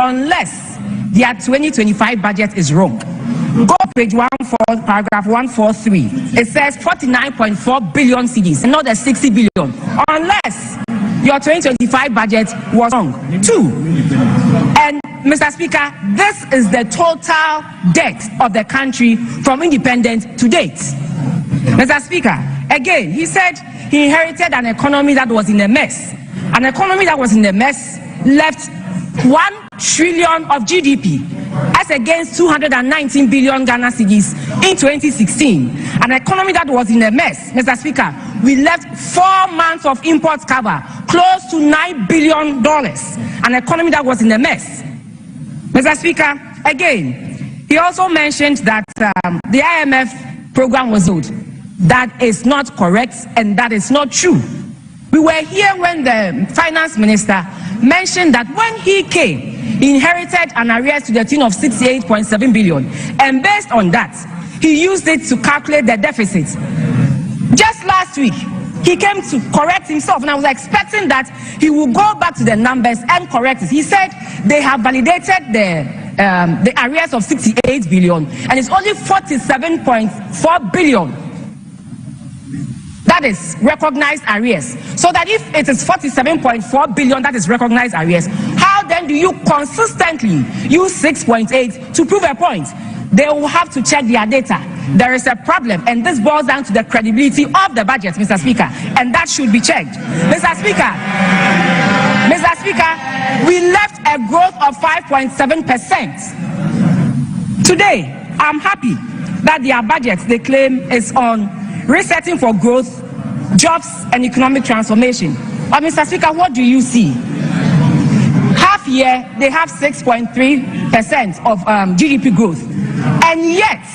unless their 2025 budget is wrong. Go page 14, paragraph 143. It says 49.4 billion cedis, not the 60 billion. Unless your 2025 budget was wrong. 2. And Mr. Speaker, this is the total debt of the country from independence to date. Mr. Speaker, again, he said he inherited an economy that was in a mess. An economy that was in a mess left 1 trillion of GDP as against 219 billion Ghana cedis in 2016. An economy that was in a mess, Mr. Speaker, we left 4 months of import cover, close to $9 billion. An economy that was in a mess. Mr. Speaker, again, he also mentioned that the IMF program was old. That is not correct and that is not true. We were here when the finance minister mentioned that when he came, he inherited an arrears to the tune of 68.7 billion. And based on that, he used it to calculate the deficit. Just last week, he came to correct himself, and I was expecting that he will go back to the numbers and correct it. He said they have validated the arrears of 68 billion, and it's only 47.4 billion. That is recognized arrears. So that if it is 47.4 billion that is recognized arrears, how then do you consistently use 6.8 to prove a point? They will have to check their data. There is a problem, and this boils down to the credibility of the budget, Mr. Speaker, and that should be checked. Mr. Speaker, we left a growth of 5.7%. Today, I'm happy that their budget, they claim, is on resetting for growth, jobs, and economic transformation. But Mr. Speaker, what do you see? Half year, they have 6.3% of GDP growth. And yet,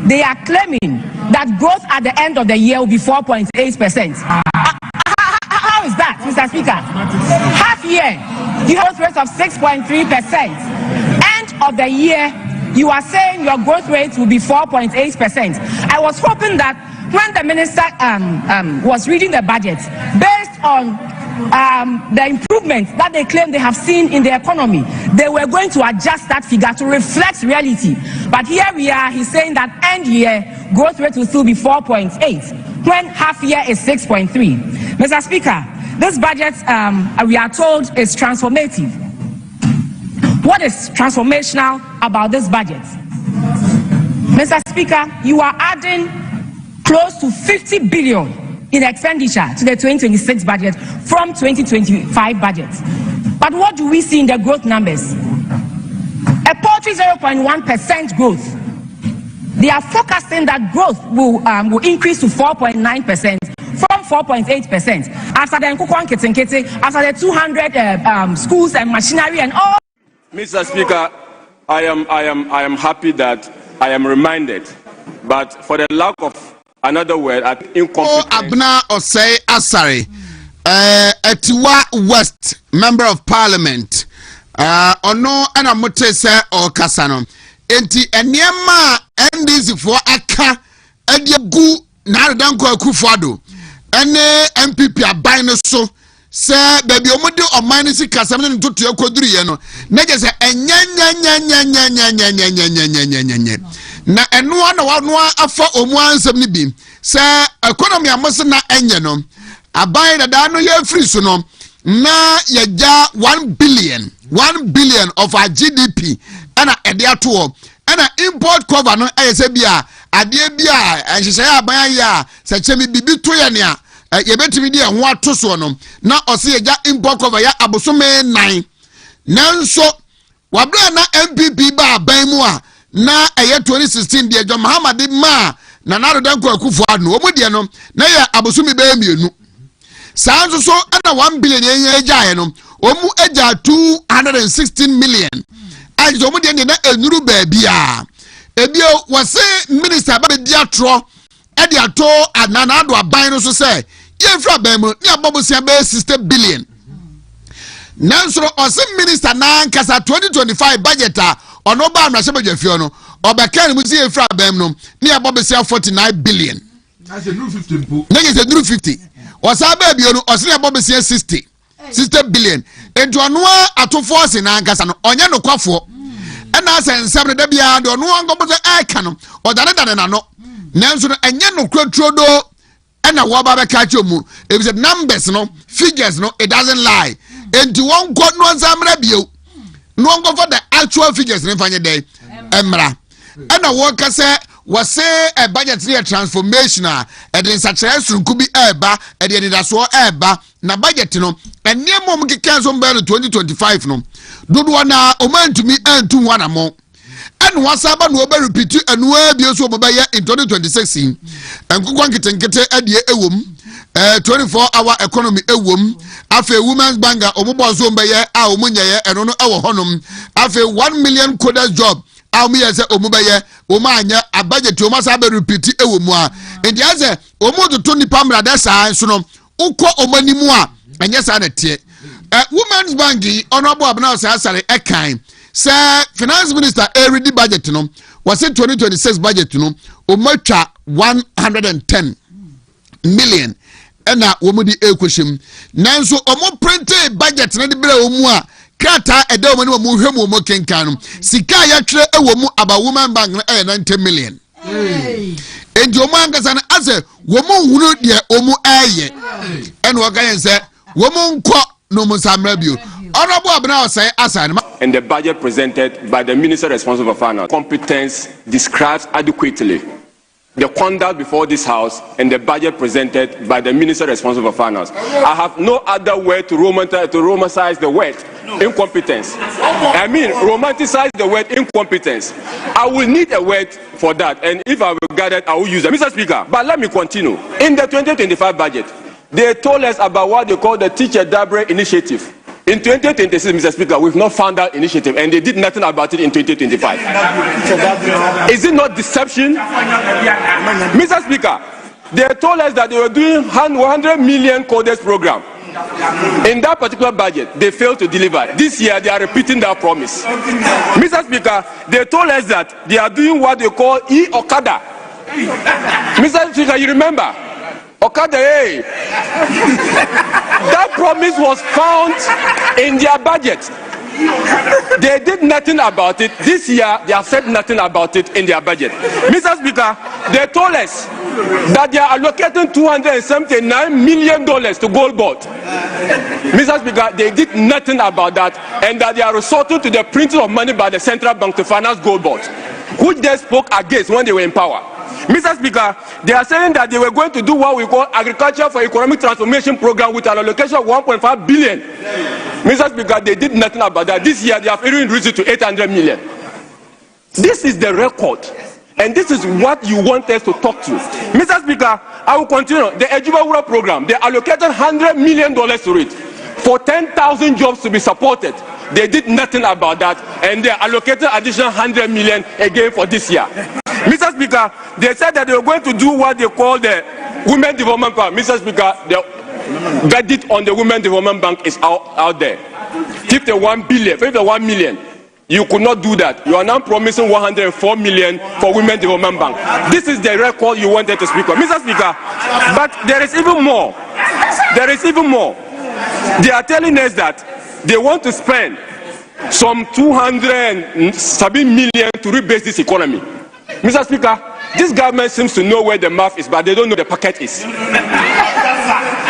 they are claiming that growth at the end of the year will be 4.8%. How is that, Mr. Speaker? Half year, you have a growth rate of 6.3%. End of the year, you are saying your growth rate will be 4.8%. I was hoping that when the minister was reading the budget, based on the improvements that they claim they have seen in the economy, they were going to adjust that figure to reflect reality. But here we are, he's saying that end year growth rate will still be 4.8, when half year is 6.3. Mr. Speaker, this budget, we are told, is transformative. What is transformational about this budget? Mr. Speaker, you are adding close to 50 billion in expenditure to the 2026 budget from 2025 budget. But what do we see in the growth numbers? A paltry 0.1% growth. They are forecasting that growth will increase to 4.9% from 4.8%. After the Nkukwan Kete, after the 200 schools and machinery and all. Mr. Speaker, I am happy that I am reminded, but for the lack of another word, at incompetent. Abna Osei Asari, Etiwa West, Member of Parliament, Ono Anamutese or Kasano, Enti Enyema NDC for Aka, Ediagu Naradanko Kufado, Ene MPP Abino so. Sir, baby, omude o minus kasamne ntutu ekoduru ye no na je se enya na eno na wano afa omu ansam ni bi sir economy amose na enye no aban da no ye free so no na ye ja 1 billion of our GDP ana ede ato ana import cover no ayese bia ade bia enhyehyɛ aban ya se chemi bibi to ye ne a yebetimi de ho ato so no na ose ye ja import cover ya abosome 9 nanso wabra na MPP ba aban mu a na eye 2016 de John Muhammad ma na Narodanko Akufo-Addo no omu de no na ya abosome ba mienu sanso so ana 1 billion yen eja no omu eja 216 million ajo omu de na enuru ba bia ebio wose minister ba be atro e de ato ananado aban no so say ye fra ban mu ni abobosia be 60 billion nanso ose minister na nkasa 2025 budget a ono ba na shebejafio no obeka ni mu ye fra ban no ni abobosia 49 billion na se 50 mpo na se 50 osa ba bio no ose abobosia 60 60 billion. Into anua atofo ase na ankasa no onye no kwafo. E na asensem ne da bia de ono angobo se eka no odane dane na no. Nanso no enye no kwatro do e na wo ba be ka chomu. If the numbers no, figures no, it doesn't lie. Into one god no ansamra bio. No one go for the actual figures ne fanye dey. Emra. E na wo ka se was say a budget transformation and then such as could be eba and then that's what eba na budget no and near mom cancel 2025 no do one oman to me and to one among and what's about no be repeat and where be also in 2026 and kukwan kete adie ewom 24-hour economy ewom afa women's banker omobo so be ye a omunya ye eno no ewo honom afa 1 million coders job Aumi yase omubaye omanya a budget o masa be repeat ewo mu a enti ase omodo to nipa mrada saa nso no ukọ omani mu a enye saa na tie women's bank honorable abna osasare ekan say finance minister ready budget no was it 2026 budget no omatwa 110 million ena womudi ekoshim nanso omo print budget na de bere omu a Kata eda omani wa muhwemu omo kenkanu sika ya tire ewo mu aba woman bank na 90 million enti omo angasa na ase womo hunu de omo eye ene wakayen se womo nko no musamra bio honorable abna osai asan. And the budget presented by the minister responsible for finance competence describes adequately the conduct before this house and the budget presented by the minister responsible for finance. I have no other word to romanticize the word incompetence. I mean, romanticize the word incompetence. I will need a word for that, and if I will get it, I will use it. Mr. Speaker, but let me continue. In the 2025 budget, they told us about what they call the Teacher Dabre Initiative. In 2026, Mr. Speaker, we've not found that initiative, and they did nothing about it in 2025. Is it not deception? Mr. Speaker, they told us that they were doing 100 million coders program. In that particular budget, they failed to deliver. This year, they are repeating that promise. Mr. Speaker, they told us that they are doing what they call e-Okada. Mr. Speaker, you remember? Okada, hey. That promise was found in their budget. They did nothing about it. This year, they have said nothing about it in their budget. Mr. Speaker, they told us that they are allocating $279 million to Gold Board. Mr. Speaker, they did nothing about that, and that they are resorting to the printing of money by the central bank to finance Gold Board, which they spoke against when they were in power. Mr. Speaker, they are saying that they were going to do what we call Agriculture for Economic Transformation Program with an allocation of 1.5 billion. Mr. Speaker, they did nothing about that. This year, they have even reduced it to 800 million. This is the record, and this is what you want us to talk to. Mr. Speaker, I will continue. The Ejubawura program, they allocated $100 million to it for 10,000 jobs to be supported. They did nothing about that, and they allocated additional 100 million again for this year. Mr. Speaker, they said that they were going to do what they call the Women Development Bank. Mr. Speaker, the verdict on the Women Development Bank is out there. 51 million. You could not do that. You are now promising 104 million for Women Development Bank. This is the record you wanted to speak on. Mr. Speaker, but there is even more. There is even more. They are telling us that they want to spend some 207 million to rebase this economy. Mr. Speaker, this government seems to know where the mouth is, but they don't know the pocket is.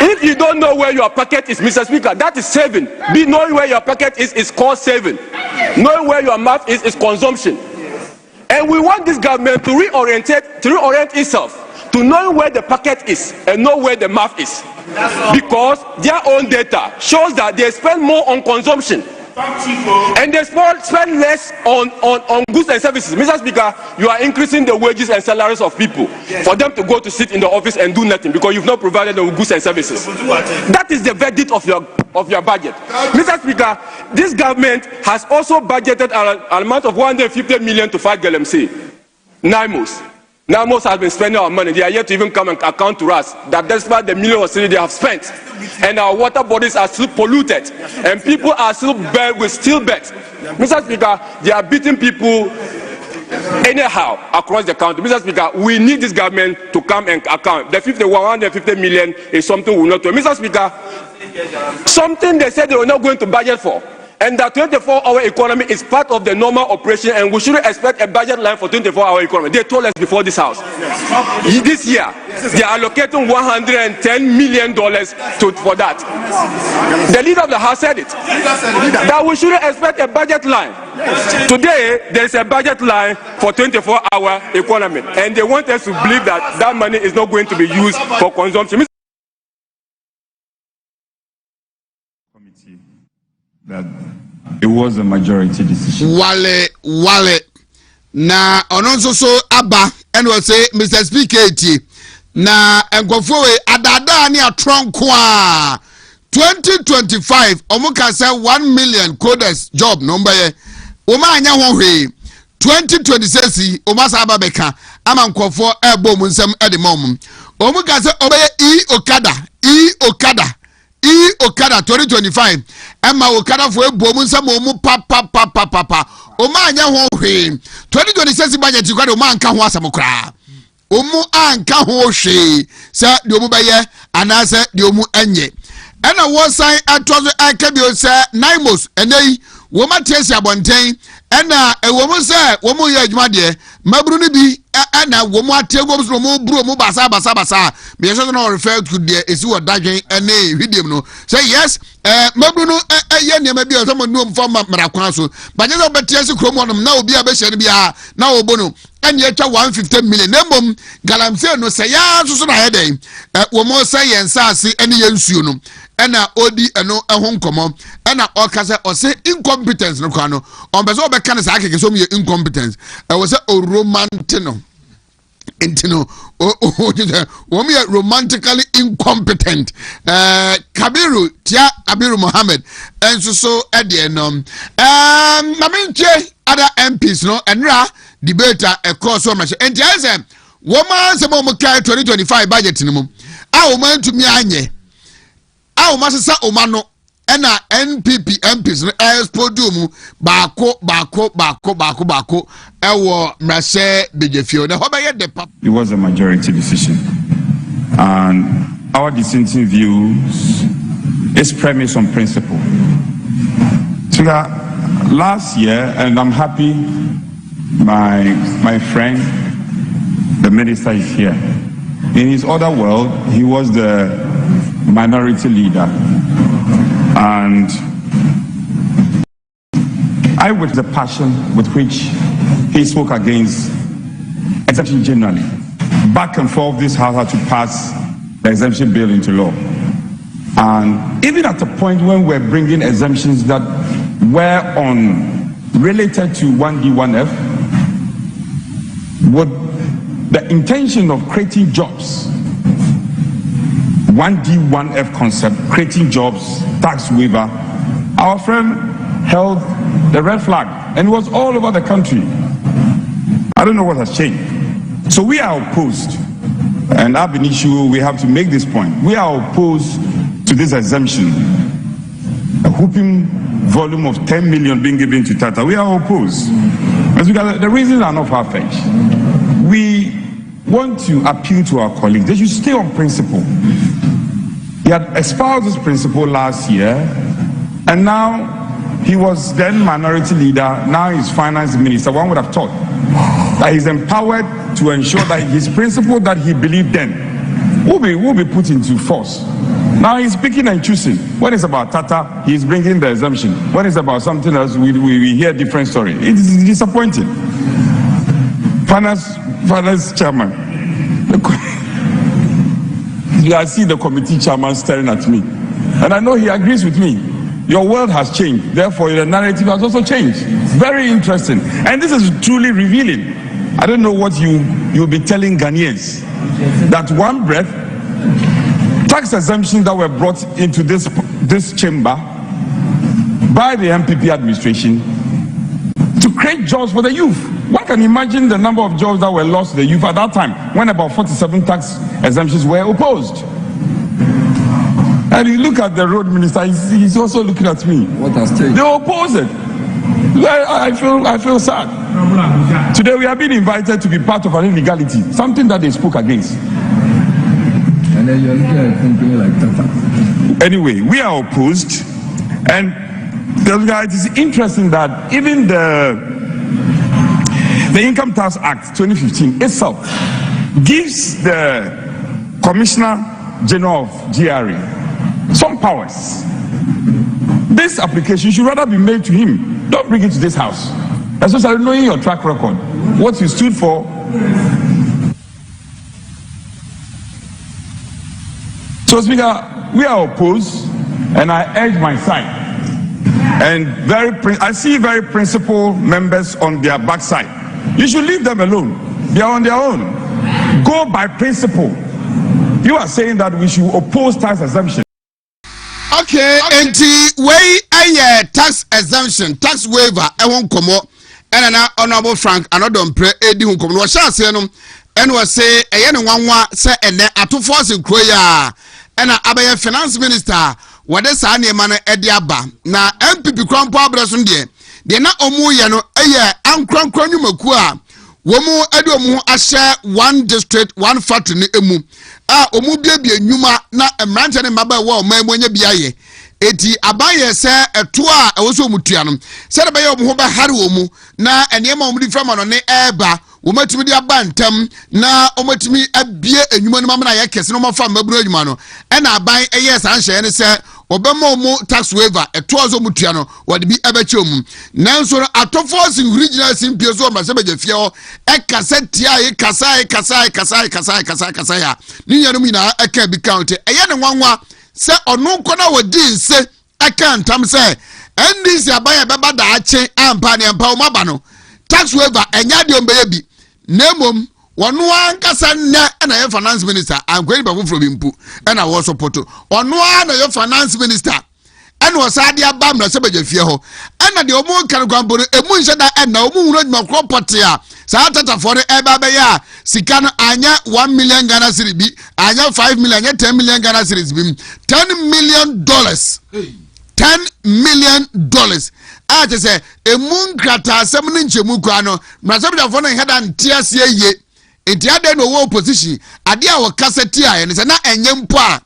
If you don't know where your pocket is, Mr. Speaker, that is saving. Knowing where your pocket is called saving. Knowing where your mouth is consumption. And we want this government to reorient itself to knowing where the pocket is and know where the mouth is. Because their own data shows that they spend more on consumption and they spend less on goods and services. Mr. Speaker, you are increasing the wages and salaries of people for them to go to sit in the office and do nothing because you've not provided them with goods and services. That is the verdict of your budget. Mr. Speaker, this government has also budgeted an amount of 150 million to fight GLMC. NAMOS has been spending our money. They are yet to even come and account to us that despite the millions they have spent, and our water bodies are still polluted, and people are still bad with steel beds. Mr. Speaker, they are beating people anyhow across the country. Mr. Speaker, we need this government to come and account. The 150 million is something we will not do. Mr. Speaker, something they said they were not going to budget for. And that 24-hour economy is part of the normal operation, and we shouldn't expect a budget line for 24-hour economy. They told us before this house. This year, they are allocating $110 million for that. The leader of the house said it, that we shouldn't expect a budget line. Today, there is a budget line for 24-hour economy, and they want us to believe that that money is not going to be used for consumption. That it was a majority decision. Wale. Na ononso so aba and will say Mr. Speaker na enkofo we adada ni atronko a 2025 omuka say 1 million coders job number ye o ma anya ho hwe 2026 o ma sa aba beka ama nkofo ebo mu nsem ede mom omuka say obeye Okada 2025 Emma Okada for a boom some papa Oma anya ho hwe 2026 budget you got o man ka ho asamokra omu anka ho hwe say de omu baye anase de omu anye ena wo sign atozo akabio say naimos enei wo matiasi abonten ena ewo mu say wo mu ye adwuma de mabru ni bi ena wo mu atego so mu bru mu basa me so no refer to the esi wo dadwen ene hwidiem no say yes mabru no ye ne ma bi o so mo no mfa marakwan so ba je so betiasi krom onom na obi abehye ne bia na obo no ene etwa 150 million nemom galamse no say ya so na he den wo mo say yensase ene yensuo no ena odi eno ehon nkomo ena okase ose incompetence no kwa no on bezo obeka ne sa akeke so me incompetence e was a romantino intino we are romantically incompetent Kabiru Mohammed and so at the end na menche other MPs no enra debater a course so much and yes woman some mo kai 2025 budget no mum a woman to me anye a woman sa omano ena NPP MPs no expodium baako ewo mrase bejefio na hobaye de pap. It was a majority decision, and our dissenting views is premised on principle. So last year, and I'm happy my friend the minister is here. In his other world, he was the minority leader. And I with the passion with which he spoke against exemption generally. Back and forth, this house had to pass the exemption bill into law. And even at the point when we're bringing exemptions that were related to 1D, 1F, with the intention of creating jobs, 1D, 1F concept, creating jobs, tax waiver, our friend held the red flag, and it was all over the country. I don't know what has changed. So we are opposed, and Ab initio, we have to make this point. We are opposed to this exemption, a whooping volume of 10 million being given to Tata. We are opposed. Because the reasons are not far-fetched. We want to appeal to our colleagues. They should stay on principle. He had espoused this principle last year, and now he was then minority leader, now he's finance minister. One would have thought that he's empowered to ensure that his principle that he believed then will be put into force. Now he's picking and choosing. When it's about Tata, he's bringing the exemption. When it's about something else, we hear a different story. It is disappointing. Finance chairman. I see the committee chairman staring at me. And I know he agrees with me. Your world has changed. Therefore, your narrative has also changed. Very interesting. And this is truly revealing. I don't know what you'll be telling Ghanaians. That one breath, tax exemptions that were brought into this chamber by the MPP administration to create jobs for the youth. One can imagine the number of jobs that were lost to the youth at that time when about 47 tax exemptions were opposed. And you look at the road minister, he's also looking at me. What has changed? They oppose it. I feel sad. Today we have been invited to be part of an illegality, something that they spoke against. and then you're looking at a company like Tata. Anyway, we are opposed, and it is interesting that even the Income Tax Act 2015 itself gives the Commissioner General of GRA some powers. This application should rather be made to him. Don't bring it to this house. Especially knowing your track record, what you stood for. So, Speaker, we are opposed, and I urge my side. And I see very principled members on their backside. You should leave them alone. They are on their own. Go by principle. You are saying that we should oppose tax exemption. Okay, and way a tax exemption, tax waiver, I won't come up. And an honorable Frank, another pray, Eddie who come. Was shall say, and was say, a young one say, and then at 2 force in Korea, and a finance minister. What is any man at the Abba? Now, MPP Crown Pabra Sunday. They not Omuyano, a year, and Crown Makua. Womu Edomu Asha, one district, one factory, emu. Omu baby, Numa, not a mansion in Baba, well, my when you be aye. Eti abaye se etoa ewoso mutianum se de be ye omo ba hare omu na enema omudi fama no ne eba womatimi de abantam na omatimi abie enwuma no mamna ye kese no mafa maburu enwuma no e na aban eye san hye ne se obema omu tax waiver etoa zo mutua no wode bi abache omu nanso atofo sin original sin pie so ma se beje fie ho e kasa tia e kasa ya ni yanum ina e ka bi count eye ne nwanwa se onu kona wodi nse aka ntam se ndc abaya beba da ache ampa ne ampa umaba no tax waiver enya de ombeye bi nemom wonu ankasa nne na ye finance minister ankweli ba foforo bi mpu na wo support onu na ye finance minister ena osade abam na se beje fie ho ena de omu kan kwamboro emu nse da ena omu huro nyuma crop ya sa tata for eba be ya sika no anya 1 million Ghana cedis bi anya 5 million anya 10 million Ghana cedis bi $10 million $10 million ate se emu nkrata asem ne nchemu kwa no mrasabja for no heda ntiase ye enti ade no wo opposition ade a wo kaseti a ye se na enye mpo a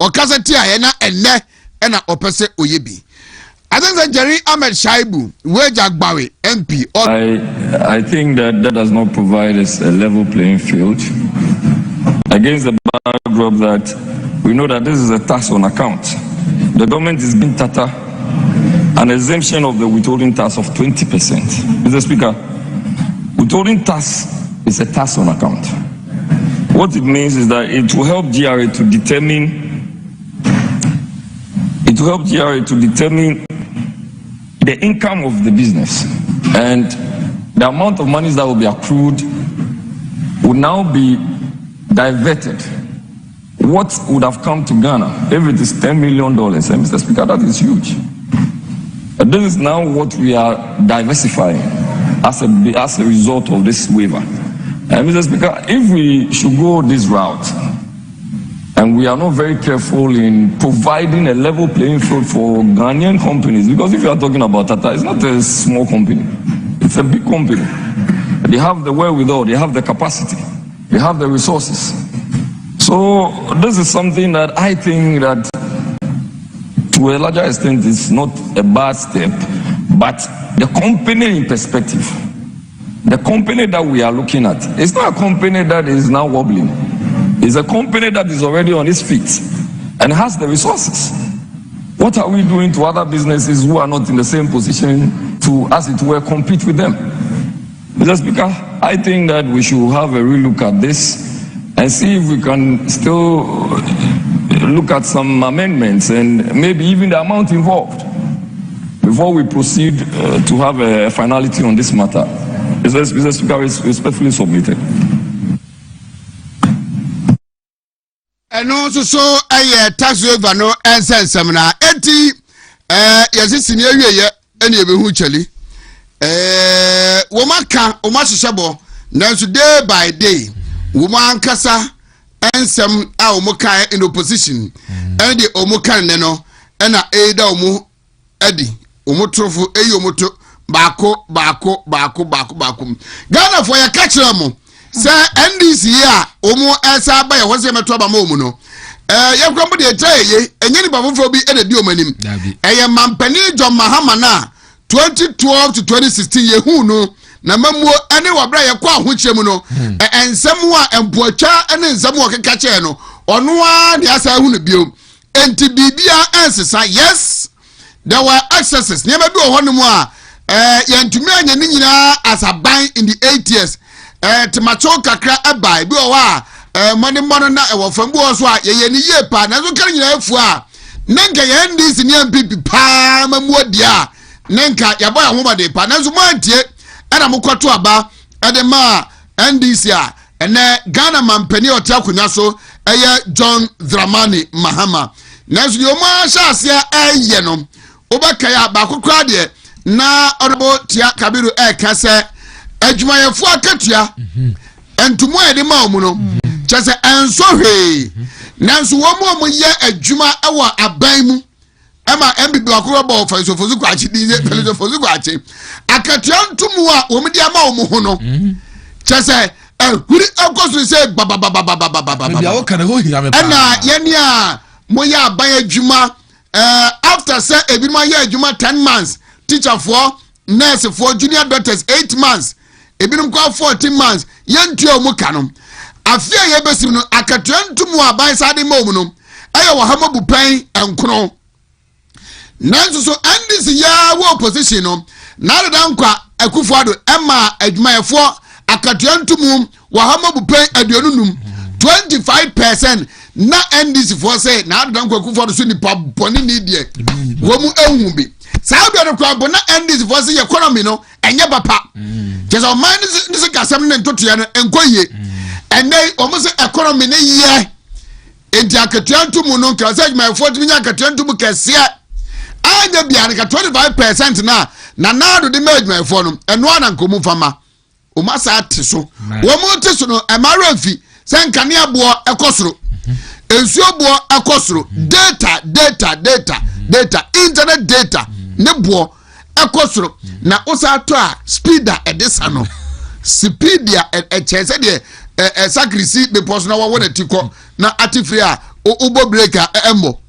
o kaseti a ye na enne ena opese oyebi. I think that Jerry Ahmed Shaibu, Wejagbawe, MP. I think that does not provide us a level playing field against the backdrop that we know that this is a tax on account. The government is being tata an exemption of the withholding tax of 20%. Mr. Speaker, withholding tax is a tax on account. What it means is that it will help GRA to determine the income of the business, and the amount of money that will be accrued will now be diverted. What would have come to Ghana if it is $10 million? And Mr. Speaker, that is huge. But this is now what we are diversifying as a result of this waiver. And Mr. Speaker, if we should go this route, and we are not very careful in providing a level playing field for Ghanaian companies, because if you are talking about Tata, it's not a small company, it's a big company. They have the wherewithal, they have the capacity, they have the resources. So this is something that I think that to a larger extent is not a bad step, but the company in perspective, the company that we are looking at, it's not a company that is now wobbling. It's a company that is already on its feet and has the resources. What are we doing to other businesses who are not in the same position to, as it were, compete with them? Mr. Speaker, I think that we should have a real look at this and see if we can still look at some amendments and maybe even the amount involved before we proceed to have a finality on this matter. Mr. Speaker, is respectfully submitted. And also so a tax waiver no answer seminar. Eti yes senior ye any be hu chali. Womaka omashisabo nanso day by day woman kasa ensem a omukan in opposition and the omukan ne no na eda omu edi omutrofu eyi omuto baako Ghana for ya catch them say NDC ya omo esa ba ya wose meto ba ma omu no ya kwambo de teye enye ni bafofo bi e di omanim eye mampani John Mahama na 2012 to 2016 yehu no na mamuo ene wabra ye kwa ahokyem no ensem a empoatwa ene nsem o keka che no ono a ne asa hu no bio enti bibia ensesa yes there were excesses niam bi o hono a yantumi anya ni nyina asaban in the 80s temacho kakra abai bi o wa money na e wo fambu o so a ye ni ye pa na so kare nyina afu a nenka ye ndisi ni ampipi pa mamuo dia nenka ya boy ahomade pa na so mo antie ana mukwato aba edema NDC a ene Ghana mampani ote akonya so eye John Dramani Mahama na so yo ma shase eye no obaka ya ba kokra de na Honorable Tia Kabiru kase adwumayefo akatua entumo ede ma omu no chese enso hwe nanso wo mo ye adwuma ewo aban mu ema MBB akoro ba ofansofozu kwachi dinye pelezofozu kwachi akatua ntumu a wo mdi ama wo ho no chese huri akoso se baba ya wo kana ho hia me pa na yeni a mo ya aban adwuma after say ebi ma ya adwuma 10 months teacher for nurse for junior doctors 8 months ebinom kwa 14 months yentua omu kanom afia ye besim no akatua ntumu aban sade ma omu no ayo wa hamabu pen enkono nanso so NDC ya wo opposition no na da nkwa akufuado ema adwumayefo akatua ntumu wa hamabu pen aduonunum 25% na NDC for say na da nkwa akufuado so ni paboni ni die wo mu ehun bi sabe no kwa bona NDC for say economy no enye papa jeso man this kasam ne ntotua no enkoye enai omo se economy ne ye enti akatua ntumu no nka say my 40 nya akatua ntumu kese anya bia ka 25% na do de my for no eno ana nkomu fama o masa ate so wo mu te so no emara fi se nkane abo ekosoro ensuo bo ekosoro data internet data ne bo ekosoro na osato a speeder edesa no speeder echese de sacrifice be post na wo na tiko na atifri a ubo breaker embo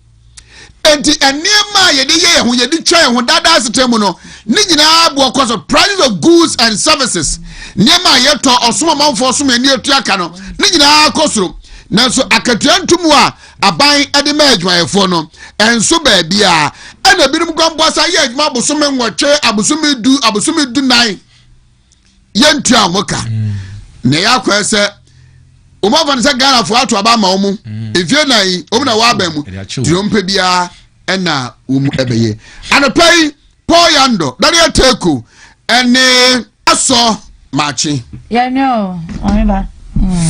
enti enema ye de ye ho ye de twa ho dada sitem no ni nyina bo koso price of goods and services nema ye to osoma manfo osoma ni etu aka no ni nyina kosoro na so akatua ntumu a aban ede ma adwumayefo no enso ba bia ana birum gwambo sa ye adwuma bosome nwotwe abosome du nan ye ntu amoka ne yakwa se o ma van se Ghana fo ato aba ma omu efie nan omu na wa ba mu diompe bia ena omu ebeye anopai Paul Yando dare teku ene aso machi ya no Oheneba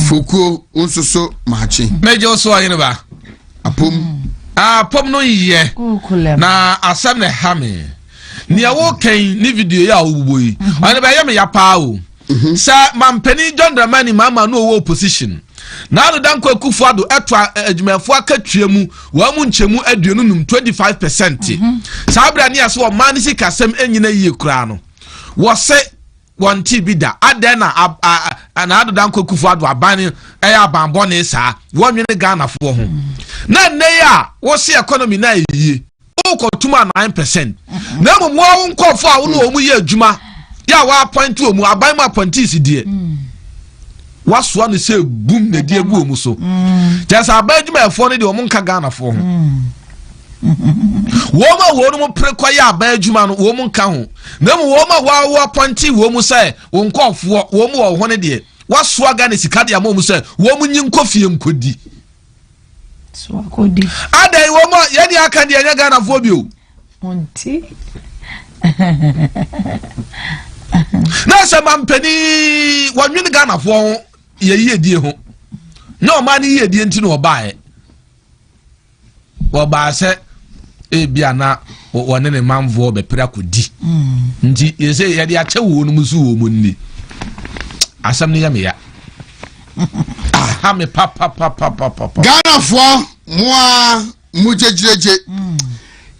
fuku unsuso machi mejo so Oheneba apom no ye na asam na hame ni awo kan ni video ya obubo yi Oheneba ya me ya pa o sa mampani John Dramani mama no wo opposition na do danko akufuado etwa adwumafo akatwa mu wa mu nchemu aduonunum 25%. Sa abra ni aso o man si kasem enyina yie kura no wo se wonti bida adan na ado danko akufuado abane eya bambo ne sa wo nwene Ghana fo ho na ne ya wo se economy na yie o ko tuma 9%. Na mo wo nkofo a wo no o mu ye adwuma ya wa point o mu aban ma pointis die waswa ne se boom ne die bu o mu so just abadwuma efo ne de o mu nka Ghana fo ho wo ma wo no mo prekwa ya abadwuma no wo mu nka ho na mo wo ma wa pointi wo mu se wo nkofo wo mu wo ho ne de waswa Ghana sika de am mu se wo mu nyi nkofie nkodi so akodi adai wo ma ye de aka de nya Ghana fo bi o monti na se mampani wonwene Ghana fo ye yedie ho na o ma ni yedie ntino obae oba se bia na wone ne manvo be pra kodi nti ye se ye de ache wo no musu wo munni asam ne ya me ya aha me papa Ghana fo moa mujejeje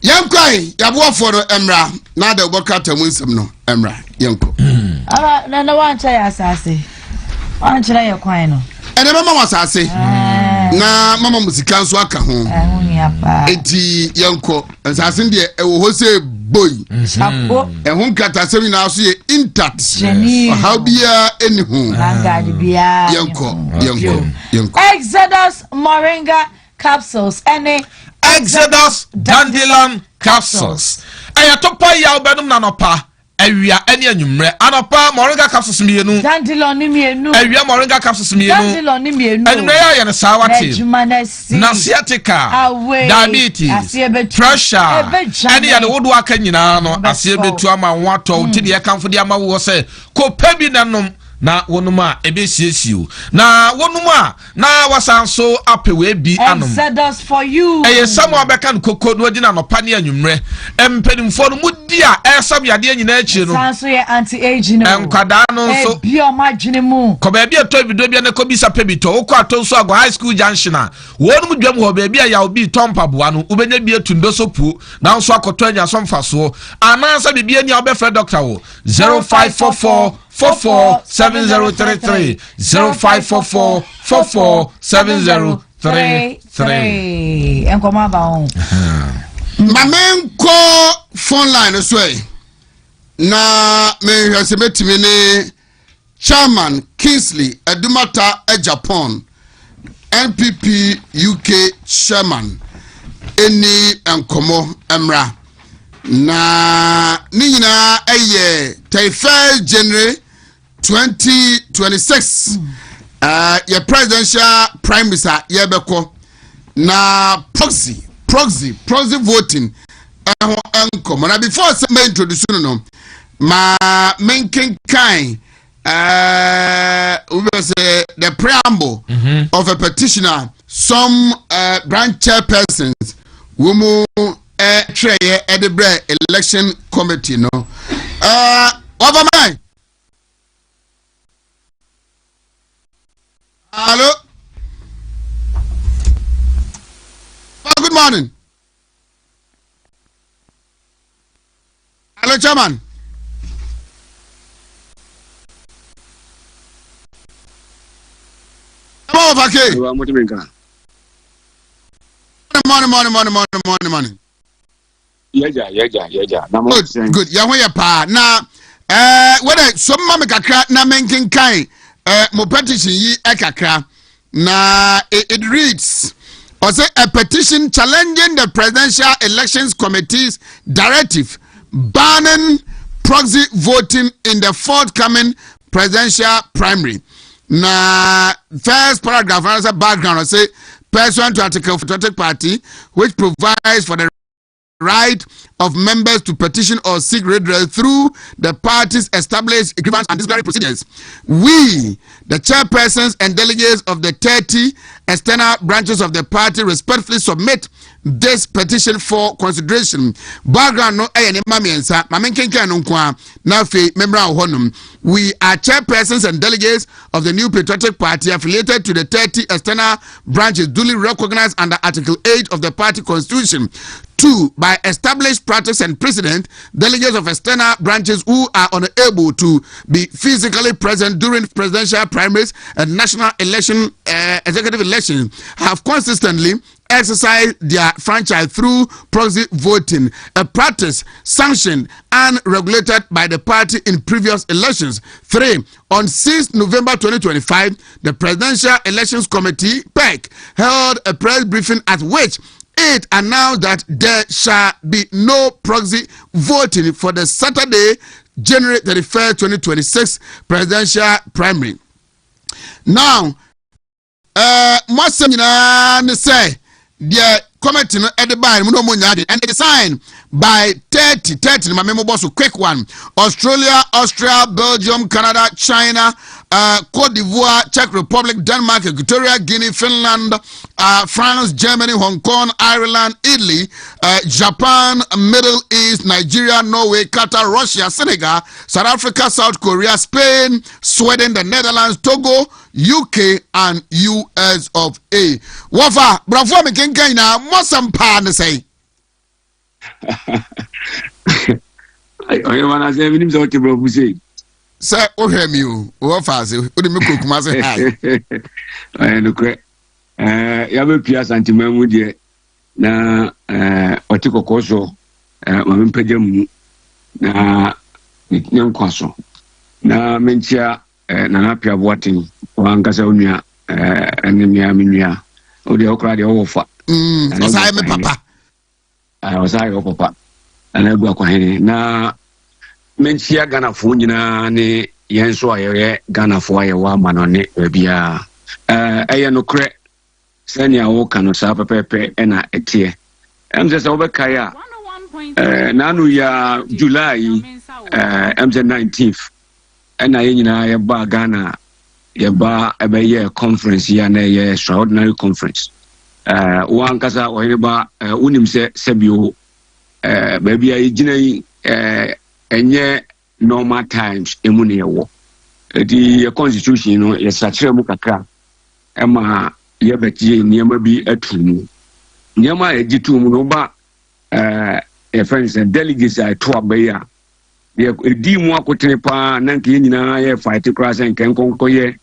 yankwai yabo foro emra na da bokata mu nsem no emra yanko na wancha ya asase Anchira ye kwan no. Ene mama wasase. Na mama musika nso aka ho. Enti yenko nsase de ewo ho se boy. Apo. Ehun kata semi na so ye intact. How bia eni ho. Langadi bia. Yenko. Exodus moringa capsules. Any Exodus dandelion capsules. Ayatopa ya obedum na nopa. Awia ene anwumre anopa moringa capsules mienu dandelion ni mienu awia moringa capsules mienu dandelion ni mienu anwumre ya ne sawati na sciatica diabetes pressure ene ya ne wodo aka nyina no asiebetu ama wato tidi ya kamfo di ama wo se ko pebi nanom na wonuma ebesiesiu na wonuma na wasanso apewe bi anom Exodus for you samuel bekan kokko no di na no pa ne anwumre empenimfo no mudi a esam yade nyina achi no sanso ye anti aging no enkwada no so bi o madwene mu ko ba bi eto bido bi na ko bi sa pebito wo ko ato so ago high school junction a wonum dwam ho ba bi a ya obi tompa boa no ubenya bi etundo so pu na nso akoto anya so mfaso anansa bibia ni obefre doctor wo 0544 447033 0544447033 enkoma ba on Mamenko phone line so na me hwese metimi ne chairman Kingsley Edumata Japan NPP UK chairman eni enkomo emra na ni nyina eye 31 January 2026 your presidential prime minister yebeko na proxy voting enkom na before me introduce no ma menken kind we say the preamble of a petitioner some branch chairpersons womu treye edebre election committee no over my hello. Good morning. Hello, Chairman. Come on, okay. Morning. Yeah. Good. Yahweh pa. Na whether some mama kakra na menkin kai mo petition yi ekakra na it reads also a petition challenging the Presidential Elections Committee's directive banning proxy voting in the forthcoming presidential primary. Na first paragraph answer background say pursuant to Article 40 Party which provides for the right of members to petition or seek redress through the party's established grievance and disciplinary procedures. We, the chairpersons and delegates of the 30 external branches of the party, respectfully submit this petition for consideration. Background no mamiensa mamenkenka no kwa na fe member honum. We are chairpersons and delegates of the new patriotic party affiliated to the 30 external branches duly recognized under Article 8 of the party constitution. 2. By established practice and precedent, delegates of external branches who are unable to be physically present during presidential primaries and national election, executive elections have consistently exercised their franchise through proxy voting, a practice sanctioned and regulated by the party in previous elections. 3. On 6 November 2025, the Presidential Elections Committee, PEC, held a press briefing at which it announced that there shall be no proxy voting for the Saturday, January 31st, 2026 presidential primary. Now, most of you say the committee and it's signed by 30 my memo boss quick one. Australia, Austria, Belgium, Canada, China, Cote d'Ivoire, Czech Republic, Denmark, Equatorial Guinea, Finland, France, Germany, Hong Kong, Ireland, Italy, Japan, Middle East, Nigeria, Norway, Qatar, Russia, Senegal, South Africa, South Korea, Spain, Sweden, the Netherlands, Togo, UK and US of A. Wafa, bravo me kenkan na mosam pa ne say. I want to say, we need to talk about Sir, Ohemi, what fast? What do you cook, Master? I look at Yabe Santimamu, dear. Na Otiko Koso, Mampedem, na Young Koso. Na Mentia, Nanapia Watting, Wangasonia, Anemia Minia, or the Okra de Ofa. Was I my papa? I was I your papa, and I go na Mentia Gana Funina, ne Yenso, Gana for a woman on it, Bia. I no crack. Senya woka no sa pepepe na etie emze sa obekaya nanu ya July emze 19th na yenyina ya ba Ghana ya ba ebeye conference ya na ye extraordinary conference wankasa Oheneba unim se sebio baby ya gina enye normal times emune yewo the constitution no ye sachire mu kakra ema yabati niyama bi atumu niyama ejitumu no ba friends and delegates to abaya edi mu akotene pa nanka nyina ye fight cross and kenkonko ye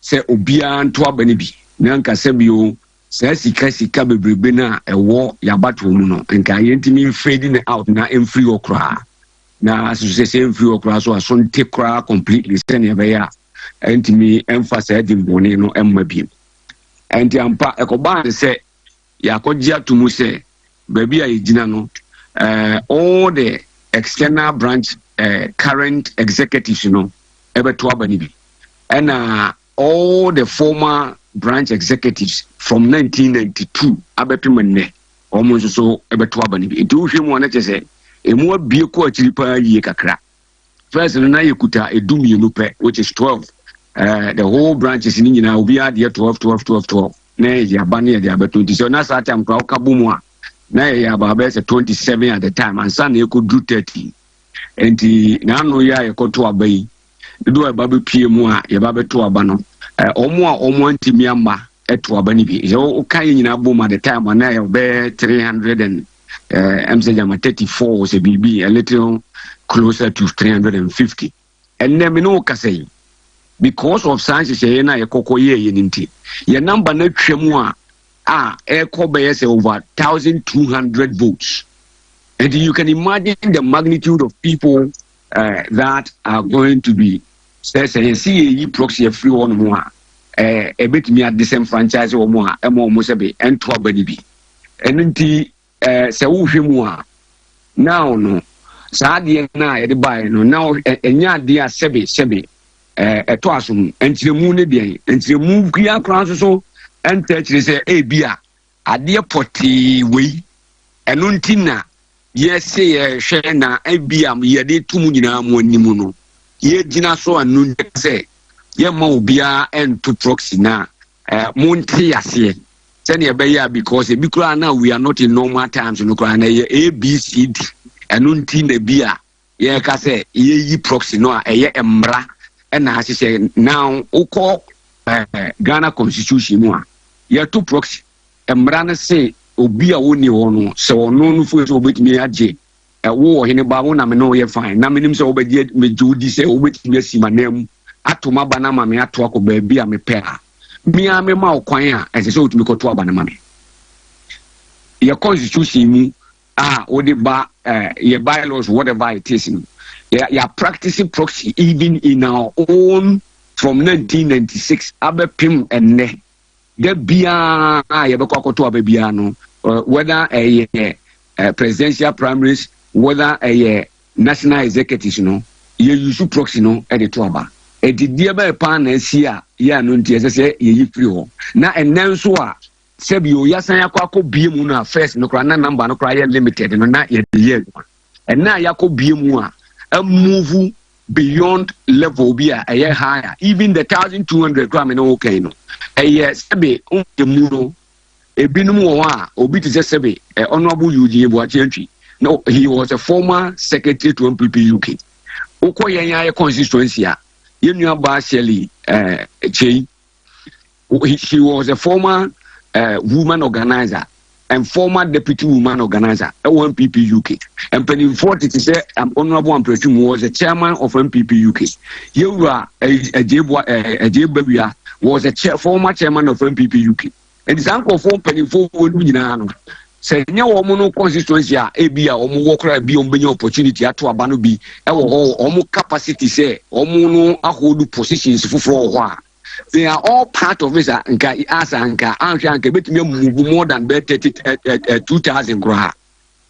se obia nto abane bi nanka se bio se sika bebrebe na ewo yabato mu no nka yentimi fade out na emfree okra na se emfree okra so asonte kra completely send yabaya entimi emphasize dimbone no emma bi. And Yampa Ekoban say, Yakogia to Muse, baby, I no all the external branch current executives, ever to Abanibi, and all the former branch executives from 1992, Abepimene, almost so ever to Abanibi. It do him one to say, a more beer quality per year kakra. First, and I could a dumi nupe, which is 12. The whole branches in India will be at 12. Nay, Yabani, the other 20. So now, time Kabumwa. Nay, Yababes 27 at the time, and Sunday you could do 30. And the Nano Ya go to Abbey. The do a baby PMwa, Yababe to Abano. Omo Timiamba at Wabanibi. So, okay, in Abum at the time when I bear 300 and Amsterdam 34 was a BB, a little closer to 350. And then no Casay. Because of science, na yekokoye yeninti. Your number na twemwa ekobe over 1,200 votes. And you can imagine the magnitude of people that are going to be says and see proxy free one more. A bit me at the same franchise or more, a more musebe and to abanibi. And nti se uhimwa. Now no. Saadi na edibai no now enya dia sebe. Etwasum entremu ne den entremu kria kran so entachire se ebia ade poti we eno ntina ye se ye hwe na ebia ye de tumu nyina mu animu no ye gina so anu se ye ma obia ento proxy na monte ase se ne be ya because e bi kra na we are not in normal times no kra na ye ABCD eno ntina bia ye ka se ye yi proxy no a ye emra. And as I say, now, Oko Ghana Constitution, you two proxy. And Brana say, Obia Wuni ono, so no food obit me at J. A war in a bawona, no, you're fine. Naminim so obedient, me Judy say, obit me see my name. Atuma banama me atwako baby, I'm a pair. Me, I'm a mao quire, as I saw to me go to a banamami. Your Constitution, what the your bylaws, whatever it is. You are practicing proxy even in our own from 1996. Abe pim and ne. The bia yabeko to abebiano. Whether a presidential primaries, whether a national executive, you use proxy no at the toaba. It did dear pan and see ya no say ye free. Now and then so Sebio Yasaya Kwako Biamuna first no crana number no cry limited and not yet the year one. And now Yako Biamua. A move beyond level be a year higher. Even the 1,200 gram in okay no. A year sebe the muno a binuwa obi to sebe honorable UG Boachentry. No, he was a former secretary to MPP UK. Okoya constituency. Yenu ba Shelley Che. She was a former woman organizer and former deputy woman organizer at MPP UK. And Penny 40 to say Honorable Ampretum was the chairman of MPP UK. You were a Jebia was a former chairman of MPP UK. And his uncle for Penny 4 would say no mono constituency abia or more be on many opportunity at Abano be or more capacity say or mono a hold positions for a while. They are all part of this anka asa anka anka bet me move more than 2,000 gra.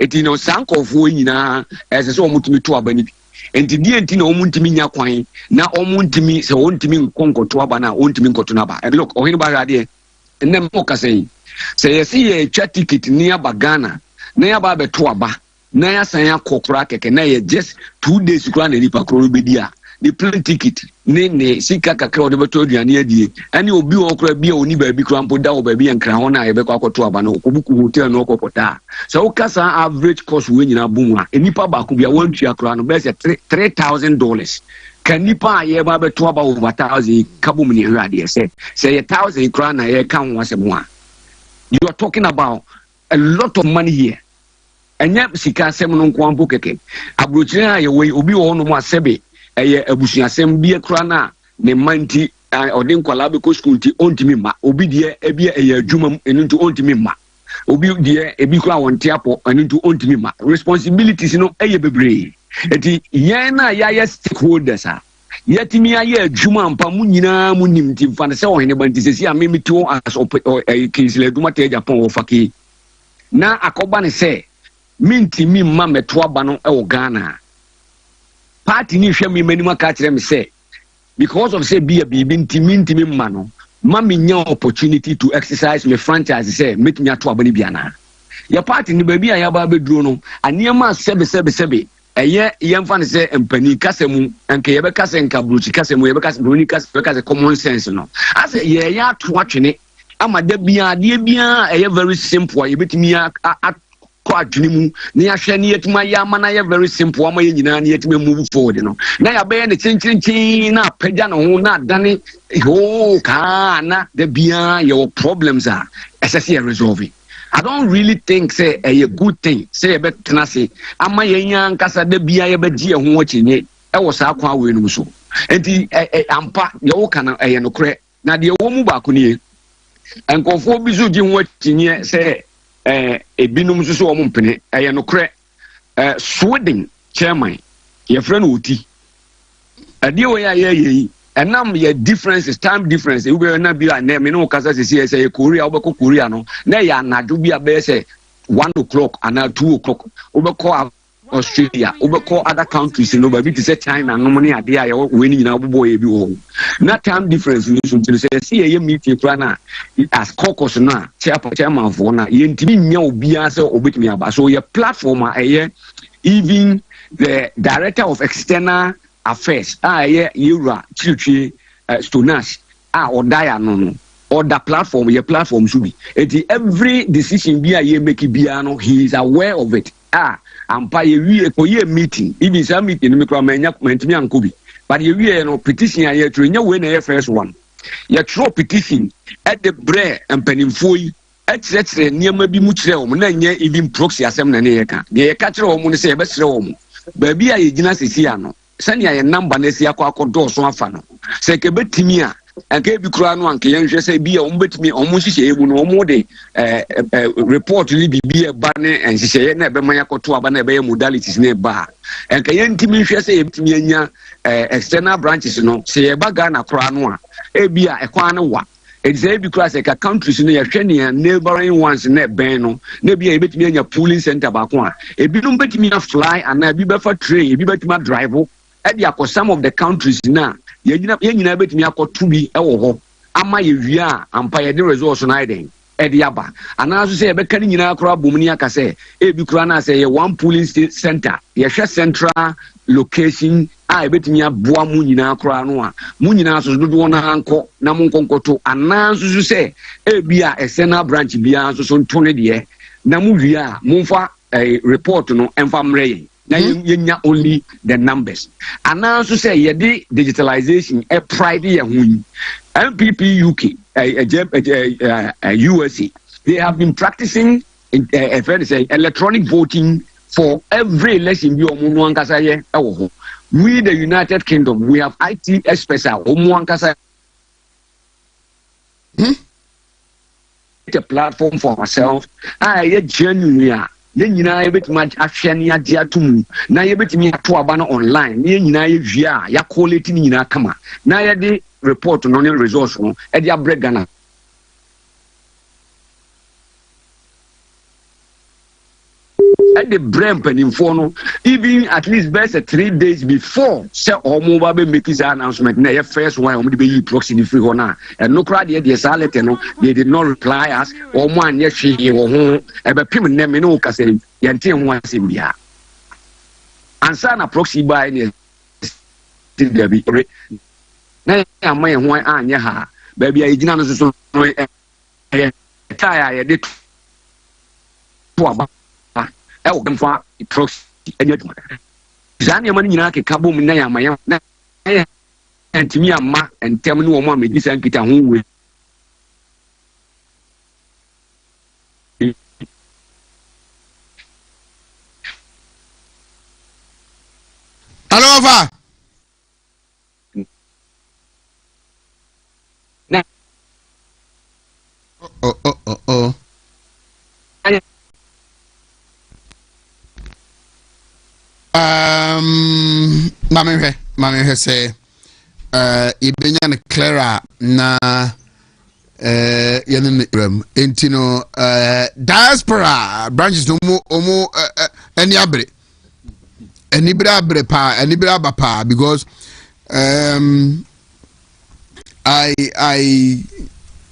It no sanko fo nyina as so mutumi to abani. Enti die enti na omuntimi nya kwan na omuntimi se ontimi nkonko to aba na ontimi nkoto na ba. And look Oheneba rade nem mo kasei. Say you see a chat ticket near Bagana, near Babe Tuaba, near Saya Kokra Keke, nay just 2 days to grant any Pacrobidia. The plane ticket, Nene, Sika Kakro, the Batoria near the, and you'll be okra be only baby crampo down baby and Crahona, Ebeko Tuabano, Kubuku Hotel, no Copota. So Casa average cost winning a boomer, and Nipa Bakubia 1 crown, best at $3,000. Can Nipa ye Babe Tuaba over 1,000 Kabumini Radia say 1,000 crown a year count once a more. You are talking about a lot of money here. And yet, Sika Semonon Kwampo Keke. Abruchina, away, Obi on one sebe, a Bushia Sembia Crana, ne Manti, or then Qualabico School to Ontimima, Obi dear, Ebia a Jumam and into Ontimima. Obi dear, Ebikra on Tiapo and into Ontimima. Responsibilities, no, a baby. Eti Yana Yaya stakeholders. Yet me a Juma and Pamunina Munim Tim Fanasa Oheneba Tisi and maybe 2 as a case Ledumate Japan or Faki. Now a Kobani say, Minti me mamma Tuabano or Ghana. Party Nisha me many catch them say, because of say be a binti minti me mano, mammy no opportunity to exercise my franchise say, meet me at Tuabanibiana. Your party in baby I have a bedroom, and near my sebe. Eye yemfa ne se empani kasemu enke yebe kase nka bruchi kasemu yebe kase bruni kase common sense no ase ye ya to atwene amade bia de bia eye very simple yebetimi akọ adwene mu ne ya hwe ne yetuma ya mana ye very simple ama ye nyina ne yetuma move forward no na ya be ne chinchin na pagya no ho na dane ho ka na de bia your problems are essentially resolving. I don't really think say a good thing. Say a bit tenacity. Ama yenyan kasa de bia ye beji e ho chinye. E wo sa kwa we no so. Enti ampa ye wo kana e no kre. Na de wo mu ba ko nie. Enkofo bi so ji ho chinye say ebinum so wo mu mpene e no kre. Sweden chairman ye friend Oti. Ade wo ya ye and now your differences, time difference. You will not be a name. You know, because as you say, Korea, Obeko Korea, no. Now you are not to be a base 1 o'clock and now 2 o'clock. Obeko Australia, Obeko other countries. You know, but it is a China. No money at the eye winning in our boy. Not time difference. You should say, see a meeting plan as caucus now. Chairman for now. You intimi no be answer obit me about. So your platform, even the director of external affairs Yura Chichi Stonash or Diana or the platform your platform should be every decision be a make biano he is aware of it and by a meeting even some meeting me but you no petition here to win first one you throw petition at the bread and penny etc near maybe much even proxy assembly na yeka ye catch home say best home baby a yina sisiano sani ya number na si akọ do so afa no se ke betimi a anke bi kura no anke yenhwe se bi a betimi omo hihye egu no omo de report li bi e ba ne enhye na be man yakoto aba na be modalities na ba anke yentimi hwe se betimi anya external branches no se e ba Ghana kura no a e bi a ekwan no wa it say because like countries no ya hwe ne neighboring ones na ben no na bi a betimi anya pooling center ba ko a e bi no betimi fly and na bi be fa train e bi betimi drive some of the countries now, you know, bet me a to be a ho. Ama ye via, Empire the resource on hiding. Ediaba. And as say, a beckoning in our crowd, Bumania say, Ebukrana say, 1 police center, Yasha central location. I bet me a boa munina cranoa. Munina so do one uncle, Namun Concoto, and now to say, Ebia, a Senate branch, Bia, so 20 year. Namuvia, Munfa, a report no, and family. Now you only the numbers. And now to say the digitalization a pride MPP UK USA they have been practicing a friend say electronic voting for every election. We the United Kingdom, we have IT experts. A platform for ourselves. I genuinely. Then you know, I bet much Ashania Diatum. Now you bet me to a banner online. You know, ya quality in a kama. Now you de report on your resource at your bread gunner. At the Brempen in Fono, even at least best 3 days before, Sir Omobabe make his announcement. Now, first one, only be proxy free honor. And no crowd yet, yes, I let know they did not reply us, or one, yes, she or home, and people name no Cassin, Yantin once in Bia. And son a proxy by any still there be. Now, I'm my one, and yaha, baby, I did not know tire, did them for proxy and yet Zania Manina Cabo Minaya Maya and to me a ma and tell me no one with this and get a home with. Hello, oh. Mame say ibenya ne Clara na yene ram entino diaspora branches no mo eni abre pa because I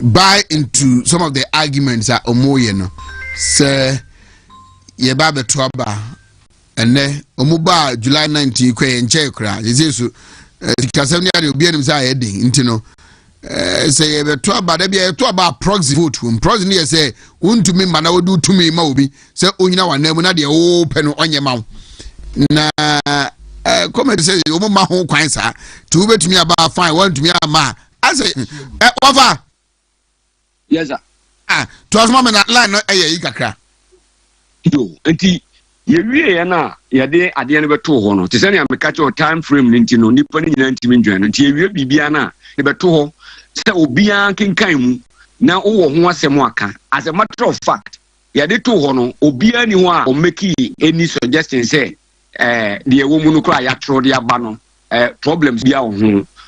buy into some of the arguments that omoye no say ye ba beto aba ene omuba July 19 kwe nche kra yesu kasem ya obi anim say heading ntino say ye beto aba da bia to aba proxy vote proxy ne say Wontumi mana wodu tumi ma obi say onyina wanam na de o pe no onye ma na comment say o ma ho kwan sa to betumi aba fine Wontumi ama I say over yes sir to as mama na line no eye kakra yo enti ye wie na ye de ade ne beto ho no te se na me catch your time frame nti no nipa ni nyina ntimi ndwan nti ye wie bibia na e beto ho se obia kenkan mu na wo ho asem aka as a matter of fact ye de to ho no obia ni ho a o make any suggestion say de wo mu no kra ya tro de aba no problems bia ho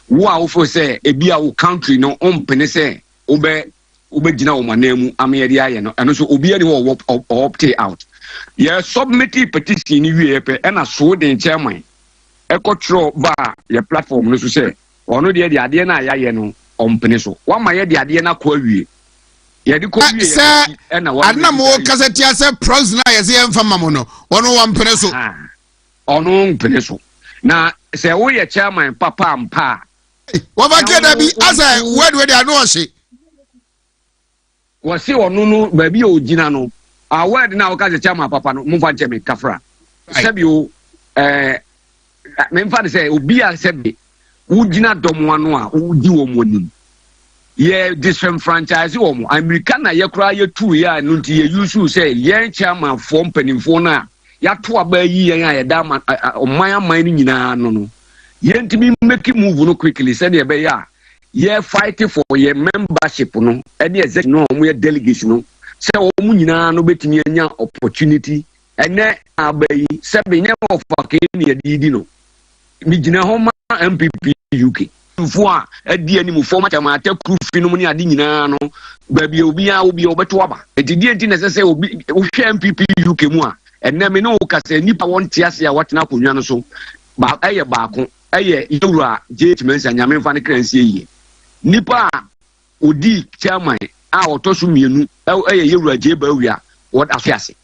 wo a wo fo say e bia wo country no on pene say obegina wo manamu ameyede aye no eno so obi ani wo opt out ye submit petition ni wie pe na so den chairman ekotro ba ye platform no so say ono de ade na ayaye no ompene so wa ma ye de ade na kwa wie ye de ko wie na wa anam wo kasetia say pros na ye say emfama mo no ono wa mpene so ono mpene so na say wo ye chairman papa ampa wa ba ke da bi asa we de anu o se wasi onunu baby ogina no a word na okaze chama papa no mfa ncheme kafra sebi o me mfa say obi a sebi ugina domo anu a udi wo monim ye disenfranchise wo mo America na ye kura ye tu ya no nti ye use say ye chama for mpanimfo na ya to aba yi ye ya da oman ni nyina no ye ntimi make move no quickly say na be ya ye fight for your membership no any exec no mo your delegation no say o mu nyina no betimi anya opportunity ene abayi say be nya of akeni adidi no mi gina ho ma MPP UK fo a adi ani mu fo ma chama ata krufi no ni adi nyina no ba bi obi obeto aba etidi enti na say obi wo hwe MPP UK mu a ene me no ka say nipa won tiase a watena konwa no so ba eye baako eye yewura judgment anyame mfa ne kransie yi nipa odi chairman a otoso mienu yewura je ba wia what afiase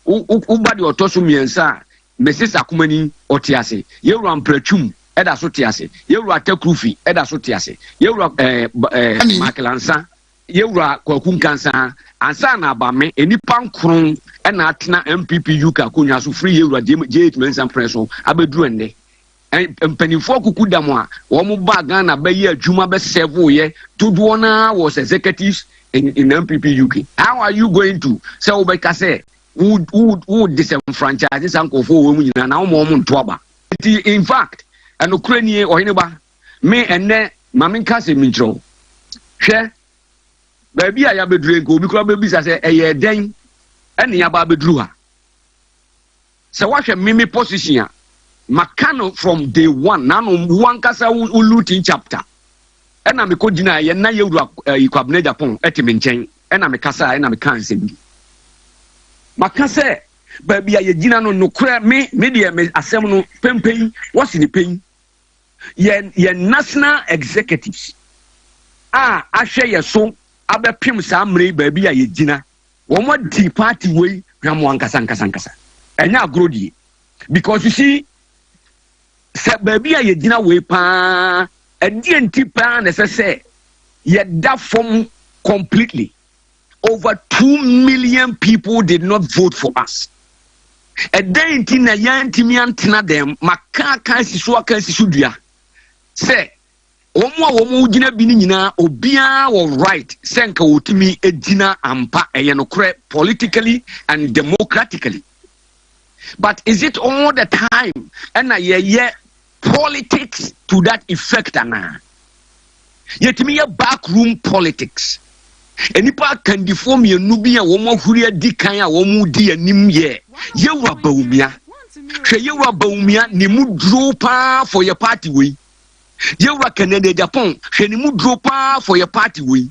uba de otoso miensa Mrs Akumani otiase yewura mpratwum eda so tiase yewura takrufi eda so tiase yewura makelansa yewura kwakunkansa ansa na abame enipa nkron na atena MPP UK akonya so free yewura je mensa preso abeduru ende mpanimfoɔ kuku dam a wɔn ba Ghana bɛyɛ adwuma bɛsɛvo yɛ dodoɔ naa was executives in MPP UK. How are you going to say wobɛka sɛ wo disenfranchise saa nkɔfoɔ wɔ mu nyinaa na wɔn nto aba? In fact ɛnokora nie Oheneba me ɛnɛ maame nka sɛ minkyerɛw hwɛ baabi a yɛabɛduru nka obi koraa bɛbisa sɛ ɛyɛ dɛn ɛne yɛaba abɛduru ha. Sɛ wahwɛ mimi position a makano from day one nano one kasa ulutin chapter ena me kodina ye na yewura ikwabne Japan etime nchen ena me kasa ena me kan sebi makase ba bia ye gina no nokra me de me asem no pempen wasi ni pen ye national executives ahwe ye so abepem sa mre ba bia ye gina wo mo di party we hwamo ankasa enya agrodie because you see sɛ baabi a yɛgyina wei paa ɛdeɛ nti paa na ɛsɛ sɛ yɛda fam completely. Over 2 million people did not vote for us. ɛdeɛ nti na yɛntimi antena dɛm maka siso dua sɛ wɔn a wɔn gyina bi ne nyinaa obiara wɔ right sɛ nka wɔtumi gyina ampa ɛyɛ nokorɛ politically and democratically. But is it all the time and a politics to that effect ana? Yet me a backroom politics. Enipa can deform ye nubia womo huria di kanya womu di anim ye. Ye wa baumia. She ye wa baumia ni mu dropa for your party we. Ye wa Canada Japan she ni mu dropa for your party we.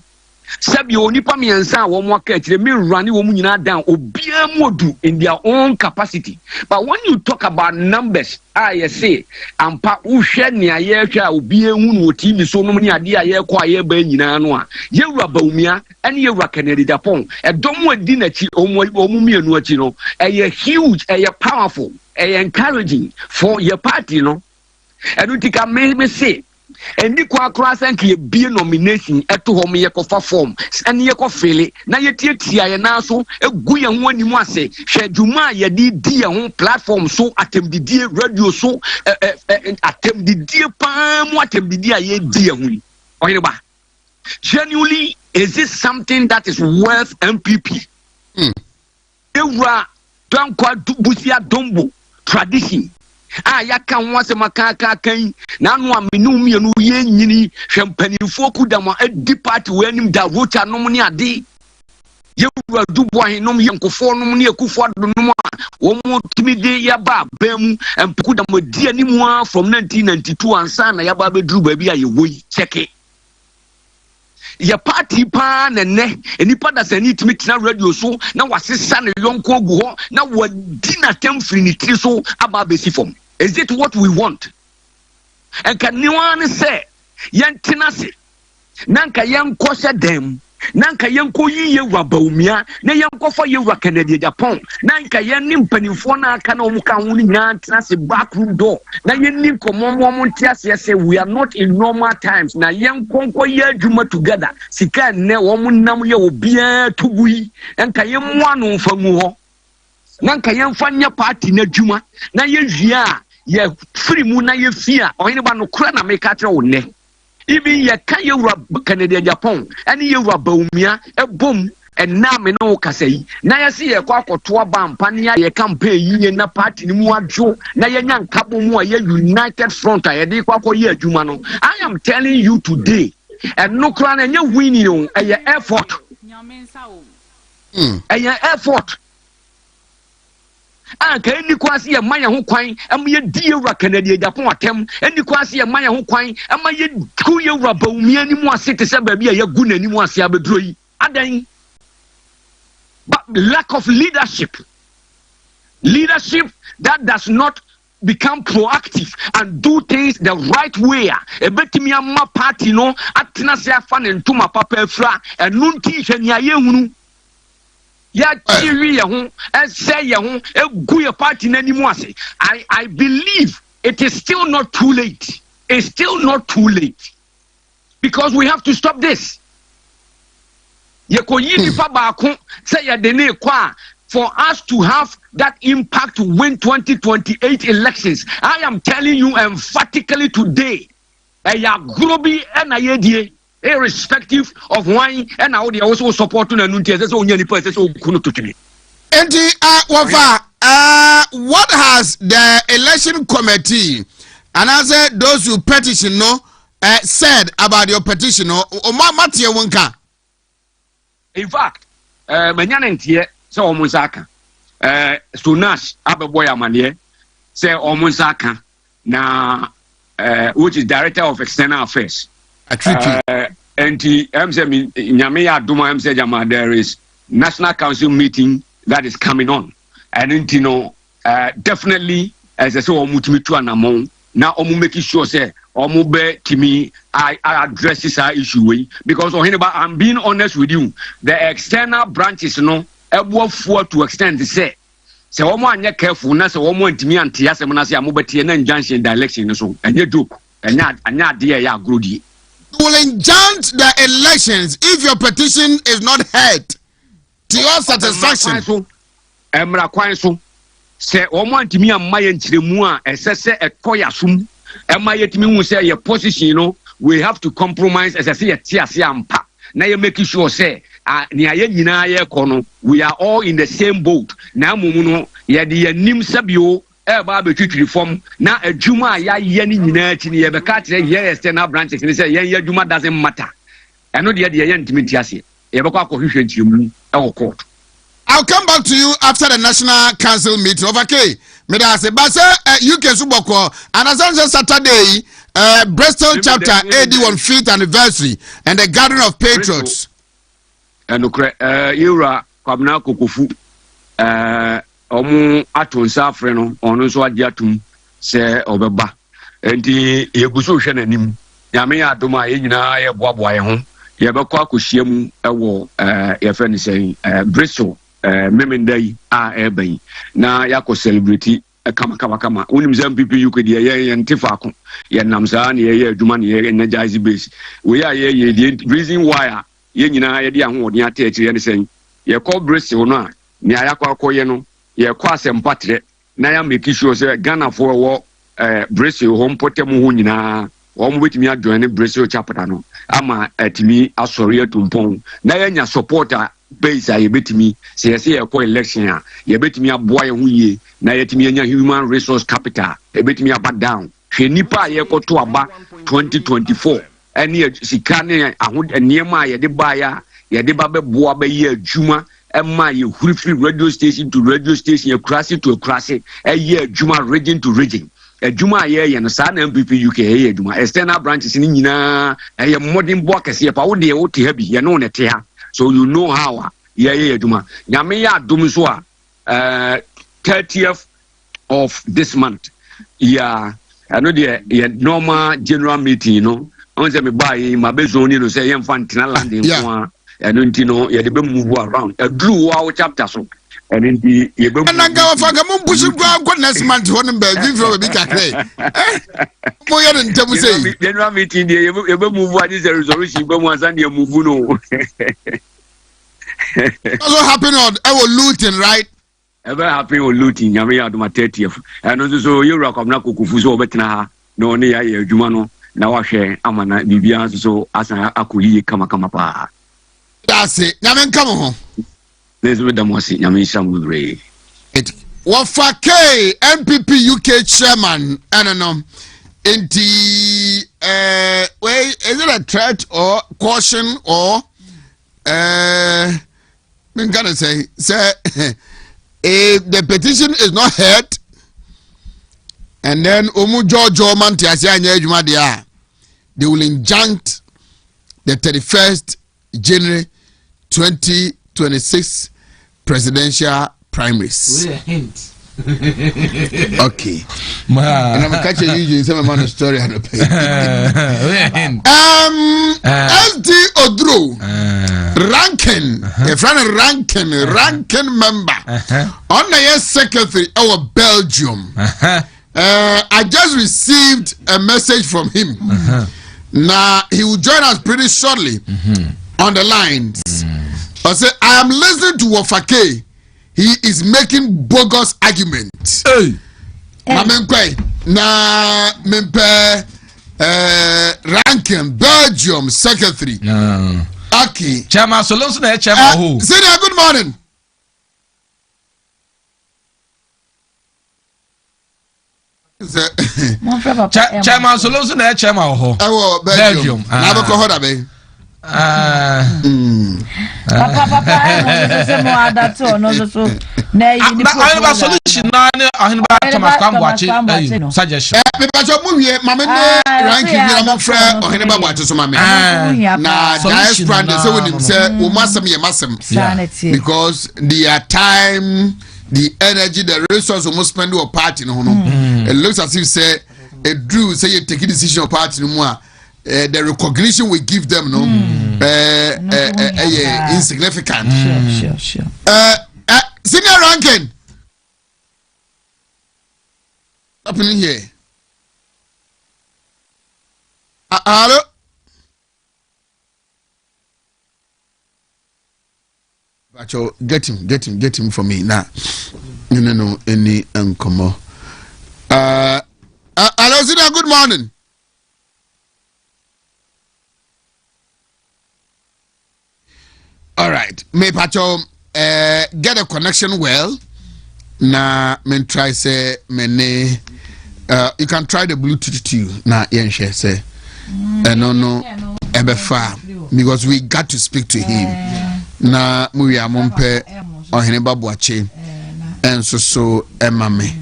Sabi onipa miensa womo akere me run womu nyina down obia modu in their own capacity. But when you talk about numbers, I say ampa uhwe nea ye hwa obia hu no TV so no ne ade a ye kwa ye ba nyina no a ye wura baumia ene ye wura Kennedy Dapon edom adi na chi omu mienu achi no eye huge eye powerful eye encouraging for your party no enu tika me say endi kwa cross nke ye bie nomination eto ho me ye kofa form ene ye kofele na ye tietia ye na so egu ye ho animu ase hwedwuma ye di ye ho platform so atemdidie radio so atemdidie pa mu atemdidie ye di ye ho Oheneba, genuinely is this something that is worth MPP? Ewra don kwa busia dombo tradition yaka wase makaka kan na no amenu mienu ye nyini hwempanifo kudama edi party we anim da rocha no ne ade ye wura dubo ahenom ye nkofo no ne ekufo adonom a wo mo timide ya ba bam empukudama di animu a from 1992 ansa na ya ba beduru ba bi a ye woyi cheke ye party pa na ne enipa da sani timi tina radio so na wasesa ne yonko gu ho na wadi na temfri ni tiri so aba besi fom. Is it what we want? And can anyone say yentina se nanka yenko se dem nanka yenko yiye wa baumia na yenko fa ye wa Canada Japan nanka yenni mpanifo na aka na omuka hu ni ntina se backroom door na yenni komomo ntia se we are not in normal times na yenko nko ye adwuma together sika ne wo nam ye obia tugui nanka yemmo anu famu ho nanka yemfa nya party na adwuma na ye hwia ye free mu na ye fia Oheneba no kura na meka kire wo ne even ye ka ye wura Canada Japan ani ye wura baumia ebom enna me no kasa yi na ye se ye kwa akoto aba mpa ne ye campaign yi na party ni mu adwo na ye nya nkabo mu a ye united front a ye de kwa ye adwuma no. I am telling you today and no kura na nya winning o eye effort eye effort ka eni kwase ye manya ho kwan am ye die wura Canada Japan atem eni kwase ye manya ho kwan am ye ku ye wura baumia ni mu ase te se ba bia ye gu nani mu ase abedro yi adan. But lack of leadership that does not become proactive and do things the right way ebetimi amma party no atena se afa ne ntoma papa afra enu nti hwanya ye hunu ya chiri ye ho say ye ho egu ye party nanimu ase. I believe it is still not too late. It's still not too late because we have to stop this. Ye ko yi nipa ba ko say ye de ne kwa for us to have that impact to win 2028 elections. I am telling you emphatically today, irrespective of why and how they also support to the what has the election committee and as those who petition said about your petition? In fact, Manyanentie so Omusaka, Sunash Ababoya Manie, say Omusaka, now, which is Director of External Affairs. And the Nyamea Duma Jama, there is National Council meeting that is coming on. And definitely, as I saw Wontumi and among now, making sure say Omube Timi I address this issue because Oheneba, I'm being honest with you, the external branches forward to extend the say. So Omo careful, na so Omo Timi and Tiasa Manasi Amubeti and injunction the election so and you do and not dear ya grody. Will injunct the elections if your petition is not heard to your satisfaction. Emra Kwanso say Omo Timi and Mayan Chiremua, SSA a Koyasum, and my Timi say your position, we have to compromise as I say a Tiasiampa. Now you're making sure say we are all in the same boat. Now Mumuno, ya the Nim Sabio, Barbecue reform. Now a Juma ya Yenny United, you have a cat, yes, 10 branches, and they say, yeah, Juma doesn't matter. I know the idea intimacy. You have a cohesion to our court. I'll come back to you after the National Council meeting. Okay, Medase Basa, UK Suboko, and as on Saturday, Bristol chapter 81 5th anniversary, and the Garden of Patriots. And Ira Kamna Kukufu, Omu Atun Safreno, Onuso Adiatum, Se Obeba, and the Yagusu Shenanim, Yamea Duma, Ina, Wabway home, Yabaka Kushiam, Yafeni saying, Bristol. Memendai Airby. Now Yako celebrity a kama unim people you could hear and Tifako, Yanamsan, ye Duman, ye energize base. We are ye the reason why Yenina idea who near theatre and saying, ye call Bristol no, Niayako Koyeno, ye quas and patre, Naya make sure Ghana for a war, Bristol home potemuna, home with me at joining Bristol Chapatano. Ama at me, a sorry to Pong. Naya supporter. Base I bet me, say a co-election, you bet me a boy who ye, na yet me a human resource capital, a bet me a back down. She nipa ye go to about 2024. And ye she can't and near my de buyer, ye de babe boabe ye Juma, and my free radio station to radio station, a crassy to a crassy, a year Juma region to region. A Juma ye and a San MPP UK, Juma, external branches in Nina, a modern workers here, but only a heavy, you know, so you know how Duma. Yamea Dumuswa 30th of this month. Yeah, I know the normal general meeting, you know. On me buy my bezoni no say Fantina landing one and you know you move around. A blue wow chapter so and in the next month one general meeting you move what is the resolution but once and you move no. Also happen on our looting, right? Ever happy with looting, Yamia to my 30th. And also you rock of Nakufuzo Betna, no near Jumano, now I share Amana Bibian so as I Akuli Kamakama. That's it. Yaman come home. There's with the Mosi Yamisha Mudre. It Wafake MPP UK chairman, I don't know. In the way, is it a threat or caution or I'm gonna say, sir, if the petition is not heard, and then they will injunct the 31st January 2026 presidential primaries. Okay. And I'm catching you in some amount of story on the page. SD Odro Rankin, a friend Rankin member on the yes secretary our Belgium. I just received a message from him. Now he will join us pretty shortly on the lines. I said I am listening to Wafake he is making bogus arguments. Hey. Mamenkwe na mempe Rankin Belgium secretary. Okay. Chairman Solonso na chairman ho. Senior, good morning. Chairman Solonso na chairman ho. Ewo Belgium. Na be ko hoda be. Papa, se mo adato no so na yi ni Oheneba solution na ne Oheneba Thomas Kwamboache suggestion. Me ba jo mu wie mama ne ranking bi na mo fra Oheneba Boache so mama. Na diaspora de se wonim se wo masem ye masem. Because the time, the energy, the resource we spend on party no. It looks as if say a drew say you take a decision of party no more. The recognition we give them insignificant. Sure. Senior ranking happening here. Hello. Bacho, get him for me now. No, any uncommon. Hello, Senior, good morning. All right, me pacho get a connection well. Na me try say me you can try the Bluetooth to you. Na yenche say no ebe far because we got to speak to him. Na we are mompe Oheneba Boache and so emame.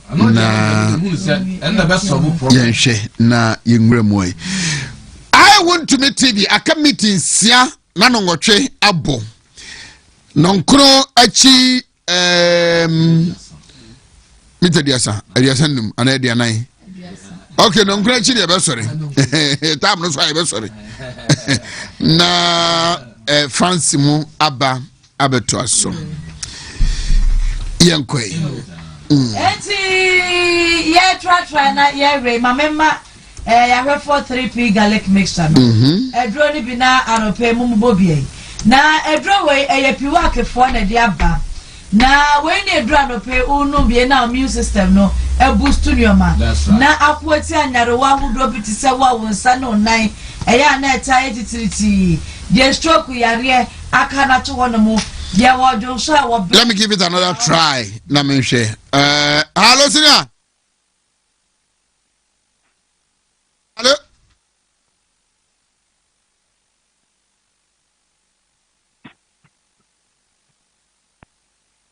Na yenche na yengre moy. I want to meet TV. I can meet in Sia. Nano ngotwe abo nonkro achi mitadiasa num ana dia nai okay nonkro achi dia be sorry tam no so ai be sorry na fancy mu aba abeto aso yankoi enti ye try na ye re mamema ya have 3p garlic mixture no edro ni bi na anope mumbo bie na edro we eyepiwa kefo na dia ba na we ni edro anope unu bie na immune system no e boost nyoma na akwoti anyarewa hudo bi tise wa wonsa no nan eya na eta etitiriti the stroke yare aka na to wono mu ya wojo so a wo. Let me give it another try na me hwe hello Senior. Hello.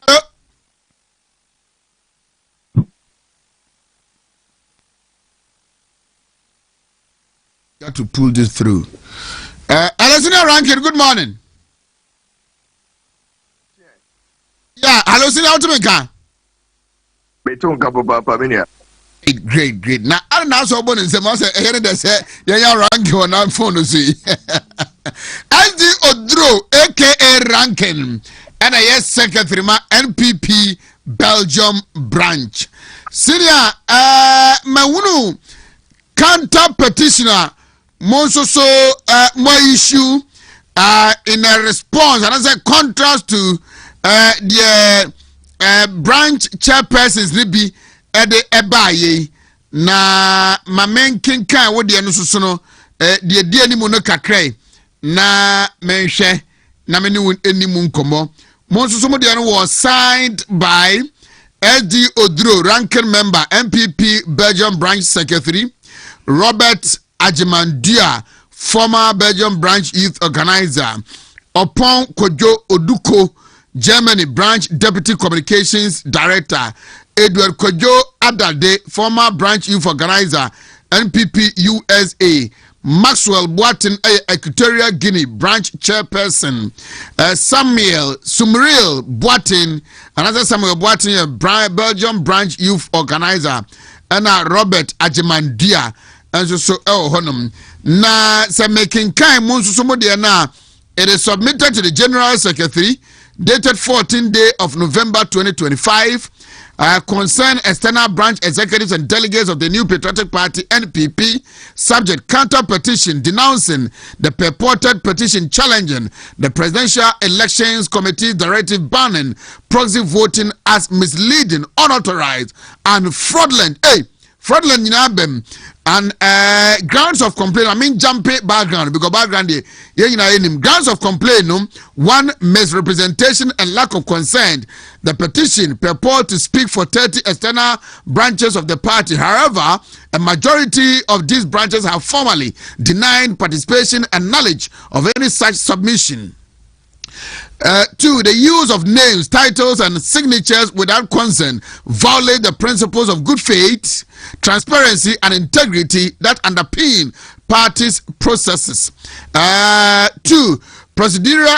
Hello. Got to pull this through. Hello, Rankin. Good morning. Yeah, hello, Senior Ultimate. Great. Now, I don't know so born in some say here they say yeah ranking on our phone to see. SD Odro, aka Rankin, and yes secretary ma NPP Belgium branch. Senior, Mawunu counter petitioner Monso more issue in a response and as a contrast to the branch chairpersons Libby. Ede ebaye na mamenkin kan wo de no soso no de die ni mu no kakrai na menhwe na me ni enimu nkomo mo soso mo de no was signed by SD Odro ranking member MPP Belgium branch secretary Robert Ajimandia former Belgium branch youth organizer upon Kojo Oduko Germany branch deputy communications director Edward Kojo Adade, former branch youth organizer, NPP USA, Maxwell Boatin, Equatorial Guinea branch chairperson, Samuel Sumril Boatin, another Samuel Boatin, Belgium branch youth organizer, and Robert Ajimandia, and so honum. Na se making kind monso na it is submitted to the General Secretary, dated 14th day of November 2025. concern external branch executives and delegates of the New Patriotic Party (NPP) subject counter petition denouncing the purported petition challenging the Presidential Elections Committee directive banning proxy voting as misleading, unauthorized, and fraudulent. Fraudulent and grounds of complaint. I mean, background because background grounds of complaint. One, misrepresentation and lack of consent. The petition purport to speak for 30 external branches of the party. However, a majority of these branches have formally denied participation and knowledge of any such submission. 2. The use of names, titles, and signatures without consent violate the principles of good faith, transparency, and integrity that underpin parties' processes. 2. Procedural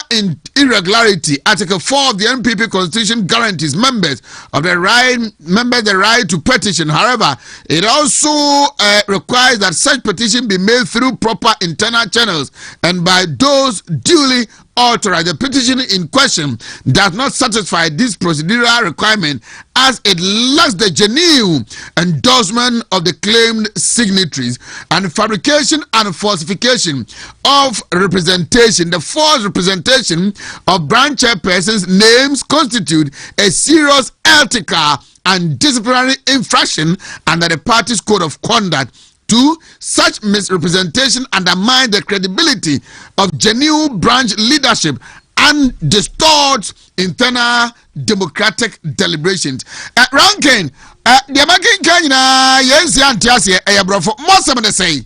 irregularity. Article 4 of the NPP Constitution guarantees members the right to petition. However, it also requires that such petition be made through proper internal channels and by those duly authorized. The petition in question does not satisfy this procedural requirement as it lacks the genuine endorsement of the claimed signatories, and fabrication and falsification of representation. The false representation of branch chairpersons' names constitute a serious ethical and disciplinary infraction under the party's code of conduct. 2. Such misrepresentation undermines the credibility of genuine branch leadership and distorts internal democratic deliberations. Ranking, the American Kenya, yes, Yantiasi, Ayabrofo, most of them say.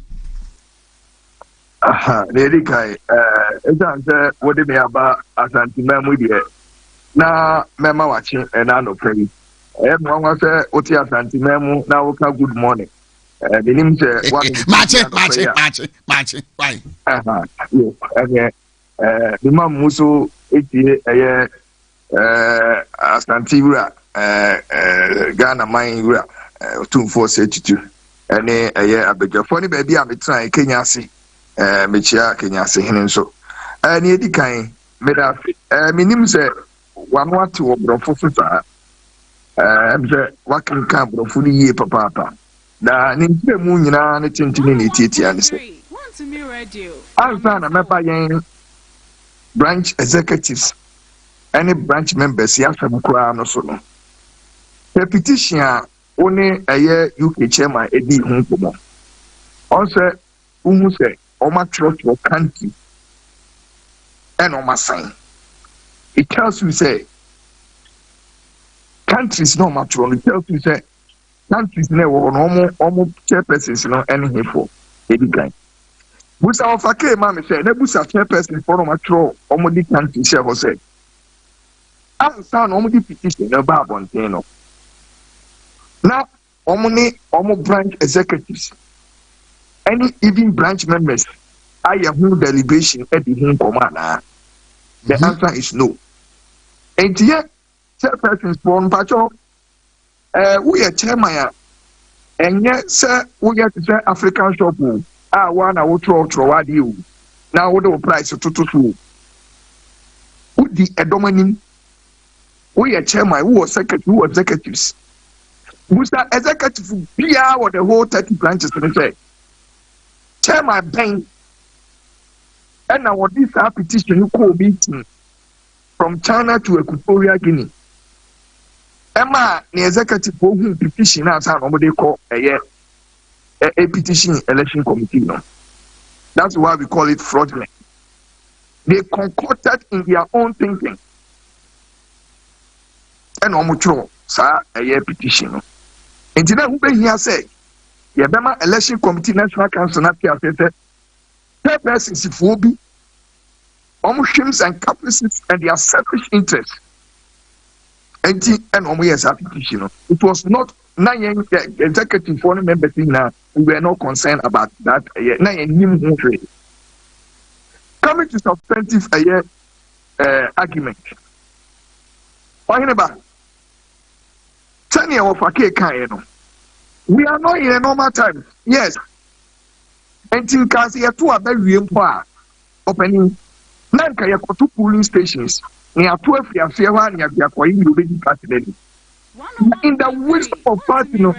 Lady Kai, it's what they may about Asante Memory. Now, Mema watching and I know pray. Everyone was a Oti Asante Memo, now good morning. The name is Match. Why? Yes. The man Muso, Astantivra, Ghana Mine, 2472. And a year a bigger funny baby. I'm trying Kenya see, Michia Kenya see him so. And he kind made up. Minim said 1 or 2 of Brofufita. What can come from fully year, papa. Na nimpe mu nyina ne tentini ne tietia ne se Wontumi radio ansa na mepa yen branch executives any branch members ya fam kura no so no petition a one eye UK chairman edi hu komo onse uhu se o ma trust your country and o ma sign. It tells you say countries no ma trust. It tells you say countries never almost chairpersons no anything for any kind. Busa of a K mammy said, Nebusa chairperson for my troll, almost country share was said. I sound almost petition about Bonteno. Now, almost branch executives, any even branch members, I have no deliberation at the home command. The answer is no. And yet, chairpersons for Pacho. We are chairman, and yet, sir, we get to say African shop. One I will throw you. Now, what the price of 222? Who the dominant? We are chairman, who was secretary, who was executives. Who's that executive? PR or the whole 30 branches to say. Chairman Bank, and now what this petition you call meeting from China to Equatorial Guinea. Emma, the executive who petition as what they call a petition election committee. No? That's why we call it fraudulent. They concocted in their own thinking. And almost a petition. And today, who here say, the Bema Election Committee National Council not here said, third persons if will be almost shims and caprices and their selfish interests. And we as a petition. It was not 9 executive foreign members now. We were not concerned about that. 9 coming to substantive argument. Oheneba, tell you of a cake. We are not in a normal time. Yes. Until Kasi are 2 very important opening. Nanka ya 2 polling stations. Ni a 12 ya fewa ni ya kwa hii already started. in the wisdom of party, you know,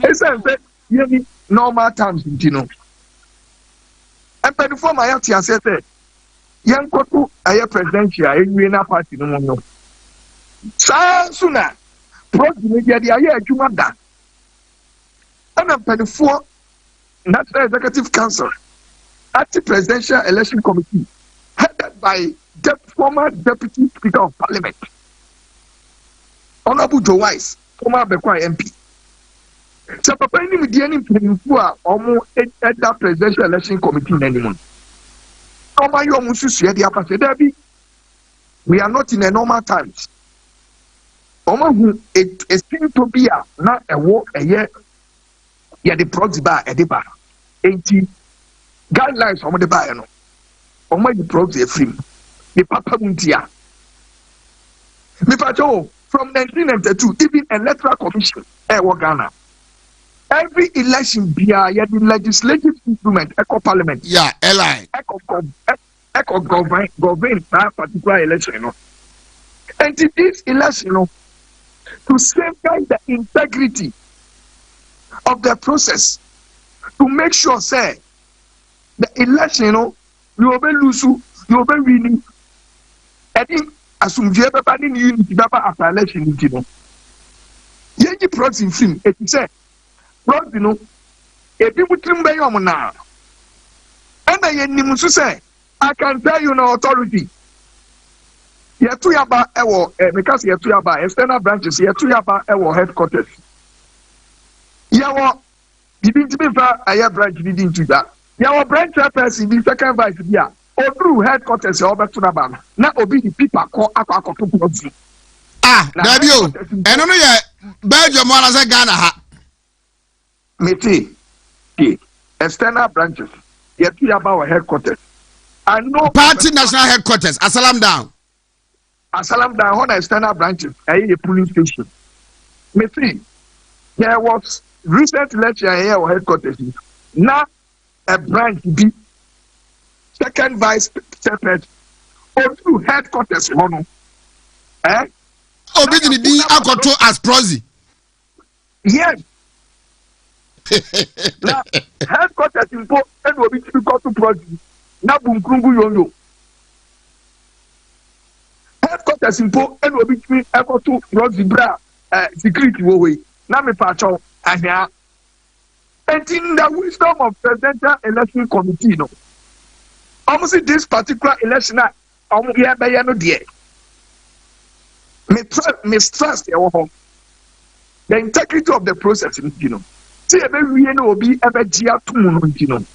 it's a normal times, you know. And before my auntie said, young Kotu, I presidential, I win a party, no more. Sooner, probably the idea you want that. And I'm 24 National Executive Council at the Presidential Election Committee, headed by the former Deputy Speaker of Parliament, Honorable Joe Wise, former Bekwa MP. So, Papa, any median who are almost at that Presidential Election Committee anymore. We are not in a normal times. It seems to be not a war a year. Yeah, the proxy bar at the bar. 80 guidelines on the bar. No, the proxy free. The Papa Muntia. From 1992, even electoral commission, Ghana. Every election be the legislative instrument, eco parliament. Yeah, LI. Eco govern that particular election, you know. And in this election, you know, to safeguard the integrity of the process, to make sure, say, the election, you know, you will be losing, you will be winning. I think, as soon as you have a unity after election, you know. Yengi proxy film, it is said. You know, if you put him by your now, and I say, I can tell you no authority. You're too about because you're too about external branches, you're too about our headquarters. You didn't be far, I have branch leading to that. Your branch person, the second vice, yeah, or through headquarters, over to the bank. Now, be the people call Aqua to there you. And only Belgium, one as a Ghana. Mete, external branches. Yet we have our headquarters. I know party national headquarters. Asalam down. Asalam down on external branches. A polling station. Mete, there was recent election here our headquarters. Now a branch be second vice separate or two headquarters. Eh? Oh, didn't be control as prosy. Yes. Now, headquarters in Port and will be difficult to project. Now, Bunkungu Yondo. Headquarters in Port and will be difficult to Rosibra security way. Now, me pacho and ya. And in the wisdom of Presidential Election Committee, no. Almost this particular election, I'm here by no dear. Mistrust your home. The integrity of the process, you know. See, every year will be ever GR 2 months, you know.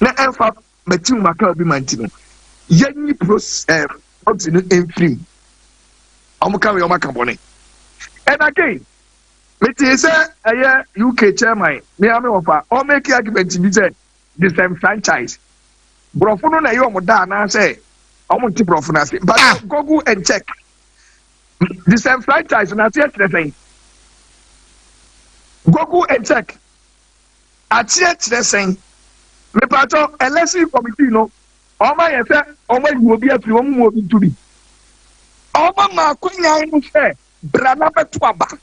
Now, Alpha Matthew Macabi Mantino. Yenny process, what's in free. I'm coming on my company. And again, it is a UK chairman, Miami offer, or make argument to be said, the same franchise. Brofuno na yo moda na say, I want to brofuna. But go and check. The same franchise, and I say the thing. Go and check. At yet, they're saying, me pato election committee, no, all my affair, all my will be a few more to be. All my queen, I will say, Brana Betuaba.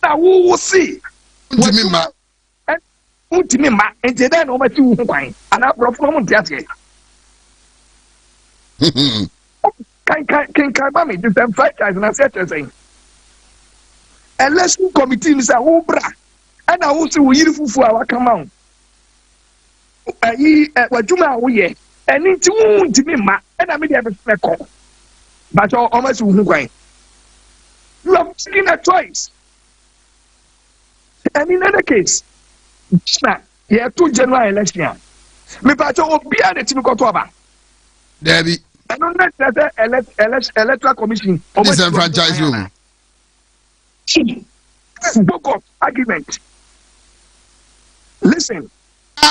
Now, who will see? Wontumi, and then over to wine, and I brought from Tiati. Can Kabami, the same franchise, and I said, they're saying, election committee is a whole bra. And I also will for our command. What you may and into me, and I made a call. But almost who you have taken a choice. And in any case, you have 2 general elections. Me pacho will be at the Timicotoba. Debbie. And on that electoral commission, this franchise room. Book of argument. Listen.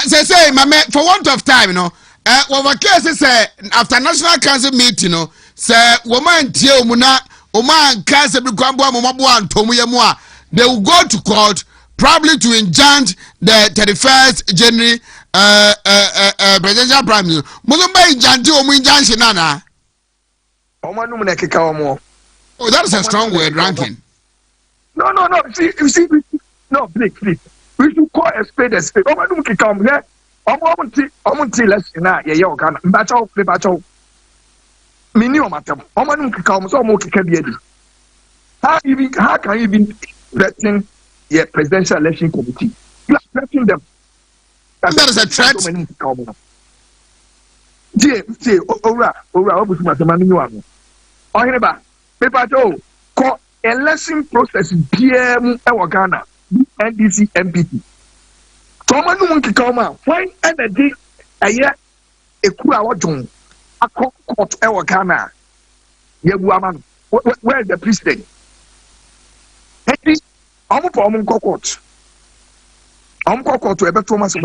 Say, my man, for want of time, you know, what case say after National Council meeting, you know, say, woman, Tio Muna, Oman, Council, Tomu, they will go to court probably to injunct the 31st January presidential primary. Muzumba injunct injunction, Nana. Oh, that is a strong word, ranking. No. You see, no, please. We should call a spade a spade. Oh, I don't come here. I'm less in that. Yeah, can. Bacho. Minimum at them. I'm going to come so much. How can you even threaten the presidential election committee? You are threatening them. That is a threat. Oheneba, paper Joe, call election process PM Ghana, NDC MPP. Toma no one come out. Find energy a year a kura John, a court Ghana. Yeguaman, where is the president? Hey, I'm for court. I'm court to ever Thomas.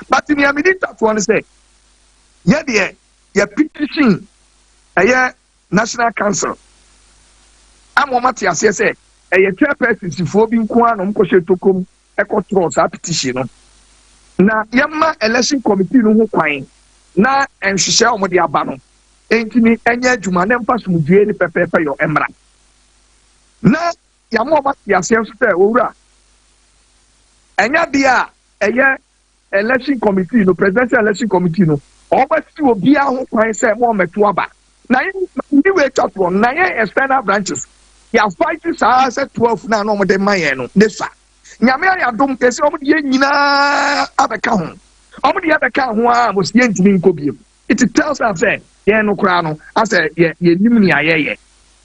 But in the immediate one say, yeah, you're petition a year National Council. I'm on Matthias, say, a chairperson for being Kwan on Koshe Tokum, a control petition. Now, Yamma election committee no quine. Now, and she shall with the abano. Ain't me any Jumanem pass with the pepper your emra. Now, Yamma Matthias, say, Ora. And ya a year election committee, no presidential election committee, no. Always to be a who quine say more metuaba. Now, you wake up from 9 external branches. You are fighting SARS at 12 now, no more than my end. This Yamia don't guess over the other count. Over the other count, who was yen to me cobium. It tells us that, yeah, no crown. I said, yeah, yeah.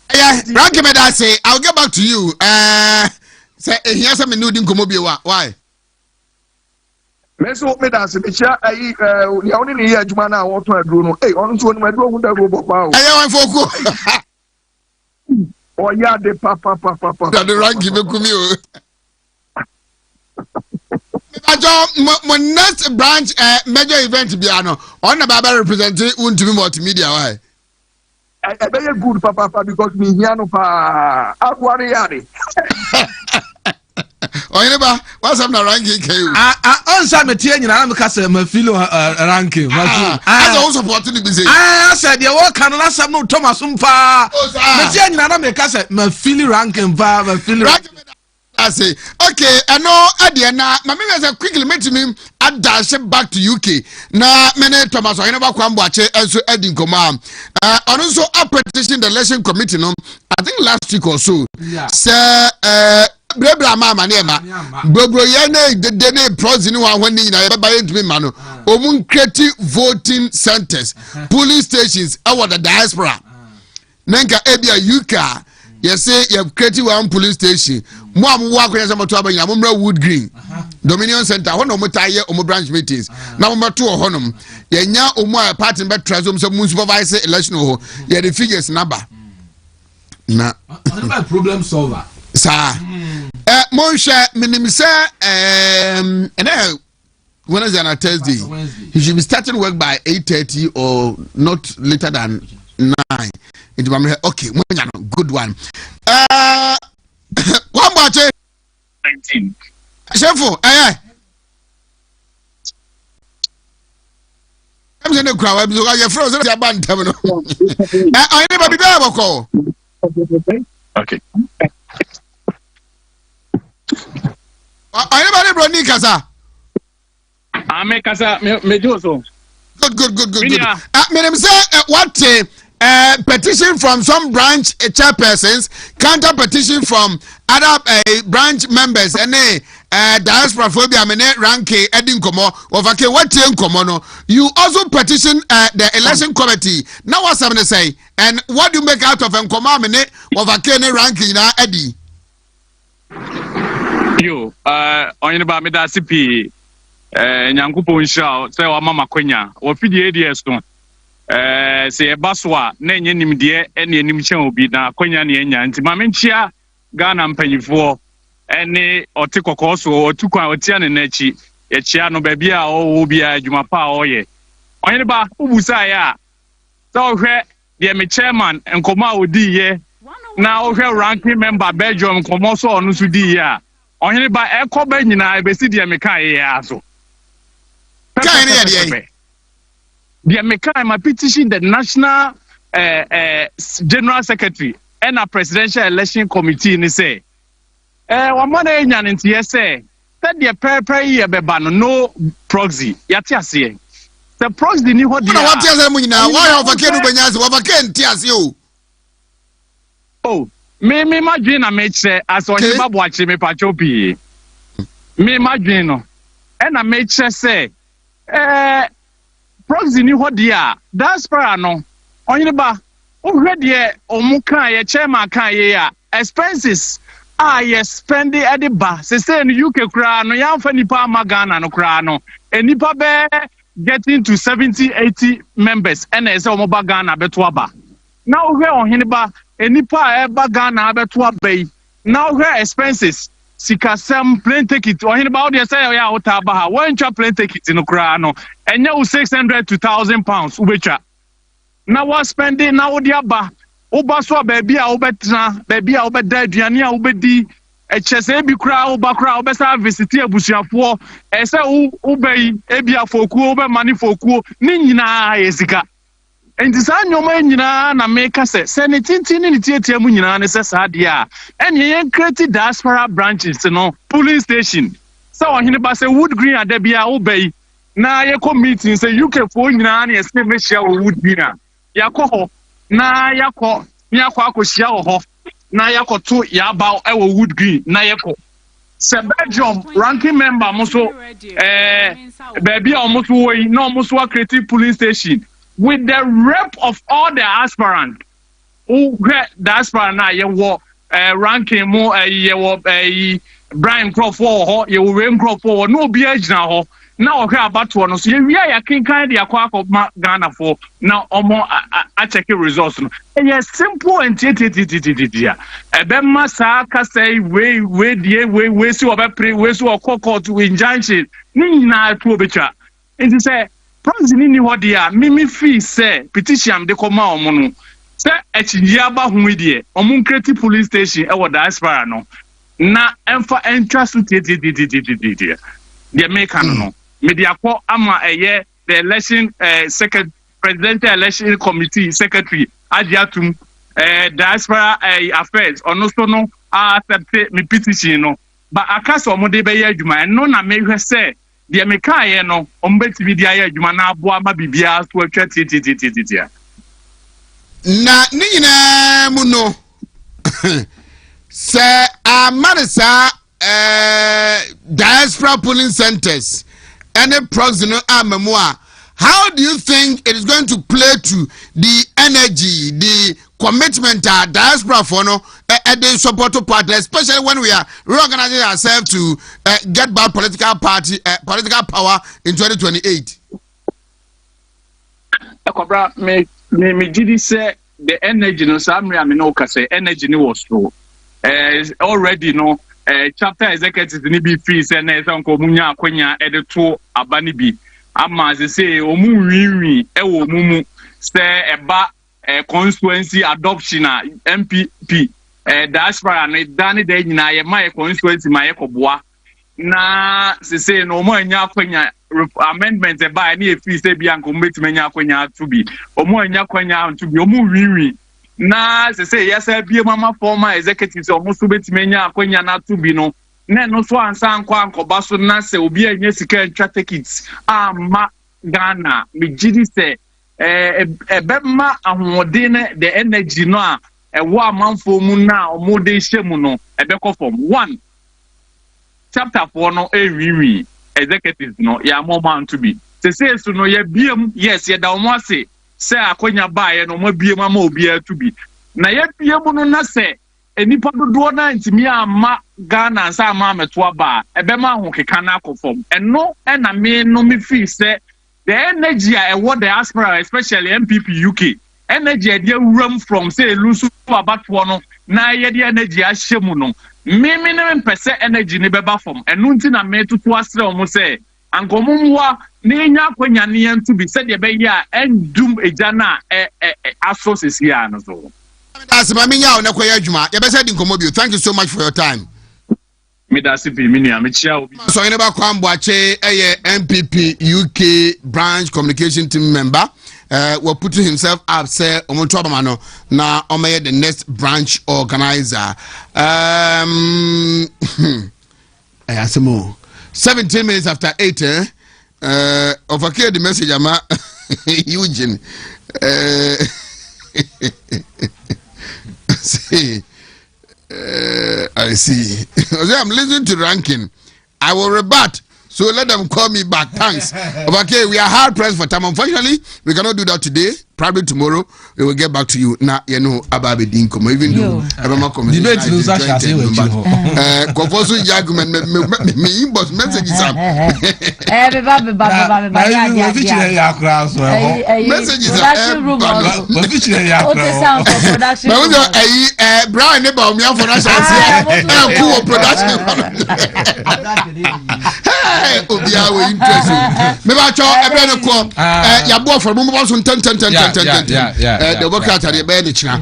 Rankin, say, I'll get back to you. Say, here's some new Dinkomobia. Why? Let's hope that the only year Jumana or Bruno. Hey, on to my drone with the robot. I am for oh, yeah, the papa. The ranking will come you. My next branch major event piano on the Baba representing Wontumi multimedia. Why? I very good papa because me here no pa. Aquariari. Oheneba, what's up na ranking KU? Answer me tie nyina na kasa ma filo ranking. As also supporting the say. I said you work can na some no Thomas mfa. Me tie nyina na me kasa ma filo ranking pa ma filo. I say, okay, I know Adiana, my members are quickly met me at dash back to UK. Now, many Thomas Oheneba Kwambache also adding command. And also I petitioned the election committee, no, I think last week or so. Yeah. Sir, Brebra Mama Nema, Bobro Yane, the Dene Prozino, when you know, by it, Mano, Omun creative voting centers, police stations, our the diaspora. Nenka Ebia Yuka. You say you have created one police station. Mom walk with some to Abaya, Wood Green, Dominion Center, Honomotaye, Omo branch meetings. Now, two honum. Yenya Omo party but Trazum, some supervisor election. Yeah, the figures number. Na problem solver. Sir, Monsha, Minimisa, and when is it on a Thursday? He should be starting work by 8:30 or not later than 9. Okay, good one. One more 19. Shameful, I'm going to cry because I have frozen your band. I never be there. Okay. I never brought Nikasa. I make us a meduso. Good. Madam, say what? Petition from some branch chairpersons, counter petition from other branch members, and diaspora phobia, ranking, adding como, of okay, what no. You also petition the election committee. Now, what's something to say? And what do you make out of Nkomamene of a Kenny ranking now, Eddie? You, on about me that CP, Yankupon Shaw, say, or Mama Quenya, or PDADS. Say a baswa, Nany nim dear, any nimchan will be now, Quenya and Timamentia, Ghana and Penny for any or Tico Coso or Tuka or Tian and Nechi, a Chiano Babia or Ubia Jumapa or ye. Oheneba, Ubusaya. So, dear me chairman and Koma would ye. Now, her ranking member Belgium Comoso on Sudia. Oheneba, Echo Benina, Besidia Mekai. So, the American petition the National General Secretary and a Presidential Election Committee in say wamana enyan ntie say said the pepper ye beba no proxy yate ase the proxy ni ho dia na what ase mu nyina why overcame do benyaze overcame ntie ase oh me madwin na me che as Oheneba boache me pacho bi me madwin no e na me che say proxy ni ho dia diaspora no Oheneba ohwe de omuka ye chairman kan ye ya expenses yes spend at the bar say in UK kra no yamfa nipa magana no kra no enipa be getting to 70-80 members and say omoba Ghana beto aba now where Oheneba enipa eba Ghana beto aba now where expenses sikasem plane ticket Oheneba dey say ya otaba ha one plane ticket no kra no enye 600 to 1,000 pounds ubecha now what spending now the aba Oba so baby a obetra baby a obeda aduane a obedi echese bi kra oba kra obesa visit abusuafo ese ubei ebia fokuo obe mani fokuo ni nyina yesika enti sa nyoma nyina na meka se ne tintin ni tietia mu nyina ne se sa de a ene yen create diaspora branches no polling station so Oheneba se Wood Green adabia obei na ye ko meeting se UK fo nyina na ese me share Wood Green a yakoho na yakọ akosia ho na yakọ to yaba ewo Wood Green na yakọ se Belgium ranking member muso baby almost way no almost creative polling station with the rep of all the aspirants who the aspirant na yewo ranking mo yewo Brian Crawford ho yewo Wayne Crawford no obi agina ho na ohwe abato no so ye wi ya kinkan de akwa Ghana for na omo a check results no yes simple and dia ebe masa ka say we si oba pre we si okoko to injunction ni na to obecha nti say proxy ni ho dia me fee say petition de koma omo no say echiyi aba hu die omo creative police station e wo diaspora no na emfa entrust dia the make no media ko ama the election presidential election committee secretary Adiatum diaspora affairs ono so no accept me petition no but akasa omo de be ye adwuma no na me hwe se de me kae no ombeti bi dia ye adwuma na aboa ma bibia so atwa tititia na ni nyina mu no se amarisa diaspora polling centers and a proxy no amemua. How do you think it is going to play to the energy, the commitment diaspora for no the support party, especially when we are reorganizing ourselves to get back political power in 2028? Me did say the energy no samri aminoka say energy ni was so already no chapter executive ni bi free say na say nko munya akwanya edeto abani bi ama say omu wiwi ewo mumu say eba constituency adoption a MPP diaspora na dani de nyina ye ma constituency ma ye koboa na say no mo anya akwanya amendment eba na e free say bi anko mbetime anya akwanya to bi omu anya akwanya to bi omu wiwi na say yes bie mama former executives omuso betimenya akwanya na to bi no na no so ansa ankoba so na se obi anya sika ntwa tickets ama Ghana me gidi se ebema ahode ne the energy no a ewo amanfo mu na omode hyemu no ebekọ form 1 chapter 4 no ewiwi executives no ya mama to bi say so no ya biem yes ya da omo ase say akonya baaye no mo biem ama obi atubi na ye biem no na se enipa dodo na ntimi ama Ghana sa ama meto aba ebema ho keka na akofom eno na me no me feel say the energy I want the diaspora especially MPP UK energy dey run from say lusu abato no na ye the energy ahyemu no me no pese energy ne beba fom eno nti na me tutu asre omo say ankomumwa nenya kwanya ne yantubi said ye be ya endum ejana associates here no so as maminya na kwaya adwuma ye be say di nkomobio. Thank you so much for your time. Me da sipi mini am chia obi so Oheneba Kwamboache MPP UK branch communication team member was putting himself up, say, Omontobamano, now Omeye the next branch organizer. 17 minutes after 8, overcare the message, Ama Eugene. See, I see. I'm listening to ranking. I will rebut. So let them call me back. Thanks. Okay, we are hard pressed for time. Unfortunately, we cannot do that today. Probably tomorrow we will get back to you. Now you know about the income. Even though debate lose that shall Kofosu argument me inbox messages up. Messages Brian about me for Obia we interest. Me ba cho ebe ne ko ya bo for mo bo so 10 the work out the be ni china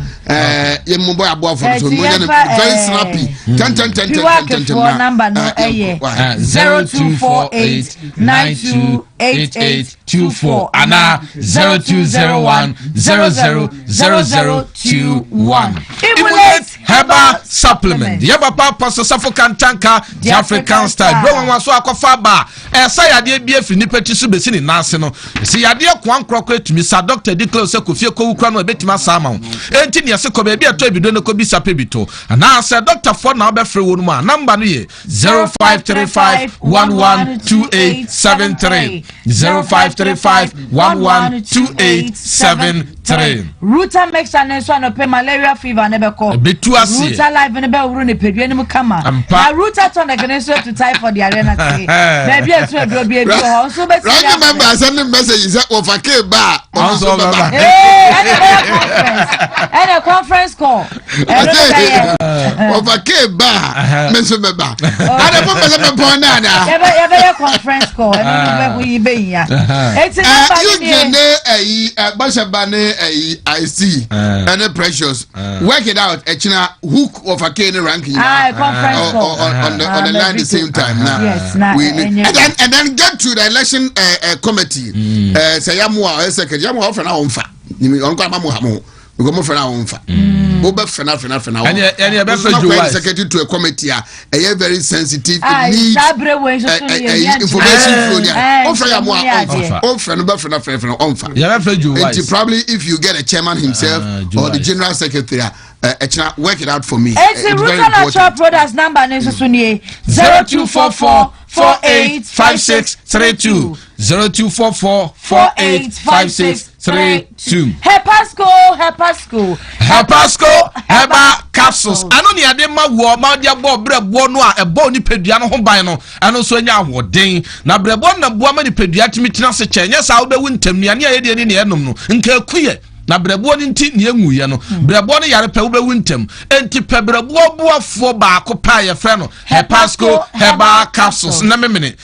ye mo bo ya bo for so mo very snappy 10 number no 0248928824 ana 0201000021 Immunate Herbal Supplement. Yaba papa so African tanker the African style. Bro wan so akofa ba. Esa yade bia firi ni peti so besi ni nase no. Se yade kwan krokro etumi sa doctor declare se kofie ko wukra no betima sa ma ho. Enti ne se ko be bia to ebido no ko bi sa pebito. Ana se doctor for na obefre wonu ma number no ye 0535112873 0535112873. Ruta makes an so no pe malaria fever ne be ko. Ruta live ne be wuru ne pedua ne mu kama. Na Ruta turn against to typhoid the arena say. Baby e so do be ho so be. Right remember sending messages of a K bar. Also and a conference call. Of a K bar. Mention me bar. I don't remember Bonana. Ever conference call and we be here. It's a Bashabane I see and precious. Work it out. China hook of a cane ranking on the line at the same time now. Yes, and then get to the election committee. Say Yamua second Yamu often our own fat. You uncle Mamu. We go for our own fat. Over secretary to a committee. A very sensitive need information probably if you get a chairman himself or the general secretary work it out for me. It's a Natural Products number 0244485632 0244485632. Hepasco Herbal capsules. I know the ma wo ma dia bo brebo no a ebo ni pedua no ho ban no ano so anya ahoden na brebo na bo ma ni pedua timi tina se che nya sa wo be wuntam ni ane ye ni enum no nka kuye na brebo ni nti ni enwuye no brebo no yare pe wo be wuntam enti pe brebo boafo ba ko pa ye fre no Hepasco Herbal capsules na memene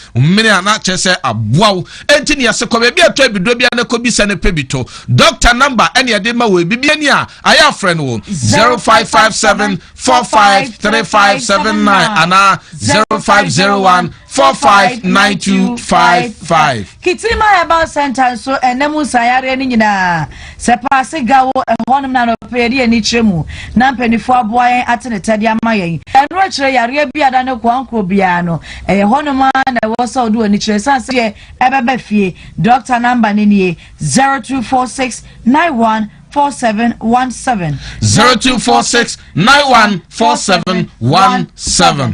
ana chese aboawo enti ni yase ko be bia to ebido bia na ko bisa na pebito doctor number ene ye de ma we bibia ni a aya fre no 0557453579 ana 0501459255. Kitima Herbal Center so enemu sayare ni nyina se passe gawo ehonum na no pedi ani chemu na mpanifo aboa atene tade amayen enro kire yare bia da ne kwankro bia no ehonum na wo so do ani kire sanse ebebe fie doctor number ni 0246914717 0246914717.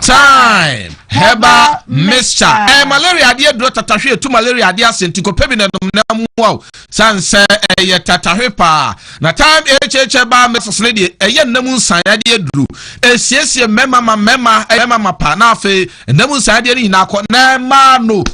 Time Herbal Mixture. Malaria dia do tatahwe tu malaria dia sentiko pebi na nom wow. Sanse ye tatahwe pa. Na time ba message lady eye namu nsan ya dia duru. Esiesie mema pa na afi namu nsan dia ni na akọ na ma no.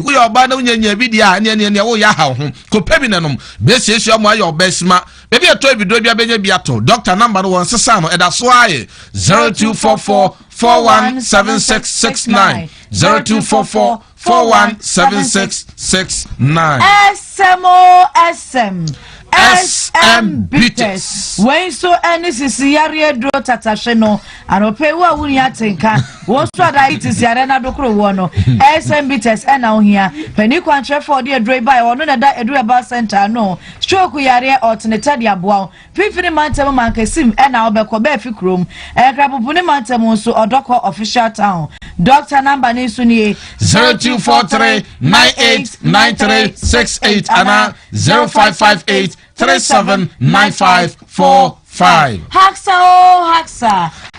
We oba na unyanya bidia ne wo ya ha ho. Ko pebi na nom. Be siesie mo ayo besma. Baby a toy video bia benya biato. Doctor number 1 sesa no eda so aye 0244417669 0244417669. SM SM Bitters. When so any sisiare dro tatashe no anope wa wuni atenka wo so diabetes yare na dokro wo no SM Bitters e na ohia pani kwantre for the dro by ono na da edu eba center no stroke yare alternative dia boa fifini mantem man kasim e na obekọ be fi krom e krabubu ni mantem so odoko official town doctor number ni so ni 0243 989368 ana 0558 379545.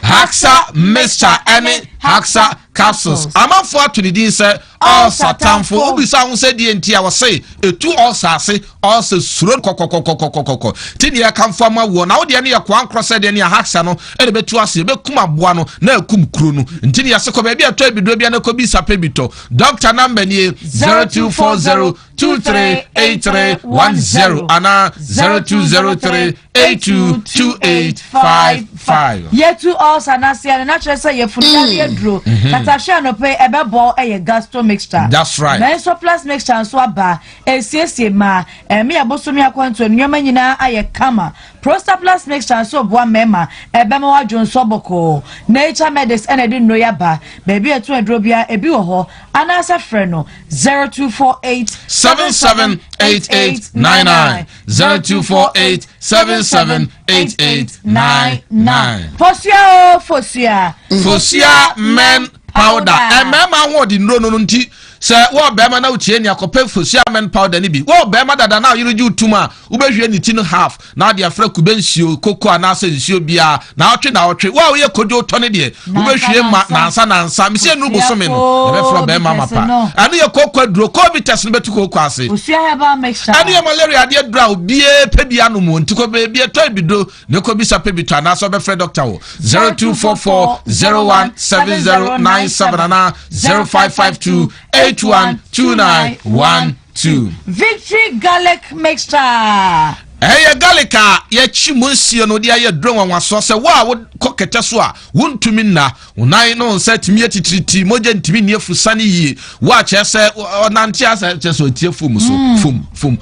Haxa mixture any Haxa capsules. I'm for to the din say all satan for obisa won say die ntia wo say etu all sase all se suro kokokokokokoko tinia kan fama wo na wo de ne yakwan cross de ne Haxa no e de betu ase be kum aboa no na akum kuro no tinia se ko be bia to ebido bia na ko bi sa pebito doctor number ni 0240 238310 ana 0203 822855. Yetu all sanasia na chese ye funia dro tatasha no pe ebebo eye gastro mixture. That's right. Menso plus mixture so aba esiesie ma me abosomi akwanto nyoma nyina aye kama Prosta plus mixture so boa mema ebema wa jonso boko nature medicine ene di no yaba baby etu edrobia ebi wo ho anasa frɛ no 0248 778899 0248 778899. Fosia men powder emema ho di no nti se wo bema na utie ni akope fosia men powder ni bi wo bema dada na yiruju utuma ubehwie ni ti no half na de afra kubensio koko anasa nsio bia na otwe wo ye kodo to ne de ubehwie ma na nsa me se nu bosome no be fra bema mapa anu ye koko duro covid test no betu koko ase fosia heba mixture anu ye malaria de dura obie pebia no mo ntiko be bia to bido ne ko bisa pebito anasa be fra doctor wo 0244 017097 na 0552 812912. Victory garlic mixture. Hey, Gallica, ye chimunsi no dia ye dron wa so se wa wo kokete so a wontumi na unai no set mi atitriti moje ntimi ne afusane yi wa che se onante asa che so tie fum so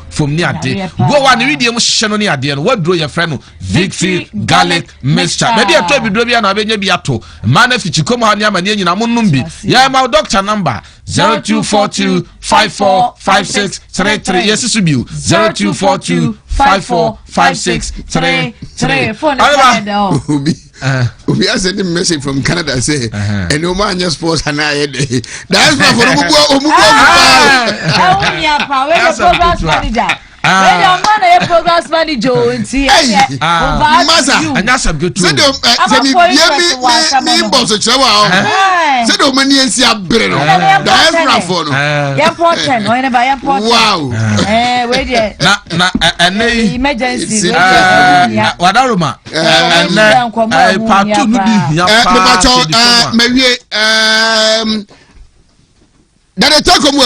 fum ni ade go wa ne widie mu hye no ni ade no wadro ye frɛ no Victory garlic mixture be dia to bidro bia na benya bia to mana fichikomo ha ne amane nyina monnom bi ya ma doctor number 0242 545633 yes subiu 0242 545633 phone we are sending message from Canada say and no man just post an eye day that's not for programs manager when your man a programs manager masa anyasa betu say me boss chewa say do mani ensi abre no that's not for no important Oheneba important wow we there na emergency wadaroma part 2 no di hia pa mewie dare tako mu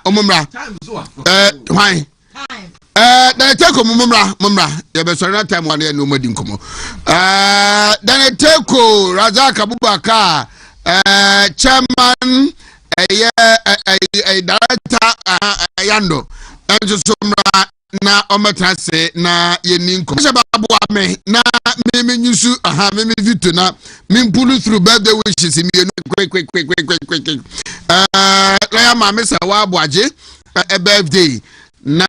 omumra why dare tako mumra ye be sorry na time one no madi nkomo dare tako Razak Abubakar chairman director yando ensomra na ometrase na yeninko sababu ame na me nyusu me vito na me pull through birthday wishes me quick la ma me sa wa boaje a birthday na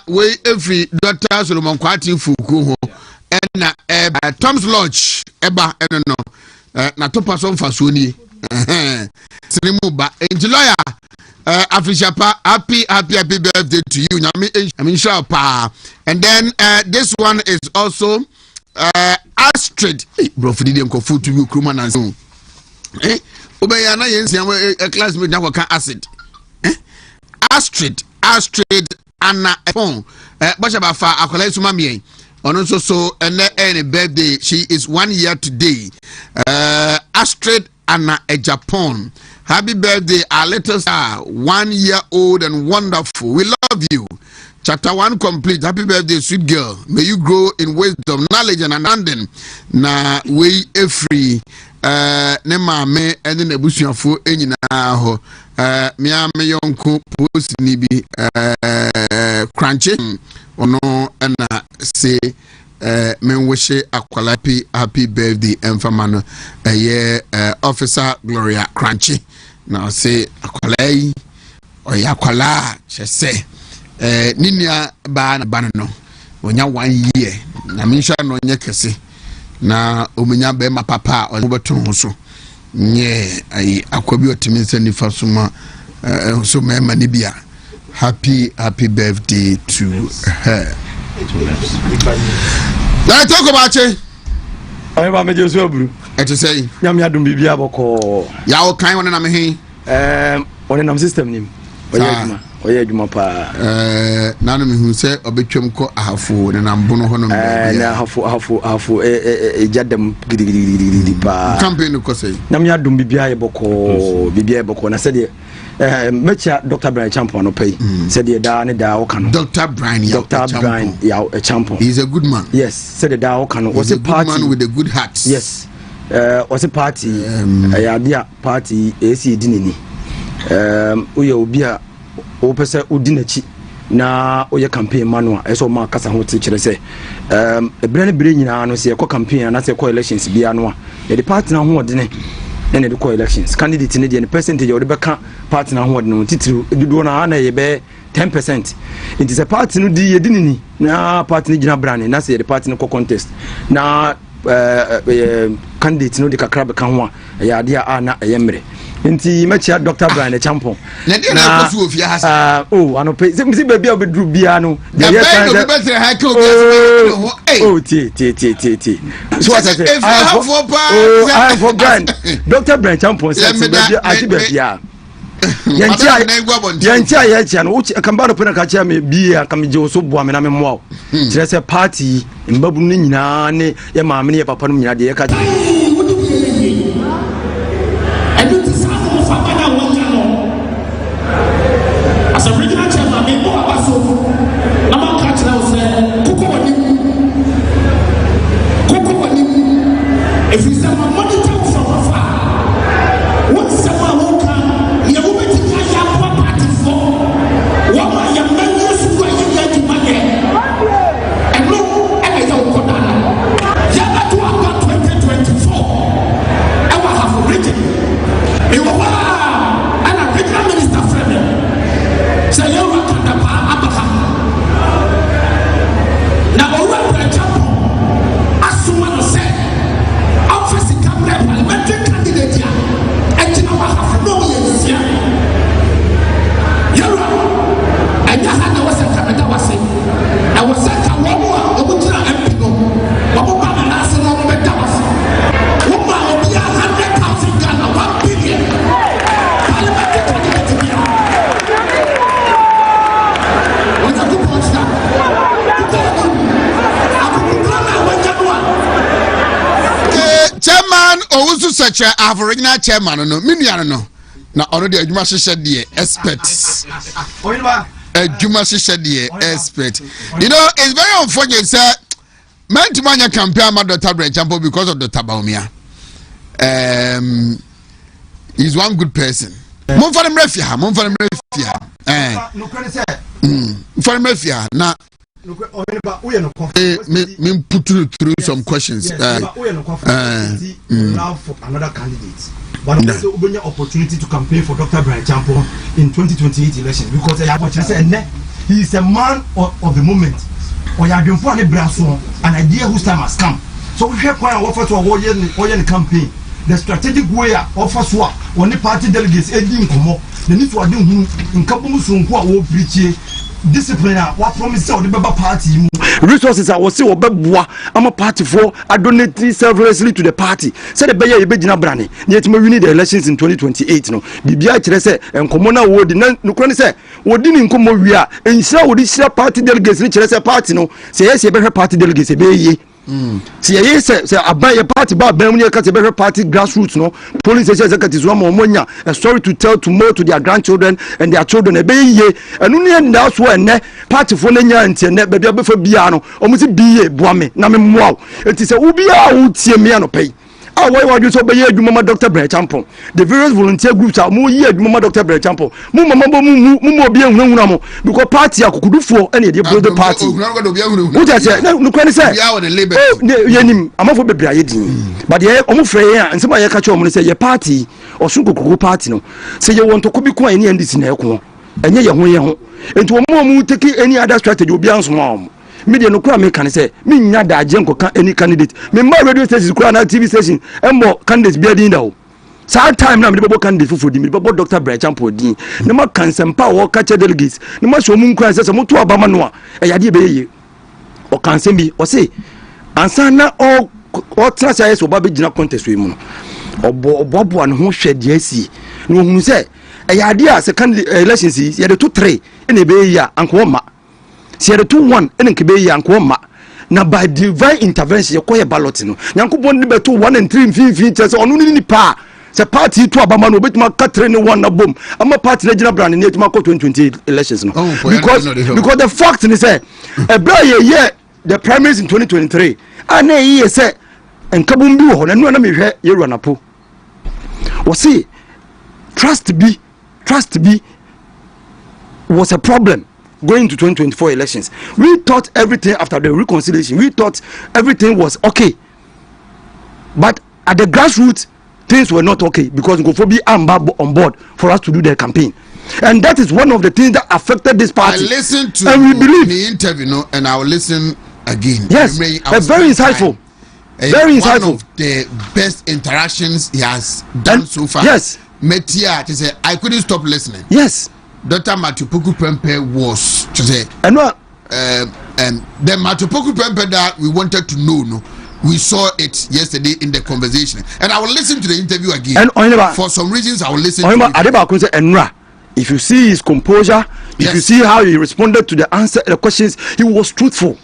we every daughter Solomon Kwati fuku ho na Tom's Lodge eba no na to person fasoni sinimu ba enjoy Afishapa, happy birthday to you. I mean, sure, pa. And then this one is also Astrid. Bro, for the uncle food to you, Kruman and so. Obayana Yensi, a classmate now can acid. Astrid, Anna Epon, Bashabafa, Akolaisu Mami. On also so any birthday. She is 1 year today. Astrid Anna Japan. Happy birthday, our letters are 1 year old and wonderful. We love you. Chapter 1 complete. Happy birthday, sweet girl. May you grow in wisdom, knowledge, and understanding. Na we free. Ne mame and then ebusuan fo enyina ho. Me yonko post ni bi crunchy. ono na say men wish akwala happy birthday emfama no officer Gloria Crunchy na say akwala yi akwala chese ninia ba na ban no onya 1 year na minsha no nya kese na omenya be ma papa o beto ho so nye ai akwabi otimi nsa nifa so ma so mema ni bia happy birthday to her. Let's talk about it. I am just so to say, Yam Yadum Bibia Boko. Yao kind one and he on a system name. Oyejumapa nanu me hu se obetwem ko ahafo ne nambono hono ahafo ejadam gidigidi pa campaign ko sei nam ya dum bibia ye boko na se de mecha Dr. Brian Champion no pay se de da ne da wo kan Dr. Brian ya a champion. He's a good man. Yes, se de da wo kan was a party man with a good heart. Yes, was a party ya dia party AC dinini uye obia o pese udinachi na oye campaign manual eso ma kasa ho ti kire se ebrane bre nyina no se ko campaign na se ko elections bia no a the party na ho odene na the ko elections candidate ne the percentage o de beka party na ho odene titiri dudu na na ye be 10%. It is a party no di yedinini na party ne gina brane na se the party no ko contest na candidate no de kakra beka ho ya de a na eyemre nti mecha Dr. Brian Champion na dey na ko su ofia hasa ano pe se baby obedru bia no dey yes be better ha ka ti so what I say I am for Brian Dr. Brian Champion say baby ati bia yantia ya chia no kamba no pena ka chia me bia ka me je so boa me na me moa kire se party mbabu no nyina ne ye maame ne ye papa no nyina de ye ka as a regional chairman, me more about so. I'm not catching out there. Coco, if you sell my money from afar, what's someone who can? You will be taking a party for. What are your members who are you going to money? And no, I don't go down. Yaba to about 2024. I will have written. You will and a regional minister friend. Say you are kind of Abraham. Now, over the chapel, as someone said, office in Cameroon, parliamentary candidate here, and you know, I have no years here. You're right. And that's how I was a Canada was saying. I was saying, I want to go to MP. What about the last one of the Dallas? What about the 100,000 Ghana, 1 billion? Parliamentary candidate here. Chairman Owusu such a original chairman no miniano no na already adwuma hyehyɛ de experts adwuma hyehyɛ de expert. You know, it's very unfortunate sir man to man campaign ma Dr. Brian Champo because of Dr. Baumia. He's one good person. Mon for him refia for mafia na me put through some questions now for another candidate but also open opportunity to campaign for Dr. Brian Champo in 2028 election because he is a man of the moment or you have been for an idea whose time has come, so we have quite offer to a campaign. The strategic way offers what when the party delegates edin komo the need to do in kabumu sunko a wo preach discipline what promise the Beba party resources I was say obeboa am party for I donate selflessly to the party say the beye ebegina brane yet me win the elections in 2028 no bibia kire say enkomo na wo di na nukro ne say wo di ni nkomo wi a enhira wo di hira party delegates ni kire say party no say yes e be party delegates e be ye see ye say aban party ba ban mu ka say be party grassroots no police executives one monya a story to tell tomorrow to their grandchildren and their children e be ye enu ne nda so enne party for na nya ntie ne be be fa bia no omusi biye boame na me moa enti say wo bia wo tie me no pay ah why would you so be adwuma Dr. Brechampon the various volunteer groups are mo yi adwuma Dr. Brechampon mo mama mo obi ehunahuna mo because party akukudufo ene dey build the party wo just say no kwani say yenim amafo bebra yedin but ye omo frɛ ye ansem aye ka che omo say ye party osunkokuku party no say ye won to ko bi ko ene ndisi na eko enye ye ho enti omo take any other strategy obi ansoma media no kura me kan say me nya da agye nkoka any candidate me ma radio station kura na TV station embo candidate bia din da o saa time na me bebo candidate fufu di me bebo Dr. Brechampon din ne ma kan sempa wo ka che delegates ne ma so mu nkura say mo to abama no a eyade be ye o kan sem bi o say ansa na o tra say so ba be gina contest we mu no obo an ho hwe de asi no hu say eyade a second elections ye de to 3 ene be ya anko ma si the 2-1 enen ke be yanko ma na by divine intervention ye ballot no yankopon ni beto 1 and 3 mfimfi tese onu ni pa se party to abama no betima ka 3-1 na bom ama party na gina brand ni etima ko 2028 elections no because the fact is say e bra ye the primaries in 2023 ana ye say enkabum bi wo na no na mehwe ye ruanapo wo see trust be was a problem going to 2024 elections. We thought everything after the reconciliation, we thought everything was okay. But at the grassroots, things were not okay because Ngofobi are on board for us to do the campaign. And that is one of the things that affected this party. I listened to the interview, and I will listen again. Yes, very insightful. Very insightful. One of the best interactions he has done so far. Yes. Metia, to say, I couldn't stop listening. Yes. Dr. Matupoku Prempeh was to say, and what the Matupoku Prempeh that we wanted to know, no, we saw it yesterday in the conversation, and I will listen to the interview again. And Oheneba, for some reasons, I will listen. Oheneba, if you see his composure, if you see how he responded to the questions, he was truthful.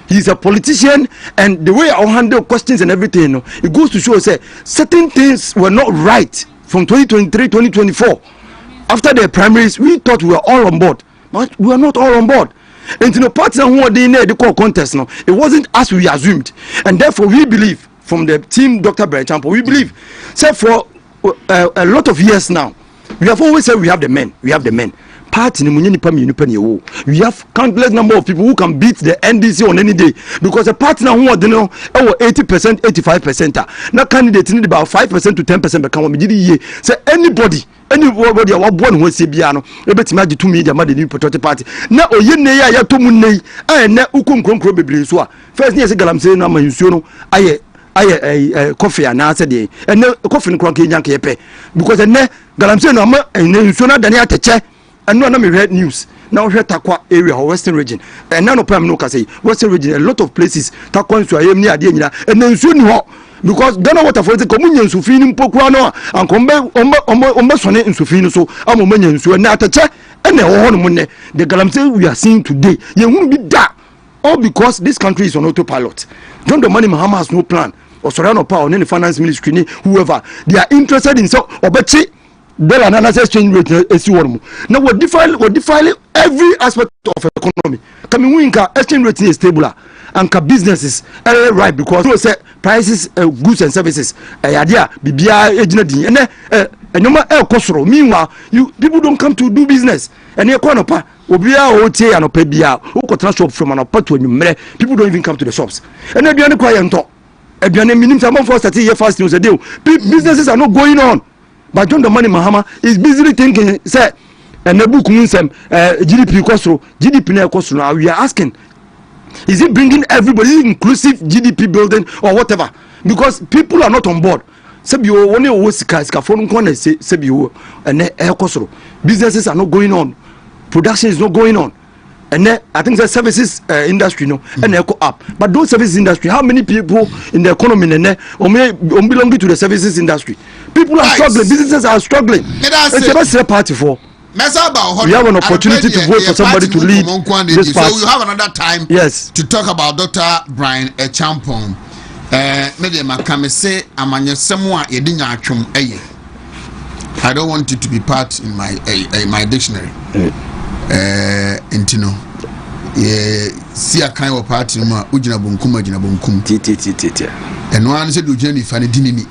He's a politician, and the way I handle questions and everything, you know, it goes to show say certain things were not right from 2023, 2024. After the primaries, we thought we were all on board, but we are not all on board. And the party who are in the core contest, no, it wasn't as we assumed, and therefore we believe from the team, Dr. Brechampon, we believe. So for a lot of years now, we have always said we have the men. Party we have countless number of people who can beat the NDC on any day because the party now who are 80%, 85%. Now candidate need about 5% to 10% become say anybody a born who say biano ebetima to media ma the new patriotic party na oyene ya to munne na ukonkronkro bebre so a first year say galamsey na mansuo no aye coffee na say dey ene coffee no kron ke nyanke yepe because ene galamsey no ma nsuo na dane ateche eno na me read news now here Takwa area or Western region and none of them no can say Western region a lot of places Takwa nso ayem ni ade nyina and nsuo ni ho because Ghana water for the communion nsufi ni mpokura no an kombe sone nsufi no so amomanya nsuo na atache ene ho no munne the galamsey we are seeing today ye hunu bi da all because this country is on autopilot. John Dramani Mahama has no plan or Sorano Power or any finance ministry whoever they are interested in so obechi dollar and exchange rate esi one. Now we define every aspect of economy. Coming winka exchange rate is stable and businesses right because we say prices goods and services idea bibia ejina din ene enoma kosoro. Meanwhile people don't come to do business and economy obia otie anopa bia ukotena shop from anopa to anwumre people don't even come to the shops and aduane kwa yento aduane minim say among for start year fast news dey businesses are not going on. But John Dramani Mahama is busily thinking, say, and the book means GDP kosoro, GDP na kosoro. Now we are asking, is it bringing everybody inclusive GDP building or whatever? Because people are not on board. Sebio one sika phone corner sebio and kosoro. Businesses are not going on, production is not going on. And then I think the services industry, and echo up. But those services industry, how many people in the economy belonging to the services industry? People are struggling. Businesses are struggling. It's a best party for. We have an opportunity to vote for somebody to lead this party. So you have another time. Yes. To talk about Dr. Brechampon. I don't want it to be part in my dictionary. Intino see a kind of party ujina bunkum and one said, Jenny Fanny Dinini,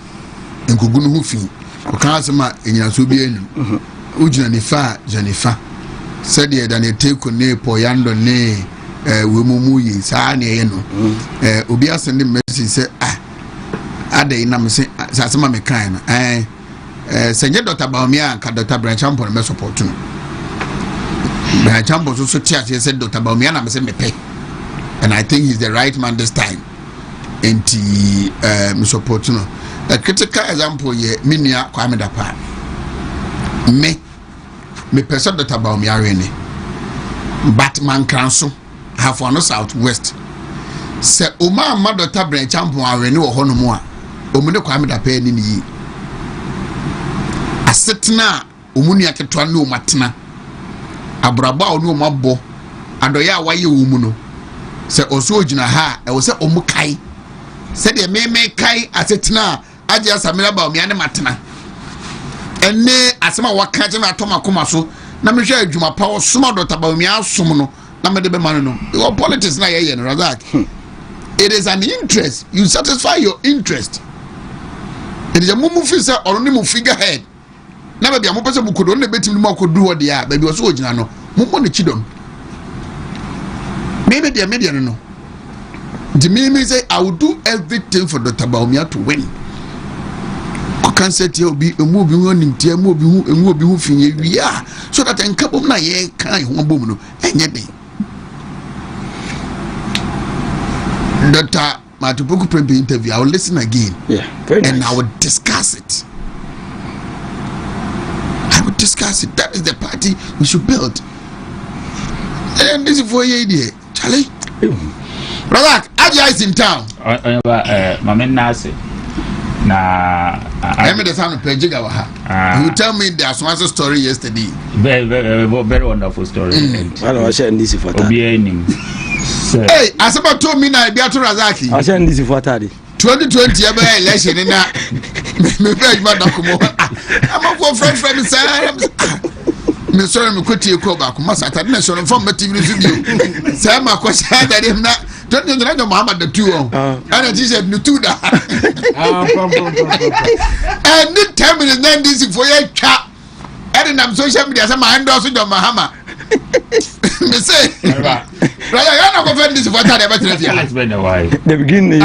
and Kugunu Hufi, or Kansama, and Yasubian, Ujana Nifa, Janifa, said ye than a take on ne, Poyando ne, Wumuyi, Sani, Ubia sending message, said, Ade, Namse, Sasama Mekana, Senja Dr. Baumia, Dr. Branchampo, and Mesopotamia. Branchampo also said Dr. Baumia, and I me. And I think he's the right man this time. And Mesopotamia. A critical example, ye, Minia, Kwame Dapa. Me person Dr. Baumia, Batman Council, have one southwest. Say, Oma, my Dr. Branchampo, I renew a Honomoa. Omune Kwame Dapa, ni. Asetna umuni aketwa ne omatena abraba onu omabo adoya waye umuno se oso ogina ha e wo se omukai se de meme kai asetna aje asamira ba omiane matena enne asema waka je na toma koma so na mehwe adwuma pa osoma dota ba omia som no na me de be man no your politics na ye no Razak. It is an interest. You satisfy your interest. It is a mumu fisa or no figurehead. Na baby mo pese bukodo na betim mo akodu ho de a baby o so ogina no mo mo ne chidom maybe the media no the me say I will do everything for Dr. Baumia to win. I can say to be a movie on him tia mo bi hu finye wi a so that en kabom na ye kan ho bom no enye den Dr. Matupuku Prempe interview. I will listen again. Yeah, very nice. And I will discuss it. I will discuss it. That is the party we should build. And this is for you, idea, Charlie. Razak, Aja is in town. Mamen Nasi. I made the sound of Pejigawa. You tell me there's one story yesterday. Very wonderful story. I was sharing this for Hey, as about 2 minutes, I be to Razaki. I sharing this for 2020 election in that. I'm a friend, sorry, I'm quit your call back. Must I tell you from my TV review? Sam, my question that him not. Don't you know Muhammad the two? And I said, no, two that. And the 10 minutes, then this is for your chat. And I'm social media, some hand also on my hammer. Me say, brother, I don't offend this for that. The beginning,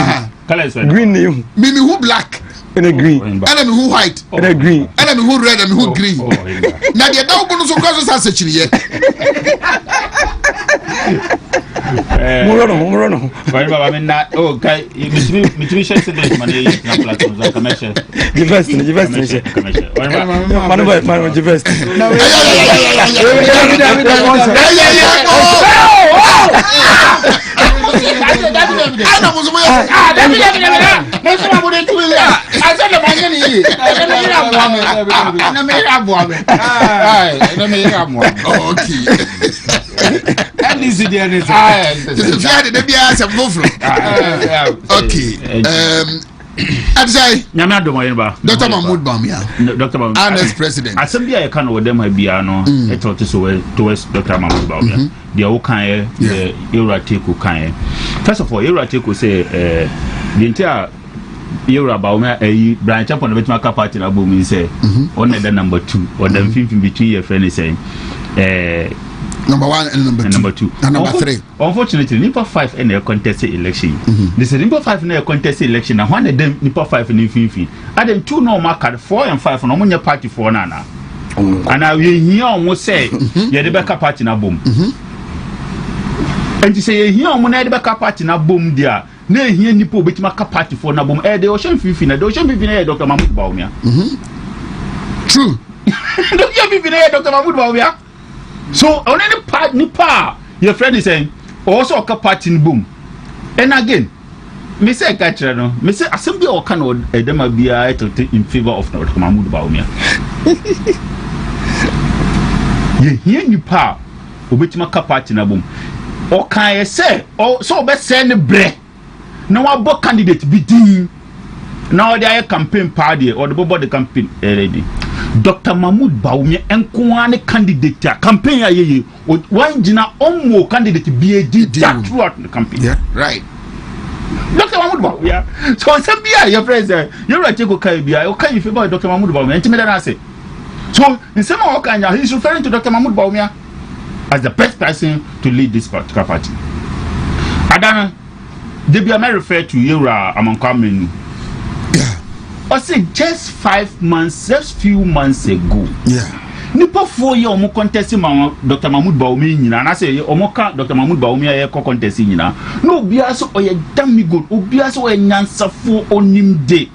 green name. Mimi who black. And a green, enemy who white, and a green, enemy who red, and who green. Now the dog bonus of course has actually yet. Morono. I mean, not okay. Between shares and money, commercial. The best. Dr. Mahmoud Baumia, Dr. Baumia, honest president. Assembly I can with them be it towards Dr. Mahmoud Baumia. The Okaye, the Euratico Kaye. First of all, Euratico say the entire Euro Baumia a branch up on the Betmaka party in Abu say on the number 2 or the 15 between your friend is saying number 1 and number 2 and number 3. Unfortunately, Nipa 5 in a contested election. This is Nipa 5 in a contested election. And one of them Nipa 5 in the 15. And then 2 no mark 4 and 5 on your party for Nana. And now you hear almost say you're the backup party na boom. And you say here on the backup party na boom there. Nay here Nipo Betmaka party for na boom. The ocean 15, the ocean 15 Dr. Mahmoud Baumia. True. The ocean 15 Dr. Mahmoud Baumia. So on any part Nipa, your friend is saying also a party in boom. And again, me say catcher no, me say assembly or can or them be in favor of Dr. Mahmoud Baumia. You hear Nipa, Obetimaka party na boom. Or can I say, oh, so best send the bread. Now our book candidate be dean. Now they are campaign party or the body campaign ready. Dr. Mahmoud Baumia and Kuane candidate campaign ye one jina omo candidate be a throughout the campaign. Yeah, right. Dr. Mahmoud Bawumia. So Zambia, your friends, you're right. You can you favor Dr. Mahmoud Bawumia? Intimidate us. So in some Okanya, he's referring to Dr. Mahmoud Bawumia as the best person to lead this particular party. Adana, they be refer to Yura among Kwame. I say just 5 months, just few months ago. Yeah. Nipa 4 years omo contest Dr. Mahmoud Bawumia nyina na say omo ka Dr. Mahmoud Bawumia ye contest nyina. No obia so oye damn good, obia so oye nyansafo onimde.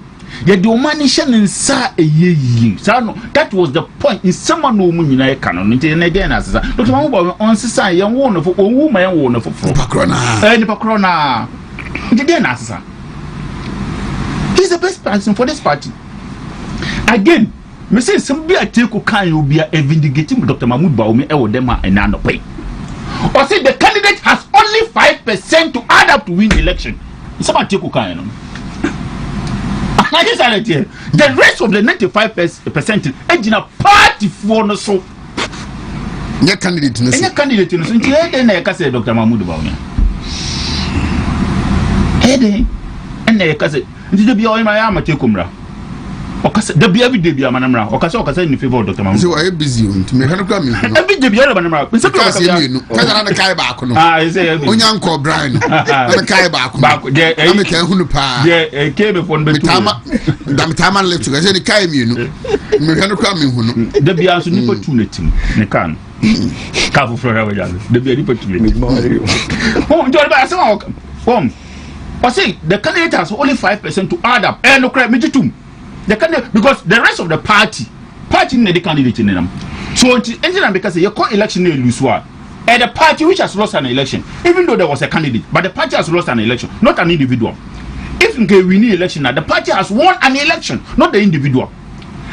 Ye de omanisha nsa eyeyi. So no, that was the point. In someone no mu nyina ye kanu nti na dey na asesa. Dr. Mahmoud Bawumia on sesa ye wo no fo owu ma ye wo no fo. Nipa krona. Nipa krona. Nti dey na asesa. He's the best person for this party. Again, me say somebody take can you be vindicating Dr. Mahmoud Bawumia e wodema and no pay. Or say the candidate has only 5% to add up to win the election. Somebody take can you know. The rest of the 95% ejina party for no so. Nye candidate no so. Nye candidate no so. Nti e na ka say Dr. Mahmoud Bawumia. Ede na e ka say nti de bia o ma ya mateko mra. Okasa de bia every day bia manamra. Okasa in favor of Dr. Mahmoud. So I busy nti me hanu kwa me. Every day bia manamra. Nse ka say me kaza na kai ba kono. Ah, say onya nko Brian. Na kai ba kono. Ba je na me kan hunu pa. Je kebe fon betu. Tama left to say ni kai me no. Me hanu kwa me hunu. De bia so nipa tu na tim. Ne kan. Ka fu flora wa jalo. De bia nipa tu ne. Oh, jo ba say o. I say the candidate has only 5% to add up. And no crap, the candidate because the rest of the party in the candidate in them. So until because you call election a lose one. And the party which has lost an election, even though there was a candidate, but the party has lost an election, not an individual. If you win the election now, the party has won an election, not the individual.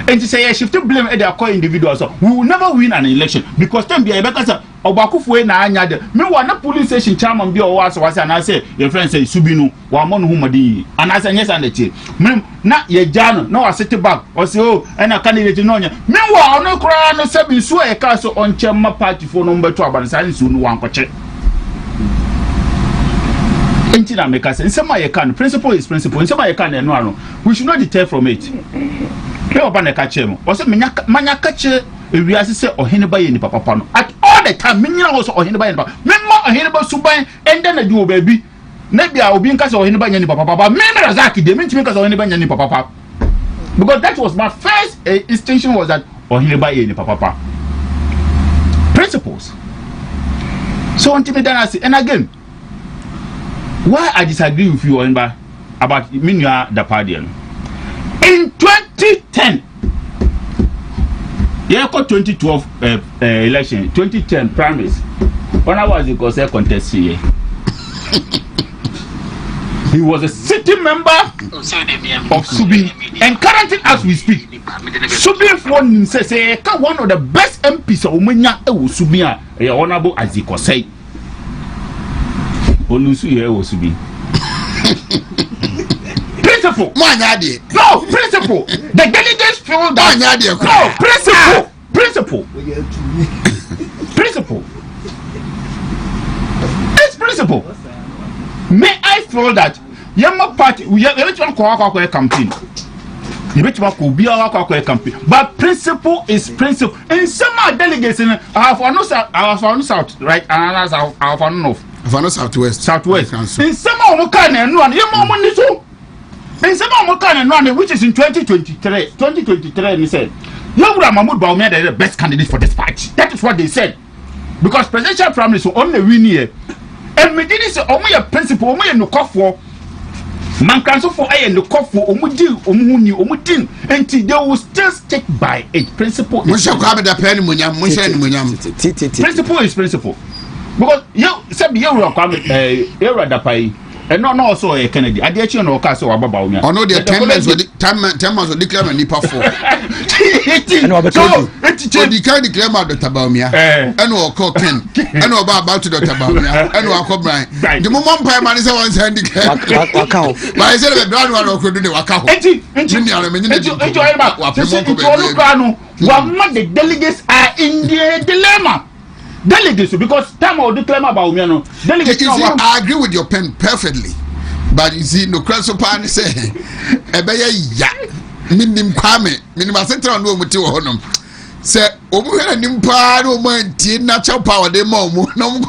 And to say shift to blame the core individuals, we will never win an election because then be a better Obakufu na anya de me wa na police station chairman bi o was and I say your friend say subinu wa mon humadi and I say yes and the me na ye jano na wa sit back o say oh and a candidate no nya me wa no kra no say bi so e ka so on chema party for number 2 aban say so no wan koche enti na make say nsema ye kan principle is principle nsema ye kan no ano we should not deter from it ke oba na ka chemo o say manya ka che ewiase say Oheneba ye ni papa no at all the time menyina wo so Oheneba ye ni papa memma Oheneba suban enda na di o baabi na bia obi nka say Oheneba ye ni papa me Razaki de mentimi nka say Oheneba ye ni papa because that was my first instinction was that Oheneba ye ni papa principles. So until then I say and again why I disagree with you Oheneba about Minua the party in 2010 yeah, 2012 election, 2010 primaries. When I was the Gose contest here, he was a city member of Subi, and currently as we speak, Subi for say one of the best MPs of Umenya Subia, a honorable Aziko say. Olusu here was Subi. Principle. No, principle. The delegates feel that. No, principle. Principle. It's principle. May I feel that Yama party, we have eventually call a campaign. But principle is principle. In some delegates, I have found south, right? And I have found north. I found southwest. In some of the in some which is in 2023, he said, Yawura Mahmoud Bawumia is the best candidate for this party. That is what they said. Because presidential primaries will only win here. And me did say, only a principle, only no coffee. Man can so for a no coffee, omudin, and they will still stick by it. Principle is principle is principle. Because you said Yawura Kwame, Dapai. And no, also a Kennedy. I did no castle about Bawumia. Oh no, the 10 months will declare me for 4. So the kind declare about Dr. Bawumia. And no call Ken. And no about Dr. Bawumia. And no call Brian. The moment Prime Minister wants to declare. But I said the brown one could do the Wakao. The delegates are in the dilemma. Delegates, because time of the claim about me, delegates. I agree with your pen perfectly, but you see no cross upon say ebeye ya minim kwame minim asentral no muti wo honom se omu hera nimpa no mantie natural power de ma omu no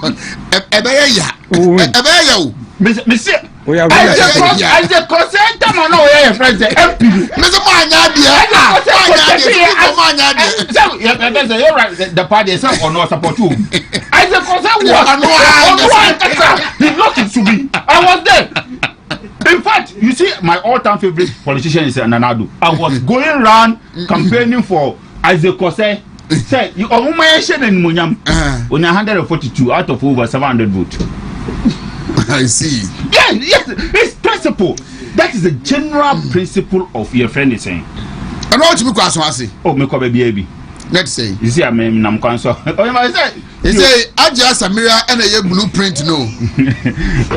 ebeye ya ebeye ya o me see I the consent man no your friend say MP me say mo anya dia you're right the party is or no support you I the consent he not it to be I was there. In fact, you see, my all-time favorite politician is Nanado. I was going around campaigning for Isaac Kose. Say, you are mentioned in Munyam on 142 out of over 700 votes. I see. Yes, it's principle. That is the general principle of your friend is saying. And what you say? Oh, me come baby. Let's say. You see, I'm cancer. He say, Aja Samira and a blueprint no.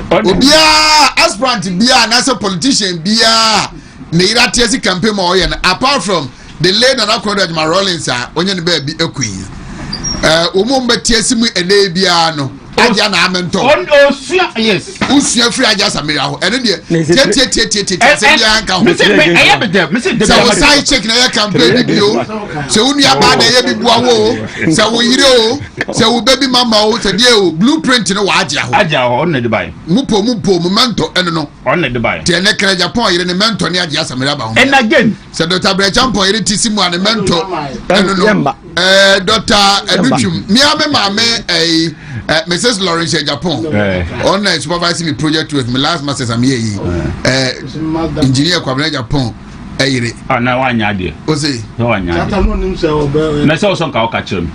Obia aspirant bia and as a politician bia Neira Tiasi campaign more apart from the late and accorded my Rollins on your baby a queen. Umumba Tiasimu and Abiano. Aja na amento. Yes. Usia free Aja Samira and then so side check na campaign bio. So unia bad e bi buawo. So we hiro. So we baby mama o se die blueprint no wa aja ho. Aja ho on the buy. Mupo momento eno no. On the buy. Te ne kra Japan yire ne mento ne Aja Samira ba ho. And again. So Dr. Brecham yire tisimu an mento eno no. Dr. Educhum. Mi ame mame Mrs. Lawrence in Japan. Online supervising me project with me last masters I'm here. Engineer Kwabena Japan. Na wanya de. O say. Na wanya. Tata no nim say obe. Na say o son ka o ka chere me.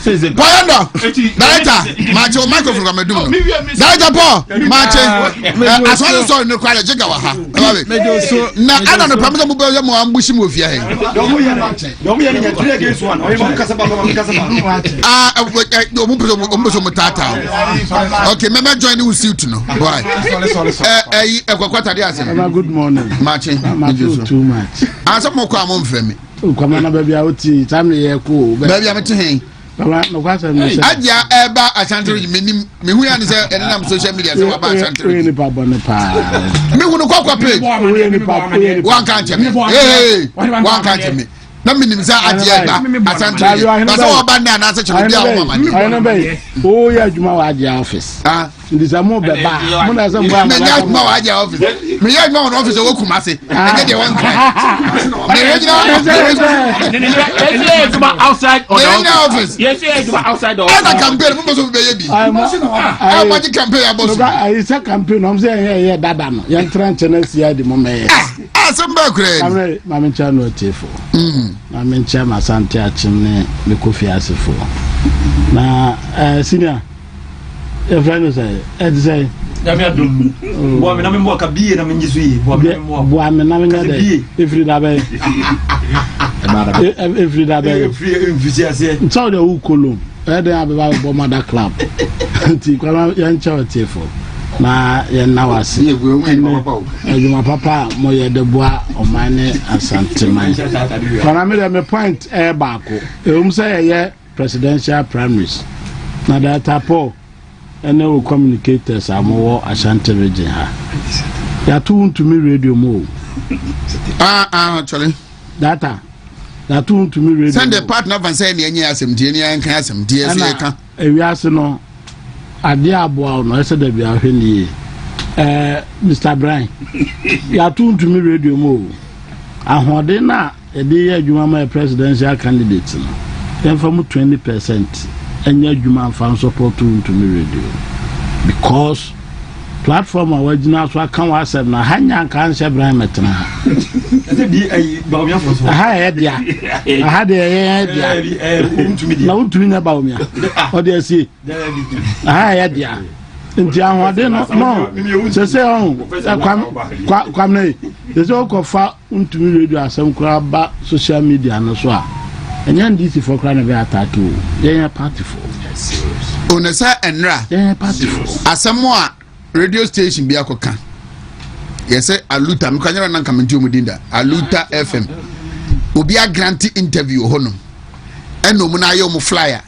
Director, match your microphone from Medum. Director Paul, match. As well as so no kwale jega wa ha. Na ana no pameza mu be mo ambushi mu ofia he. Domu ye match. Domu ye nya 3 against 1. O ye mo kasa ba ombuso mutata. Okay, me join you suit no. Why? Ekwakwata dey ase. Good morning. Match. Too much. Asa mo kwa mo mfremi. Kwama na baby outi time ye ko. Baby am to hen. Aja eba asantri me hu ya ni say enam social media say wa ba asantri ni pa bone pa me hu no kwa page one can't me one can't me na me nim say aja eba asantri na so wa ba na na say chiro bia wo mama ni na be o ya juma wa aja office ndi sa mo be ba mo na say mo ba me ya juma wa aja office me ya juma wa office wo kumase e dey one kind me regional outside or office yes outside the office other campaign mo so be yebi I want campaign aboso I say campaign I'm say here dada no yan tranche na sia di mo me asamba kure mama ncha no tefo mama ncha masante achimne me kofi asefo na senior your friend say Yami adum. Bo me na me mo ka biye na me ngisu yi. Bo me na me ngade. Every day. Every day. Every enthusiast. So the ukolo. E dey abeba bo mother club. Ti kwala yan cha otefo. Na yan na wase. Ejuma papa mo ye de boa o mane asante man. Kana me point e baako. E say ye presidential primaries. Na data Paul and no communicators are more Ashanti region. Ya tune to me radio mo. Actually. Data. Ya tune to me radio. Send the partner van say any asem die ni an kan asem die so kan. Ewi ase no ade aboa no ese da bia hwe ni. Mr. Brian. Ya tune to me radio mo. Ahode na e dey adwuma ma presidential candidate no. Dem from 20%. Enya juma fan support to me radio because platform original so kan wa sef na hanya kan se Ibrahim metna bi ai ba omi afo so ha dia ha dia na untumi na ba omi o dia si ha dia nti ahode no se on kwam na se o ko fa untumi radio asem kura ba social media no so a enya ndisi for kra na be attack o ye party for onesa enra ye party for asemo a radio station bi akoka ye say aluta me kwanyara na kamenti omudinda aluta fm obi a grant interview hono eno mu na ye mu flyer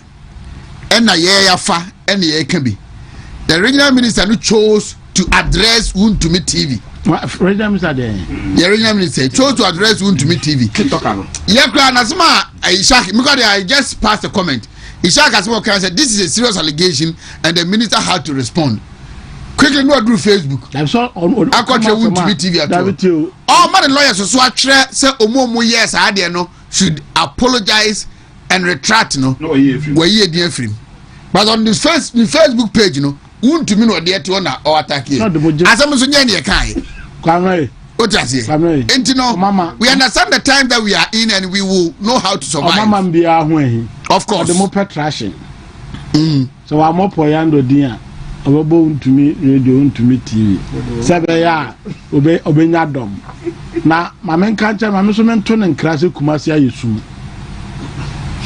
ena ye yafa ena ye ka bi the regional minister no chose to address Wontumi TV. Regional Minister there. The regional minister chose to address Wontumi TV. Yekra Nasma Ishak, because I just passed a comment. Ishak Asmo said this is a serious allegation and the minister had to respond. Quickly no do Facebook. I saw I got you Wontumi TV at all. All man lawyers so say omo yes I there no should apologize and retract no. No we dear free. But on this Facebook page you know Wontumi no there to na or attack you. Asam so nya ne kai. Kwamre. Otase. Kwamre. Enti no mama we understand the time that we are in and we will know how to survive. Mama bia ho ehi. Of course. The mo petrashing. So wa mo poyando dia. Obo Wontumi radio Wontumi TV. Sebe ya obenya dom. Na mama nkancha mama so mento ne nkrase kumasi ayesum.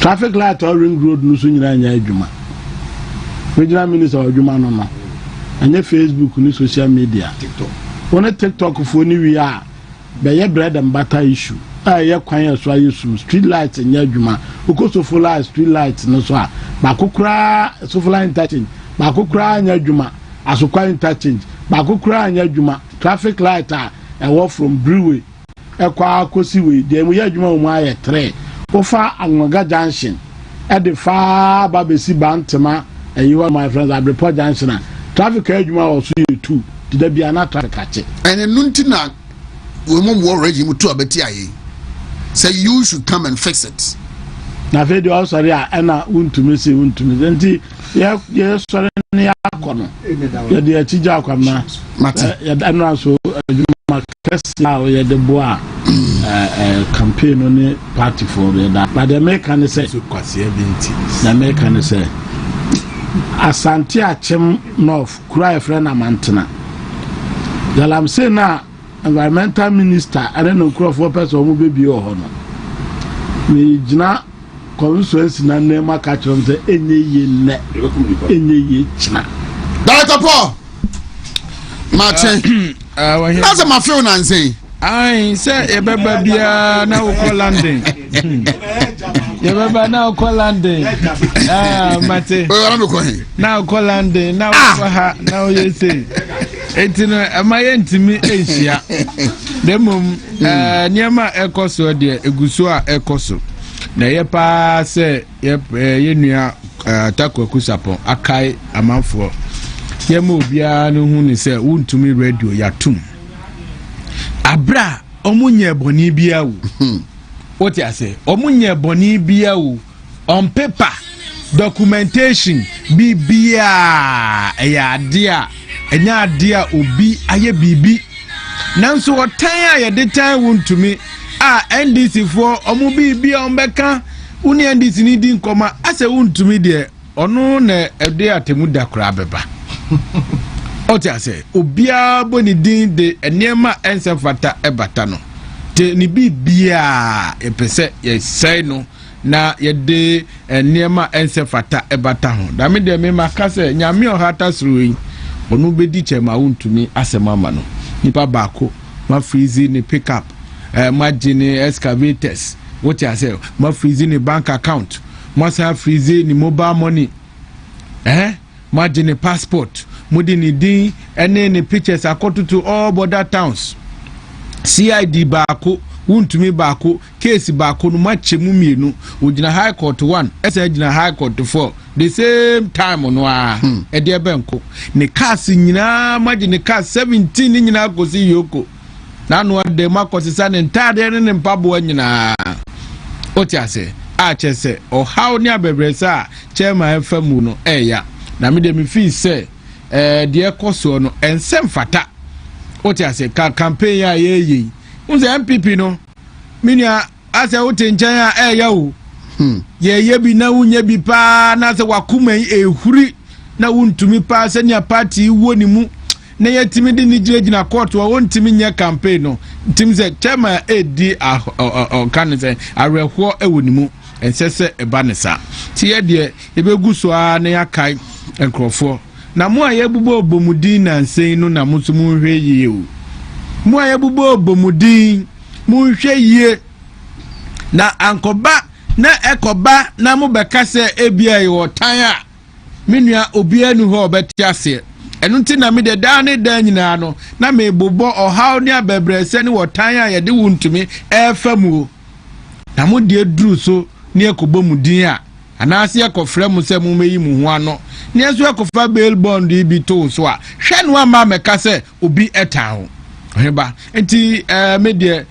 Traffic light or ring road no so nyina nya adwuma. Regional minister adwuma no no. Anya Facebook ni social media. TikTok. One TikTok for ni wi a be ye bread and butter issue. Ye kwan so ayesum street lights nya adwuma. Ukoso full light street lights no so a ba kokura so full light touching. Ba kokura nya adwuma. Asokwa interchange. Ba kokura nya adwuma. Traffic light a walk from Brewery. Ekwa akosi we dem ye adwuma o mu aye 3. Ofa Anwaga Junction. At the far Babesi Bantama. And you are my friends at Report Junction. Traffic Eduma also you too. Did there be another traffic catch? And in Nuntina, we won't war regime to a betia. Say you should come and fix it. Now, Fedi also, yeah, and I want to miss you, Then, yes, sorry, Yakono. You're the Chijakama. I'm not so now, you're the bois campaign on the party for that. But the American say, the American say. Asante Achem North cry friend Amantana. Yalam say na environmental minister I don't know for person who be or honor. Me jina constituency na nema catch on the enye china. Director Paul Martin that's a mafia nancy. I say ebeba bia na ukọ landing. Ebeba na ukọ landing. Mate. Na ukọ landing, na ukọ ha, na oye say. Etino amaye ntimi ehia. Demom niema ekoso de eguso a ekoso. Na ye pa say ye nua takwaku sapon akai amanfo. Ye ma obia no hu ni say Wontumi radio yatum. Abra omunye boni bia wo what you say omunye boni bia wo on paper documentation bibia ya dia enya dia obi aye bibi nanso otan aye de tan Wontumi NDC for omu bibia ombeka uni NDC ni di nkoma ase Wontumi de ono na ede atemu da kra beba Otia say obia boni din de enema ense fata ebata no te ni bibia epese ye say no na ye de enema ense fata ebata ho da me de me maka say nyame ohata sruyi onu bedi chema Wontumi asema ma no nipa baako ma freeze ni pick up ma gene excavators Otia say ma freeze ni bank account ma sa freeze ni mobile money ma gene passport Mudini din ene ne pictures akotutu all border towns CID baako Wontumi baako case baako no machemu mienu ojina high court 1 esa ejina high court 4 the same time no a ede ebenko ne cars nyina maji ne cars 17 nyina gosi yoko na no de makosisa ne ntade ne mpabo nyina otiase a chese o how ne abebresa chairman famu no eya na me de me feel say de ekoso no ensem fata otiase campaign ya yeyi unze MPP no minia ase otenchan ya eya o ye bi na unye bi pa na se wakuma ehuri na Wontumi pa se nya party wo ni mu na yetimi de ni gina court wa Wontumi nya campaign no tim se chairman edi kan se arehwo ewo ni mu ensese ebanesa ti ye de ebeguso a na yakai enkrofo na mo aye bubo bomudin na nsen no na muso mu hwe yie o mo aye bubo bomudin mu hwe yie na ankoba na ekoba na mo beka se ebia yo tan a menua obia nu ho obeti ase ɛno nti na me de da ne da nyinaa no na me bobɔ ɔhaw ne abebrɛsɛ ne wɔtan a yɛde Wontumi ɛfa mu na mo de duru so ne ekobɔ mu din a anaase ekɔfrɛ mu sɛ mo meyi mu ho ano ne so ekɔfa bail bond bi to so a hwɛ no ama meka sɛ obi ɛtan ho Oheneba enti me de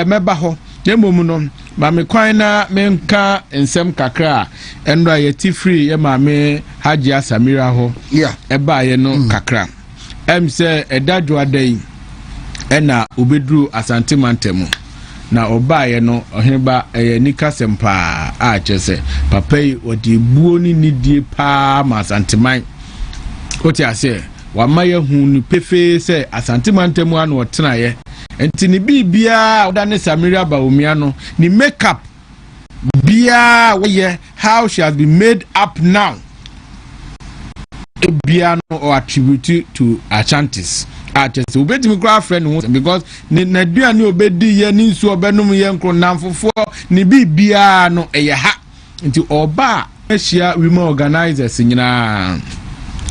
meba hɔ demom no ma me kwan na menka nsɛm kakra ɛnra yɛti free yɛ ma me Hajia Samira ho ɛba yɛ no kakra sɛ ɛda dwoadai ɛna obeduru Asante Mantemu na ọba yɛ no Oheneba ɛyɛ nika sempa a kyerɛ papa yi ɔde buo ni nidie paa ma Asanteman ɔte ase wama yɛ hu ni pefe sɛ Asante Mantemu ano ɔtena yɛ enti ni bibia ɔda ne Samira Bawumia no ni makeup bia wɔyɛ how she has been made up now bia no or attribute to Ashantis artist obetimi kra friend no because na dua ni obedi ye ni nsu obenum ye nkro namfofo ni bibia no eye ha nti oba ahia women organizers nyina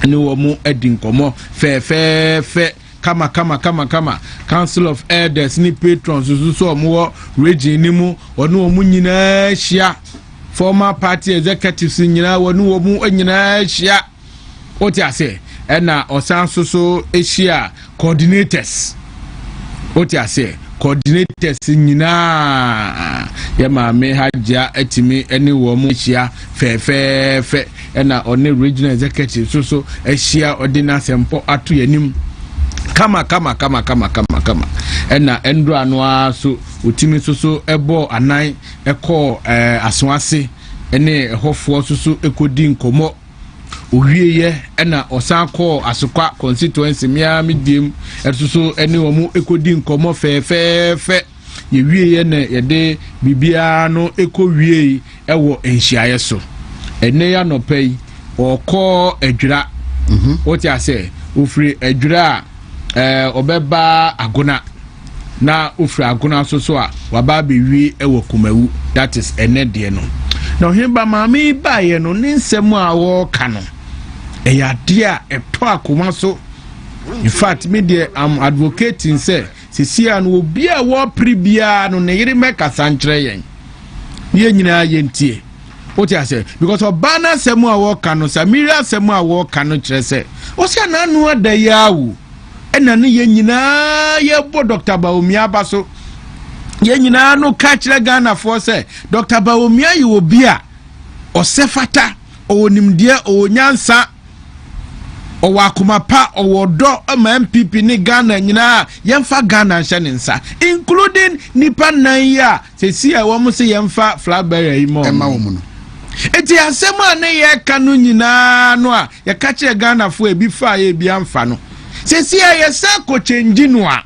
ni wo mu edi nkomo fe kama council of elders ni patrons so mo region ni mu onu omu nyina ahia former party executives nyina wonu omu nyina ahia oti ase ena osansoso ehia coordinators oti ase coordinators nyina ya maame Hajia etimi ene wo mu ehia fe ena one regional executive so ehia ordinance sempo ato yanim kama ena endro anoa so otimi so ebo anan eko asoase ene ehofo so ekodi nkomo owieye ena osanko asokwa constituency mia mediem etuso ene wo mu ekodi nkomo fe ye wieye na yede bibia no ekowie ewo enhyiaye so ene ya no pay okọ adwira oti ase ofri adwira obeba agona na ofri agona so a waba bewie ewo kumawu that is ene de no na Oheneba maami ba ye no ne nsem a wo ka no eya de a eto akoma so in fact me de am advocating say sisia no obi a wo pribia no ne yire meka sankyere yen ye nyina ye ntie oti ase because obana semu a wo ka no Samira semu a wo ka no kyere se o se na anu adayawo ena ne ye nyina ye bo Dr. Bawumia baso ye nyina no ka kyere Ghana for say Dr. Bawumia yi obi a osefata onimdie onyansa owakumapa owodo ama MPP ni Ghana nyina yemfa Ghana nsa including nipa nan ya sesi a wo mo se yemfa Flagberry imo ema wo mu no eti asema na ye ka no nyina no a ye ka kyere Ghana fo ebi fa ye bi amfa no sesi a ye sa ko change no a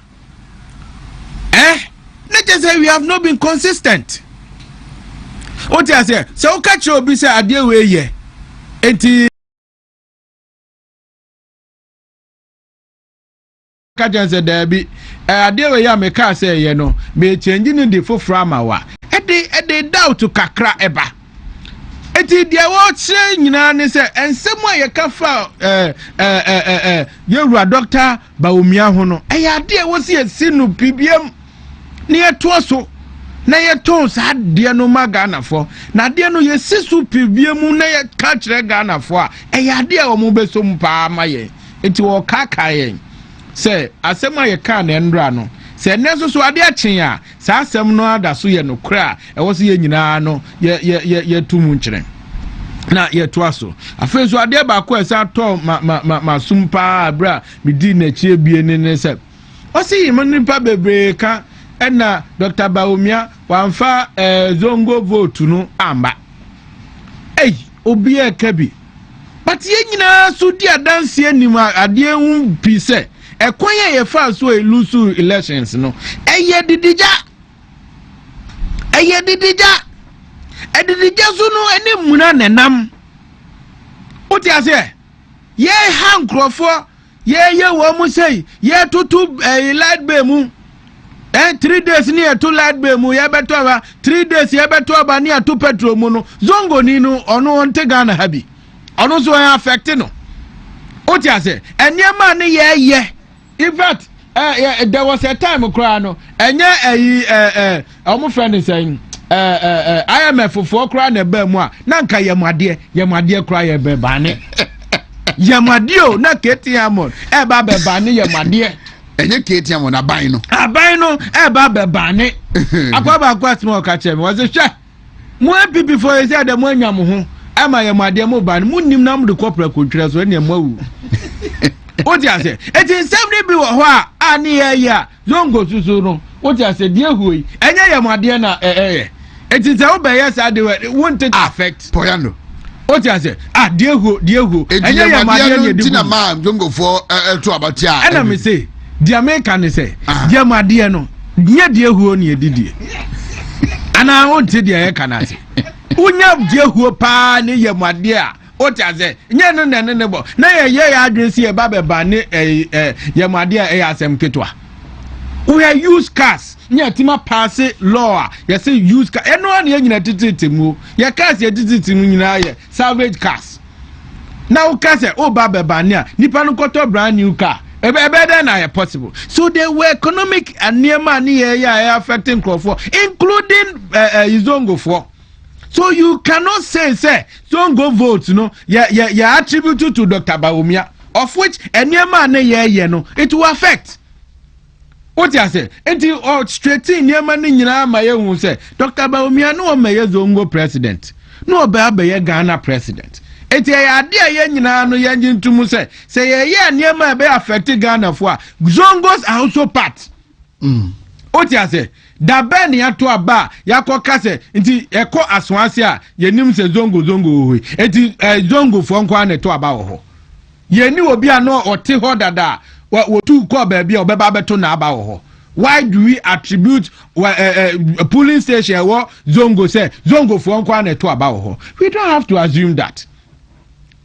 let us say we have not been consistent. What I say, so catch your be say ade we ye. Enti catch say there be ade we ya me ka say ye no, me change ni the fofra ma wa. E dey doubt to kakra eba. Enti dia wo kire nyina ne say ensem a ye ka fa yewura Dr. Bawumia ho no. E ya ade wo se sinu pibiem ne eto so na ye ton sa de no Ghana fo na de no ye sisu pibie mu na ye ka kire Ghana fo a e ya de o mu besom pa ma ye enti wo kaka ye se asem a ye ka na ndra no se ne so ade achen a sa asem no ada so ye no kra e wo se ye nyina no ye tumu nkire na ye to aso afen so ade ba ko esa to ma sumpa abra bidi na chie bie ne se o se yim nipa bebre ka ena Dr. Bawumia wamfa zongo vote no amba obi e kabi but ye nyina so di adanse anim ade hu pi se ekwan ye fa so elusu elections no eye didija so no ene muna nenam oti ase ye hankrofo ye wo mu sei ye tutu light be mu 3 days ni to light be mu ye beto ba 3 days ye beto ba ni to petrol mu no zongo ni no ono onte Ghana habi ono so affect no What you say? And your man, yeah. In fact, there was a time crano, and my friend is saying, IMF for crying a bear more. Nanka Yamadia cry a bear banny. Yamadio, not Katie Amon, Baba Banny, Yamadia. And you Katie Amon, a bino. A bino, Baba Banny. A Baba quite small catch him was a shot. More people before he said the one yamu. Am I a Madia Moban? Munim nam the corporate cultures when you move. What you say? It is 70 people who are near Zongo Susuno. What you say, dear Hui, and I am Madiana. It is our bias, I do it wanted affect Poyano. What you say? Dear Hu, and I am Madiana, ma'am, don't go for two about ya. And I may say, dear American say, dear Madiano, dear Hu, near Didi. And I won't say, dear Canasi. Unyam dear Hu, pa, near Madia. What I say? No. Now, yeah, I didn't see a Baba Bani, Yamadia, ASM Ketwa. We are used cars. Yeah, Tima pass it law. You say used car. And no one here did to move. Your cars, you did it to me, salvage cars. Now, cars, Baba Bania, Nippon got brand new car. Better than possible. So there were economic and near money affecting Crawford, including Zongo for. So you cannot say don't go vote, you know. Yeah, attributed to Dr. Baumia, of which any man no, it will affect. What you say? It straight in your man in my own say, Dr. Baumia no may Zongo president, no Baba Ghana president. It idea yen no yen to mu say near my be affected Ghana for Zongos are also part. What you say? Da ben ya to aba ya ko kase nti eko aswanse a yenim se zongo ho enti zongo fo nkwa na to aba ho yeni obi ano ote ho dada wo tu ko ba bia obeba beto na aba ho. Why do we attribute a polling station wo zongo say zongo fo nkwa na to aba ho? We don't have to assume that.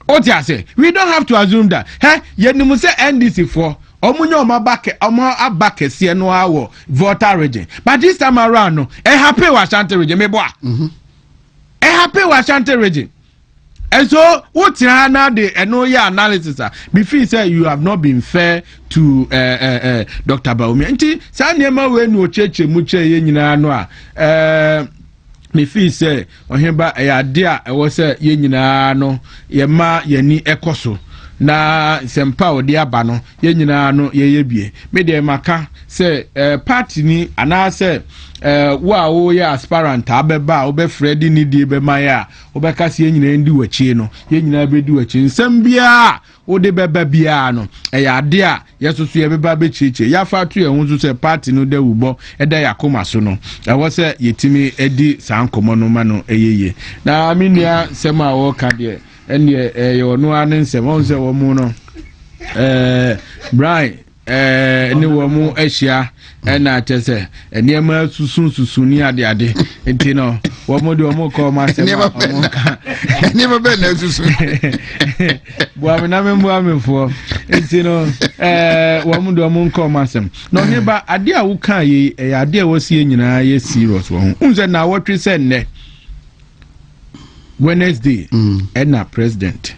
What you say? We don't have to assume that. Yenim se NDC for Omunyo abake see no awo voter region. But this time around, no, happy Ashanti region, me boy. Happy Ashanti region. And so, what now the Enoya analysis? Before you say you have not been fair to Dr. Baumi. Nti Sanyema we no cheche muche ye nyina no me feel say Oheneba dia e wo say ye nyina no ye ma yani ekoso. Na sempa odi aba no ye nyina no ye bie me de maka se party ni ana se wo ye aspirant abeba obefredi ni die be maya obeka se ye nyina ndi wachi no ye nyina be di wachi nsem bia wo de beba bia no ya ade a yesoso ye beba be chiche ya fa to ye hunzu se party no de wubo eda yakoma so no wo se yetimi edi sankomo no ma no eyeye na aminua sema wo ka de ene yo no anen se won se wo mu no Brian ni wo mu ahia na tese ene ma susun ni ade enti no wo mu de wo mu ko ma se ma ka ene ma be na susun bo amina me mu amefo enti no wo mu de wo mu ko ma sem no ne ba ade a wo kan yi ade a wo sie nyina ye serious wo hu unze na wo twi se ne Wednesday, Edna President,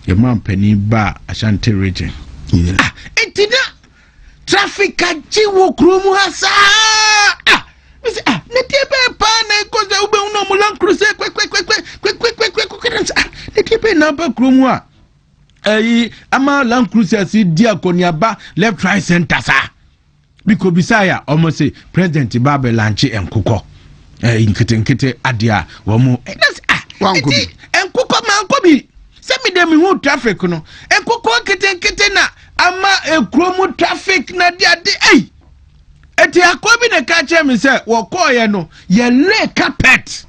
your man Penny Bar, Ashanti region. It did not traffic at Chiwo Krumuhasa. Netipe Pana, because there will be no Mulan Cruise, quick. Netipe number Krumua. Ama Land Cruiser, see Diakoniaba, left, right, center, sir. Because Bisaya almost say President Ibabe Lanchi and Kuko. Nkete adia womu wankubi enkuko mankubi semi dem hu traffic no enkuko kete na ama ekromu traffic na dia de eti akobi ne ka che me se wo koye no ye lay carpet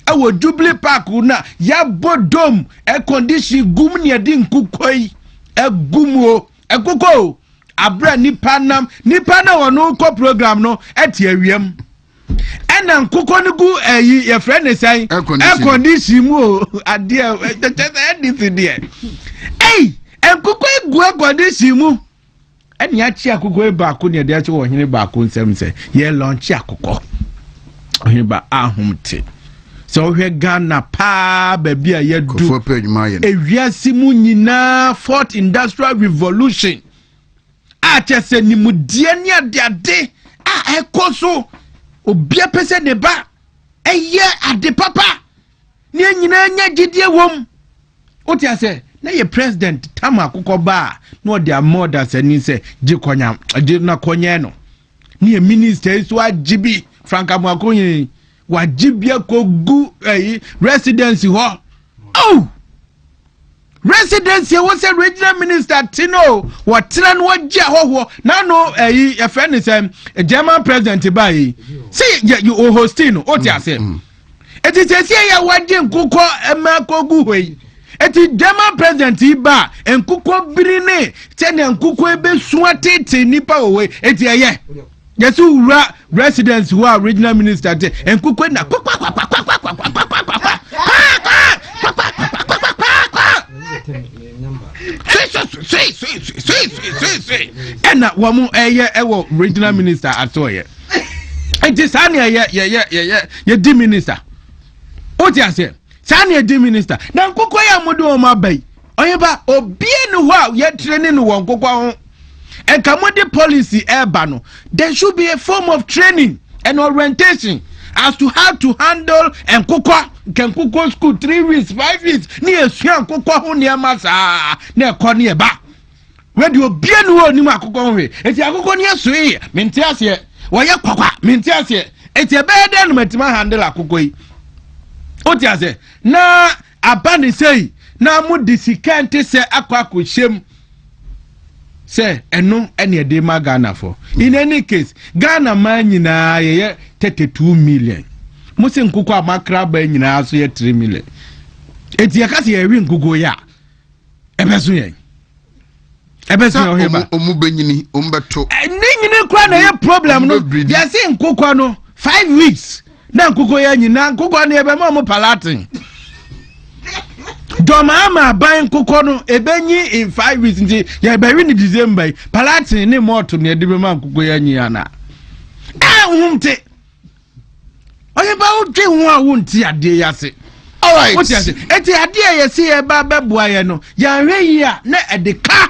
awo Jubilee Park na ya bodom e condition gum ne di nkuko yi egumo ekuko abra nipa na wono ko program no eti awiem ena nkukọ nugu ye friend say air condition mu ade anything there nkukọ egu air condition mu eni achi akukọ ba ko ne de achi wo hene ba ko nsem se ye launch akukọ Oheneba ahomte so we Ghana pa baby a yedu ewiase mu nyina fourth industrial revolution a chese ni mudie ni ade a ekoso obia pese de ba eye ade papa ni nyina nya gidie wom oti ase na ye president tam akoko ba no dia more than say say jikonya na konye no ni ye minister so agibi Franka Mwakonye wajibia kogu residency ho oh residency was a regional minister Tino watran wajia ho na no a friend is a German president by see you hosting oti ase it is say ya waje nkuko emakogu hoi eti German president iba enkuko birine tene enkuko ebe suatete nipa owe eti aye yes ura residents who are regional minister enkuko na ena wamu ewo regional minister atoye eti sani ye di minister oti ase sani ye di minister na nkoko ya modu o mabai oyeba obie ni ho ye training no nkoko ho and commodity policy no there should be a form of training and orientation as to how to handle and kuko school 3 weeks 5 weeks ni esua kuko ho ne amasa na ekọ ne ba we de obie ni ho ni akoko ho eti akoko ne asoi menti ase wo ye kwakwa menti ase eti ebe de no matima handle akoko yi oti ase na abani sei na mu disikante se akwa shem say eno ene de ma Ghana for in any case Ghana man nyina ye 32 million musi nkuko amakra ba nyina so ye 3 million eti yakase ye wi nkuko ya ebeso ye oheba omu benyini ombeto nyini kwa na ye problem no ya se nkuko no 5 weeks na nkuko ya nyina nkuko na ebe ma mo palatin Domama buying kukono ebenyi in 5 weeks nti ya be win December palatin ni moto ne edibe man kuko ya nyiana humte oye ba odwe hu a wonti ade yase all right what yase eti ade yase e ba beboa ye no ya hwe yi a na edeka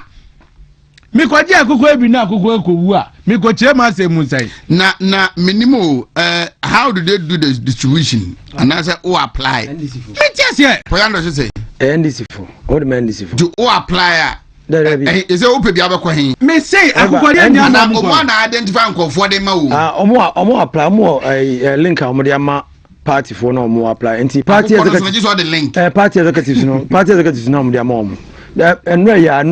mikoje akoko ebi na akoko ekowu a mikoche ma se musai na minimum how do they do the distribution and I say who apply me here for you say NDC4 what the NDC4 do who apply is it open bi abekọ hin me say akoko dey nya na omo na identify nkofo dey ma wo omo apply omo link omo dey ma party for no omo apply nti party executive party executives no omo dey ma omo enra ya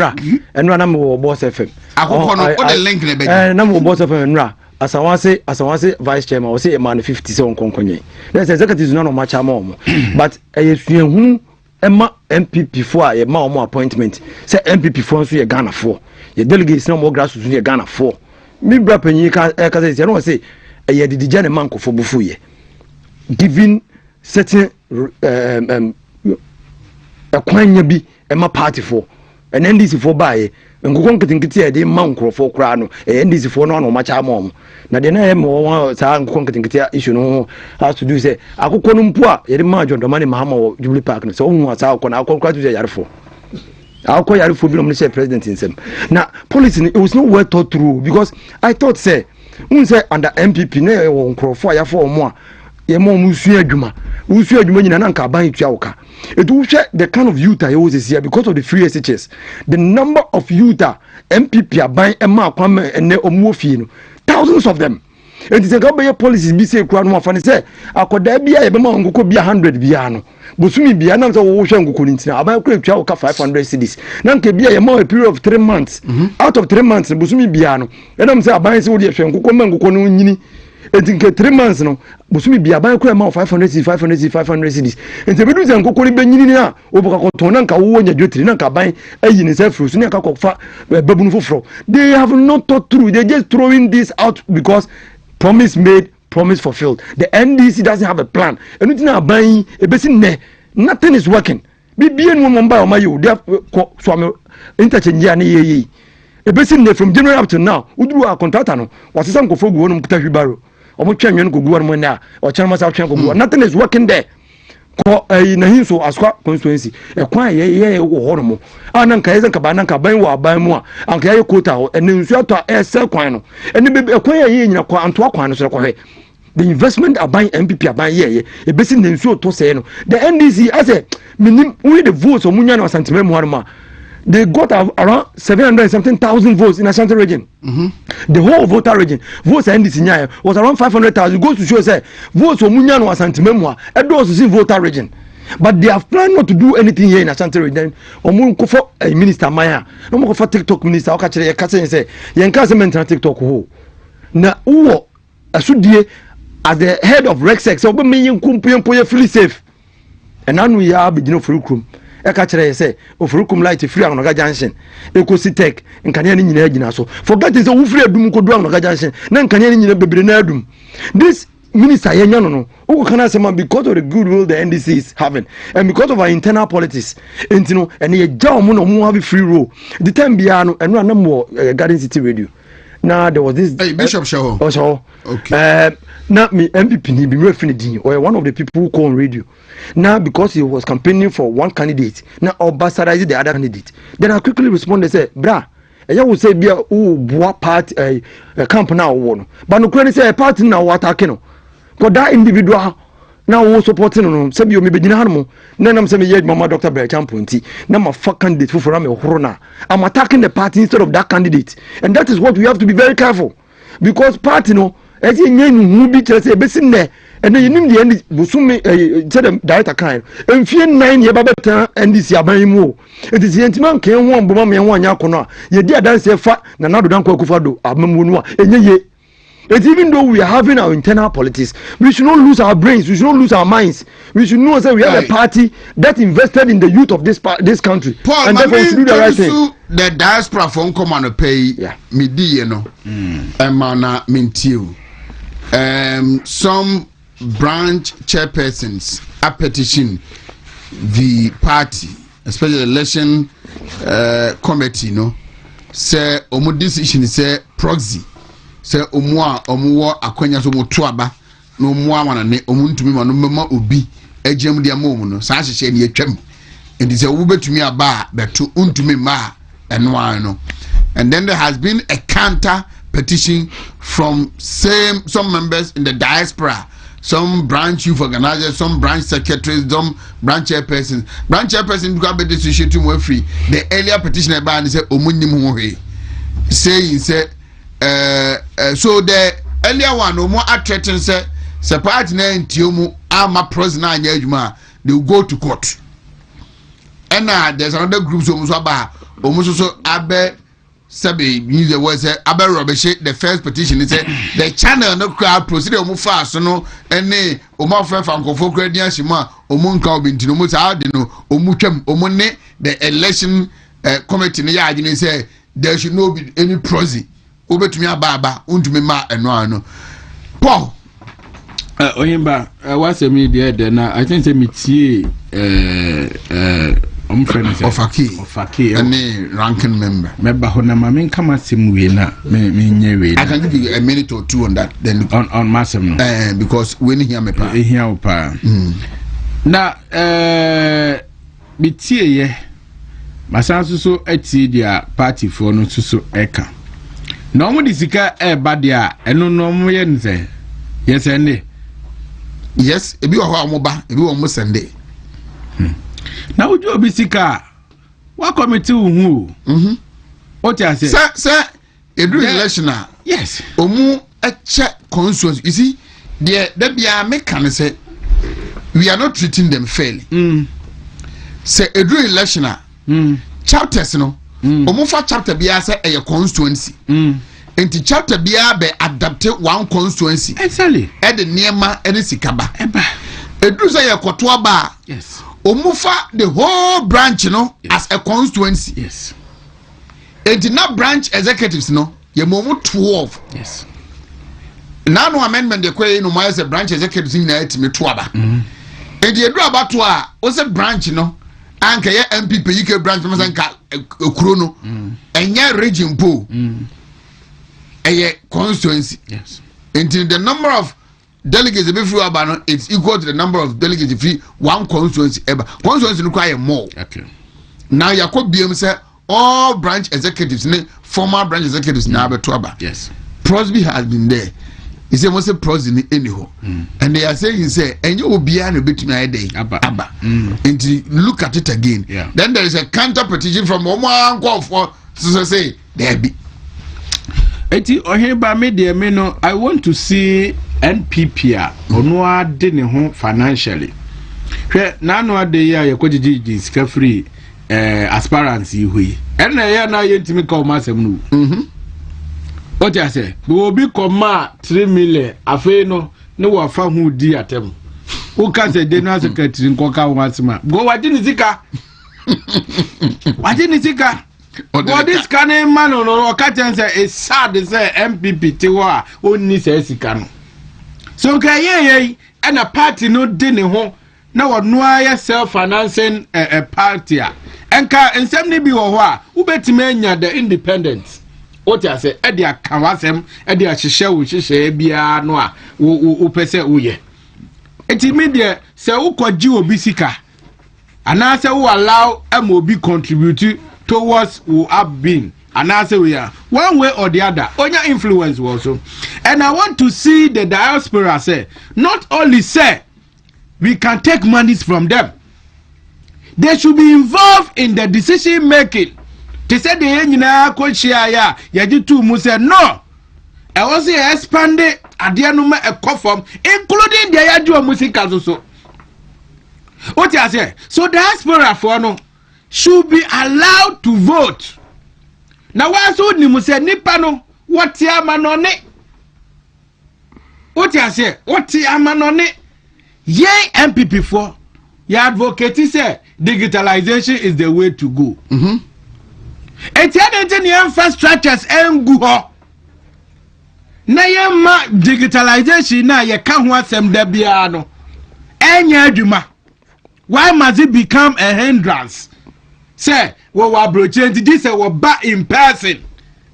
enra na mo boss FM akoko no o the link na be na mo boss FM enra asawanse vice chairman o say man 50 se onkonkonye there's executives no match am omo but eyesuehunu ema MPP for a ma omo appointment say MPP for so ye Ghana for ye delegates no mo grassroots ye Ghana for mi bra panyi ka say no say ye didija ne man kofo bufu ye giving certain akwanya bi ema party for and NDC for buy nkoko nketenkete e de ma nkrofo kra no NDC for no macha am na de na e mo sa nkoko nketenkete issue no has to do say akoko no mpo a ye de ma John Mani Mahama wo Jubilee Park no so hu asa akoko na akoko to yarefo akoko yarefo bi no say president insem na policy it was not well thought through because I thought say say under MPP na wo nkrofo ya for mo a ye mo musu adwuma nyina na nka ban tua woka it will share the kind of youth I always here because of the free SHS the number of youth MPP aban ema kwam ene omuofie no thousands of them it is a government policies be say kura no afane say akoda bia ye be ma ngoko bia 100 bia no bosumi bia na so wo hwe ngoko ntina aban kura tua woka 500 cedis na nka bia ye ma a period of 3 months out of 3 months bosumi bia no enam say aban say wo de hwe ngoko ma ngoko no nyini etinke 3 months no bosumi bia ban kura ma 500 cedis ente bedu ze nkokori benyini na oboka koton na nka wo nya dwetri na nka ban ayi ne sefru so ne nka kofa babunu foforo they have not thought through they just throwing this out because promise made promise fulfilled the NDC doesn't have a plan enutina ban ebesi ne nothing is working bibie no mo mba o mayo they so am interchange ya ne yeyi ebesi ne from January up to now uduru a contractor no wasesa nkofo gu wonum kuta hwibaro omo twanwen ko guwa no na o chan masa twan ko guwa nothing is working there ko na hinso aswa constituency ekwan ye wo ho no mo ana nka yeze nka ba na nka ban wo aban mu a anka ye quota ho ene nsu ato ese kwan no ene be ekwan ye nyina kwa anto akwan no so ko he the investment aban MPP aban ye ebesi na nsu to se no the NDC as a minim we the votes omunya na Asante mu harma they got around 717,000 votes in Ashanti region. The whole voter region, votes NDC Nyaya was around 500,000. Goes to show say votes for Munyano Ashanti Memwa, and those in voter region. But they have planned not to do anything here in Ashanti region. Omunko for a minister Maya, no more for TikTok minister. Okachire Yakase say Yankase mention TikTok ho. Na uwo asudie as the head of Rexex. So me yinkumpuye feel safe. And now we are beginning for room. Eka kire say ofurukum light free Anoga junction ekosi tech nkanya ni nyina agina so forget is wo free adum ko do Anoga junction na nkanya ni nyina bebre na adum this minister yenya no who can say because of the goodwill the NDC is having and because of our internal politics entino and ye jaw mo no mo have free roll the time bia no eno anam wo Garden City radio now there was this Bishop Shaw okay now me MPP ni be refinidi or one of the people who call on radio. Now, because he was campaigning for one candidate, now ostracizing the other candidate. Then I quickly responded, say, "Bra, I will say, be a part a camp now one, but no credit say a party now what I can. Because that individual now who supporting no, say you may be dinamo. Then I'm saying, Mama Dr. Bertrand Ponti. Now my fuck candidate for me horona. I'm attacking the party instead of that candidate, and that is what we have to be very careful, because party no, as you know, be just a bit in there." And then you need the end Busumi said the director kind. And fear 9 year babeta and this yabaimo. It is the intimate can one bomb and one yakona. Ye dear dance a fat, Nanado Danko Kufado, Abamunwa, and ye. It's even though we are having our internal politics, we should not lose our brains, we should not lose our minds. We should know that we have a party that invested in the youth of this country. Paul, and therefore we should do the right thing. The diaspora phone come and pay midi, you know, mana mintiu. Some branch chairpersons a petition the party, especially the election committee, say omo decision say proxy, say omo akwanya so mo toaba no mo amana ne omo ntumi ma no mema obi agem dia mo no sa hyehyɛ ne atwam and say wo betumi aba beto untumi ma eno ano. And then there has been a counter petition from some members in the diaspora, some branch youth organizers, some branch secretaries, some branch chairpersons. Branch chairperson got better decision to move free. The earlier petition about said omunim saying say so the earlier one no more threatening say separate na ntiomu ama president anya adwuma they will go to court. And there's another group so abe Sabi use the word say Abel Robeshe, the first petition is the channel no crowd proceeded fast no any Omafa Franco Credian Shima Omunka Bintino Musadino Omuchem Omone the election committee in the yard say there should not be any prosy over to me baba untumi ma eno Paul Oyemba what's a media then I think say metie Ofaki any ranking member. Member Honama mean come at some way na me I can give you a minute or two on that then on Massam because when hear me pa here pa na bitie ye masanso so ati dia party for no so eka na omo disika ba dia eno no mo ye nse yes ende yes ebi wo ho amoba ebi wo mo sende na uju obisika wa committee hu what you say sir edu election yes omu eche constituency you see the bia make can say we are not treating them fairly say edu election chapters no omu fa chapter bia say a constituency enti chapter bia be adapt one constituency exactly e de niema e de sikaba edu say ye koto aba yes Omufa the whole branch as a constituency. Yes. And not branch executives ye momu 12. Yes. Now no amendment the kwe no my branch executives in na etime to aba. And ye do about to o se branch anka ye MPP UK branch masanka ekuro no. Enya region po. Eye constituency. Yes. Until the number of delegates be free about it's equal to the number of delegates free one constituency ever. Constituency require more. Okay. Now Yakob BM say all branch executives, former branch executives now be trouble. Yes. Prosby has been there. He said most Prosby anyhow. And they are saying say and you will be a bit my day. Abba. And look at it again. Yeah. Then there is a counter petition from Oman call for to say there be. Eti Oheneba me de me no I want to see NPP ono ade ne ho financially. Hwe na no ade ya yakogigi sika free aspirants hui. Ena ya na yentimi ka o masem no. What I say? We will be comma 3 million. Afe no ne wa fa hu di atem. Who can say general secretary nkoka wansima. Go wadi zika. Wadi zika. What this kind of man no catch say is sad say MPP tiwa oni say sika no. So ka ye and a party no de ne ho na wo no aye self financing a party a. Enka ensem ni bi wo ho a wo betime anya the independent. What I say, Edia Kawasem, Edia Shisha, which is a bia noa, who pese uye. It's immediate, say, who could you obisika? And I say, who allow MOB contribute towards who have been. And I say, we are one way or the other, on your influence also. And I want to see the diaspora say, not only say, we can take monies from them, they should be involved in the decision making. They said the engineer could share ya, Yajitu Musa. No, I was expanded at the anuma a conform, including the Yaju music also. What I say? So the diaspora for no should be allowed to vote. Now, why so Nimusa Nipano? What ya man on it? What I say? What ya man on it? Ye MPP for your advocate say digitalization is the way to go. Eti adete ni infrastructures engu ho na ye ma digitalization na ye ka ho asem da bia no enya adwuma. Why must it become a hindrance? Say we were broaching this say we ba in person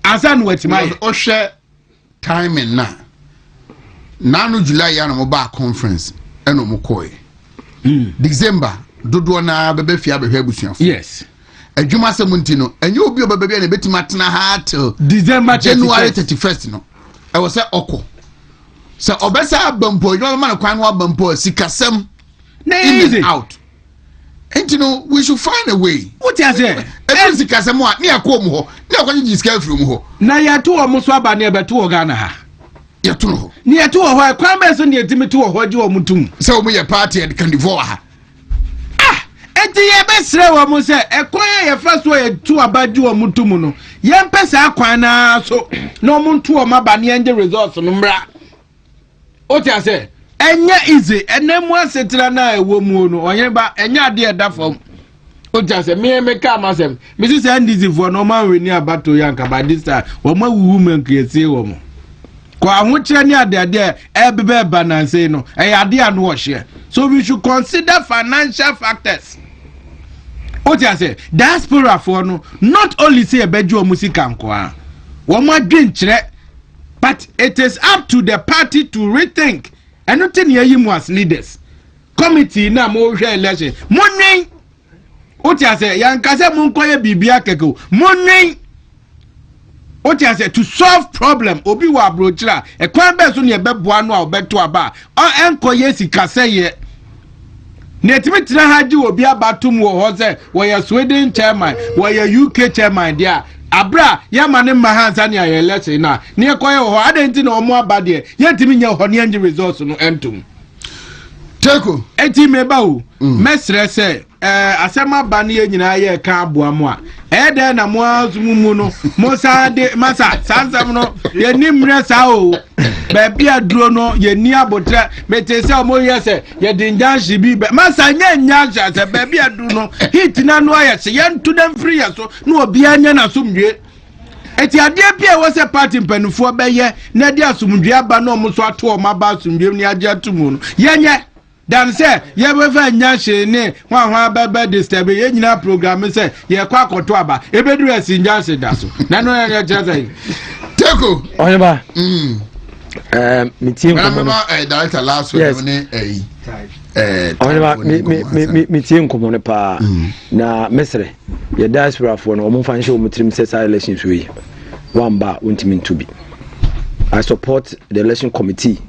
ansan wetima o hwe timing na nanu July ya no ba conference eno mo koy December dodo na bebe fia behwe abusuafo. Yes. Adwuma semunti no enye obi obabia na betima tena ha till December January 31st no I was say oko so obesa abampo you man kwan no abampo sikasem in and out and you know we should find a way. What you say e sikasem a na yakom ho na yakwaji jiska from ho na yato o muso aba na ebeto o Ghana ha yato ho na yato ho kwan be so na yetimi to ho je o mutum so o mu ye party and can devour ha. Eti ye besre wo mu se ekwan ye fa so ye tu abaju o mutumu no ye mpesa akwan na so no muntu o mabane enje results no mra o ti ase enya easy enemu asetira na ewo mu no Oheneba enya ade eda fom o ti ase me ka masem me si se ndizi for no man we ni abato yanka by this time wo ma wuwu man kiesie wo mo kwa ahokyere ni ade ebebe bananse no ade anu wo hye. So we should consider financial factors. What I say, diaspora for no, not only say a bedroom music and kwa, one more drink, but it is up to the party to rethink. And not in him was leaders. Committee na more election. Money. What I say, young Kasa Munkoya Bibia Keko. Money. What I say, to solve problem, Obi wa brochra, a quambe on your bebwano or beto aba, or enko yesi Kaseye. Netimi na haji obi abatum wo ho se wo ya Sweden chairman wo ya UK chairman dia abra ya mane mahansa ne ya election na ne koye ho adenti na omo abade yentimi nya ho ne enje results no entum teko eti meba o mesre se asema ba ne nyina ye ka aboa mo a ede na mo azumu no mo sa de masa sansam no ye nimre sa o baby aduro no ye ni abotra mete se omo ye se ye dinjanshi bi masa nya se baby aduro no hit na no aye se ye ntu dem free so no obi anya na somdwe eti ade bia wo se party mpanufo be ye na de asomdwe aba no mo so ato o maba asomdwe ni age atumu no ye nye dan say ye be fa nya hye ne hwa baba disturb ye nyina program say ye kwa akoto aba ebedu asinjanse da so na no ye tell say teko Oheneba meeting director last week meeting komo ne pa na mesre ye diaspora for no omo fan show mutrim say elections we wamba Wontumi to be. I support the election committee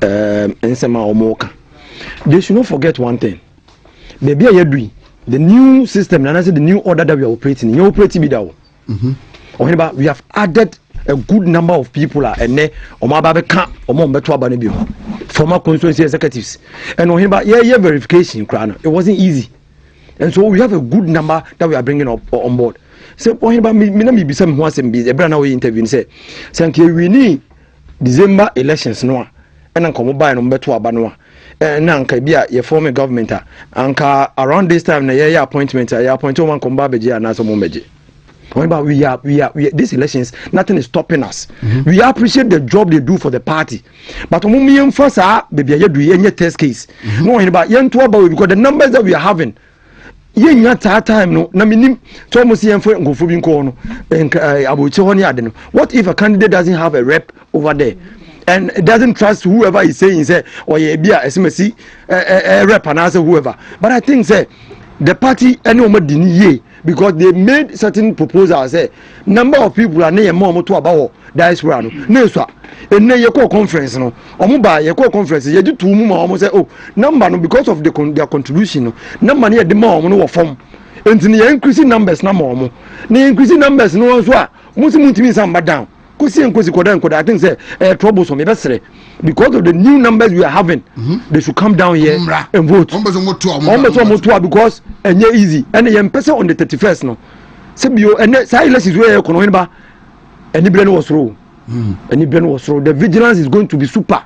ensema omoka. They should not forget one thing. Baby are doing the new system and I said the new order that we are operating. You operating be that. Oheneba, we have added a good number of people and former constituency executives and Oheneba verification it wasn't easy, and so we have a good number that we are bringing up on board. So Oheneba me be some who be a brand new interview say we need December elections no and anko buy no beto abanoa na anka bia ye former government anka around this time na ye appointment appoint one komba beje anaso mo meje. But we are these elections, nothing is stopping us. We appreciate the job they do for the party. But when first baby you do any test case. No about because the numbers that we are having. Time no na minim to almost go for being corner what if a candidate doesn't have a rep over there and doesn't trust whoever is saying say or ye be a SMC rep and answer whoever, but I think say the party any didn't because they made certain proposals say number of people are near more to about diaspora no so and then you call conference no omuba you call conference you do two almost say oh number no because of their contribution no number near the more no form and the increasing numbers na more the increasing numbers no so muti some down kosi I think say troublesome because of the new numbers we are having. They should come down here and vote because and easy and the person on the 31st no sebio and silence is where Oheneba any brain was wrong. Any brain was wrong. The vigilance is going to be super.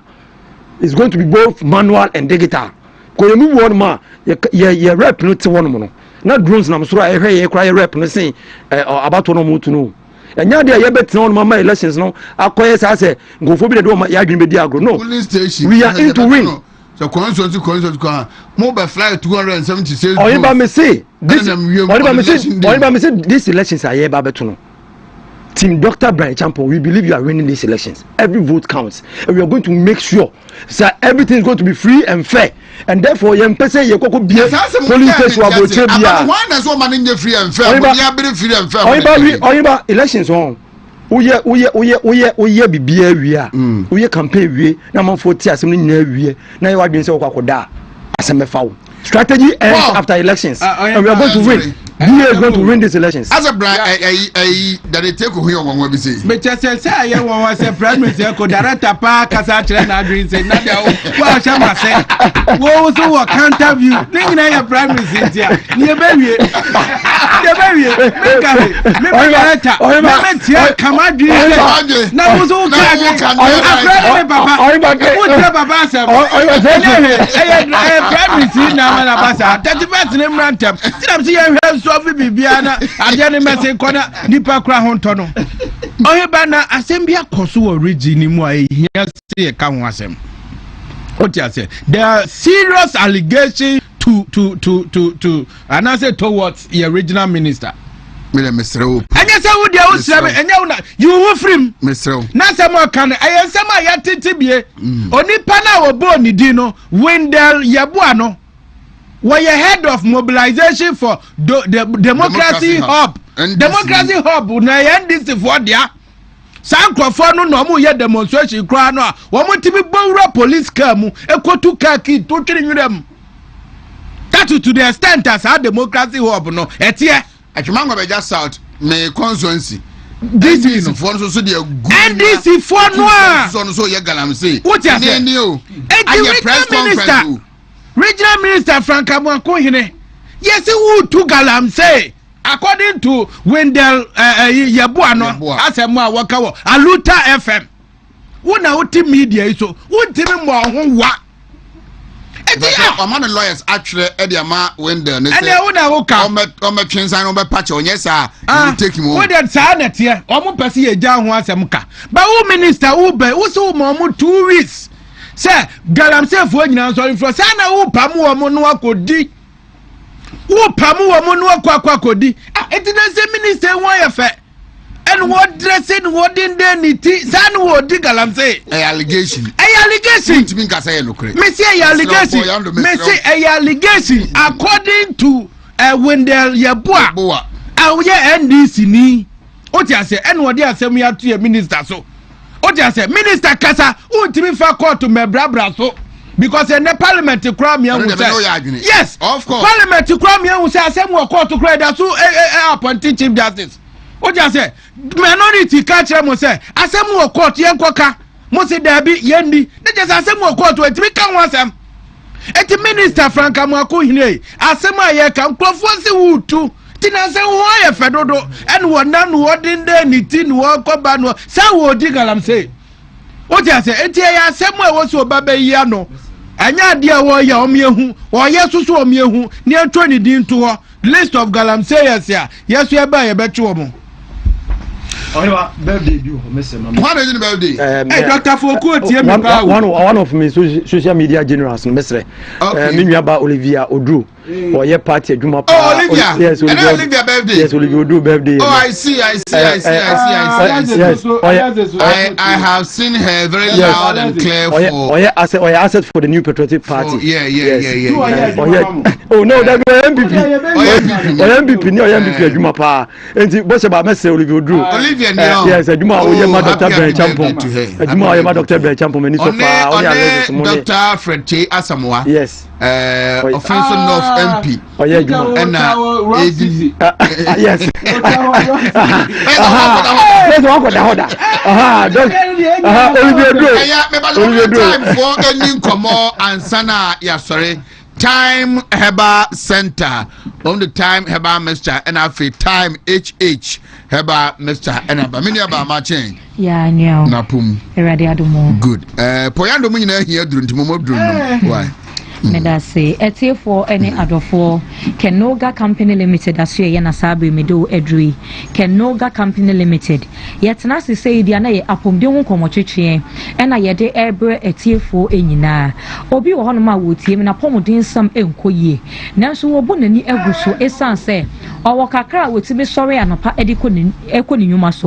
It's going to be both manual and digital. Because you move one ma ye rep no te one no not drones na so I hear cry rep no say about one more to know. And now they are betting on my elections no akoye say go for be the do ya adwin be di agro no we are into win. So constituency mobile fly 276 Oheneba me say these elections are here babeto no Team Dr. Brian Champo, we believe you are winning these elections. Every vote counts. And we are going to make sure that everything is going to be free and fair. And therefore, you police station will be free and fair. Elections on. Uye bibia wia. Uye campaign we. Na man 40 asem ni wie. Na you adwin say okwakoda. Asem mefa. Strategy ends after elections. And we are going to win. We are going to win these elections. As a brand, that they take who you want to say. But just say, I was a prime minister, Codarata Park, Casatra, and Adrian said, well, Shama said, what was our counter view? Thinking I am prime minister. Near baby, come on, now was all Sofi bibiana ajani mese kona nipa kra honto no Oheneba na asembia koso origin mu ahia se ka ho asem otia say there are serious allegations to and I say towards the original minister Mr. Anya say wo dia wo srebe enya wo na you wo frim Mr. Na say mo kan ayensem ayatitibie onipa na wo bo ni di no Wendell Yeboah no were you head of mobilization for the democracy hub democracy hub na NDC for dia sankrofo no no mo ye demonstration kra no a wo mo tibi bowra police car mu ekotu car ki to twiri nwuram that to the extent as our democracy hub no etie atwemango be just south me constituency NDC for so dey good NDC for no so ye galamsey what you say aye press conference Regional Minister Frank Amwakohine, yes, who to Galamsey, according to Wendell Yeboah, as a more wakawo, Aluta FM. Who now media so who tell me more what? Among the lawyers actually Ediama Wendell and chance I know patch on yes, take him over that sign here, almost Percy a John was a muka. But who minister Ube, who saw more 2 weeks? Sir, Galamsey for you sorry for Sana who Pamu Monua Kodi. Who Pamu Monua Kwakodi. It is the minister why affair. And and what dressing what in there niti san what dig galamsey allegation me say allegation according to Wendell Yeboah NDC ni otia say and what dey asem ya to minister so otia say minister kasa untimi fa court to me brabra so because in the parliament crime yes of course parliament crime you say asem wo court to credit so appointing chief justice otia say minority catch mo say asem wo court yenkoka mo say there be yendi they just asem wo court we timi kan wasem eti minister Frank Amako hine asem aye kan krofo si wutu tina se wo ye fedodo en wo nan wo din de ni tin wo ko ba no sa wo di galam say o ti ase eti ya asem e wo so ba yi ano anya de wo ya omiehu wo ye susu omiehu ni atwa ni din to ho list of galam say yes ya yesu e ba ye betwe wo mo Oheneba birthday do message mama. When is the birthday? Dr. Foucault tie me pa. One of me social media generals mesre. Me nuaba Olivia Odu. Or your party adwuma pa. Oh Olivia. Yes, Olivia birthday. Yes, Olivia Odu birthday. Oh I see. Yes. I have seen her very loud and clear for. Oh yeah, asset for the new patriotic party. Oh yeah. Oh no, that MPP. Oh MPP ni MPP adwuma pa. Enti bo se ba message Olivia Odu. Olivia ni yes, adwuma o ye ma Dr. Ben Champon. Adwuma o ye ma Dr. Ben Champon meni so far. Dr. Fred Che Asamoah. Yes. Offensive North MP. Oh yeah, adwuma. And yes. Time for any come and sana sorry. Time Heba Center on the Time Heba Mr. and I Time HH Heba Mr. and Abamini Abamachin. Yeah, no. Napum. Good. Poyando Muna here during Timomo. Why? Medase etie for any adofo Kenoga Company Limited as ye na sabe medo edri Kenoga Company Limited yet na se say dia na ye apomde ho komotwetwe na ye de ebre etie for enyina obi wo hono ma wo tie me na pomodin sam enkoye nanso wo bonani aguso esan se owo kakra wo ti be sori anopa ediko ni nyuma so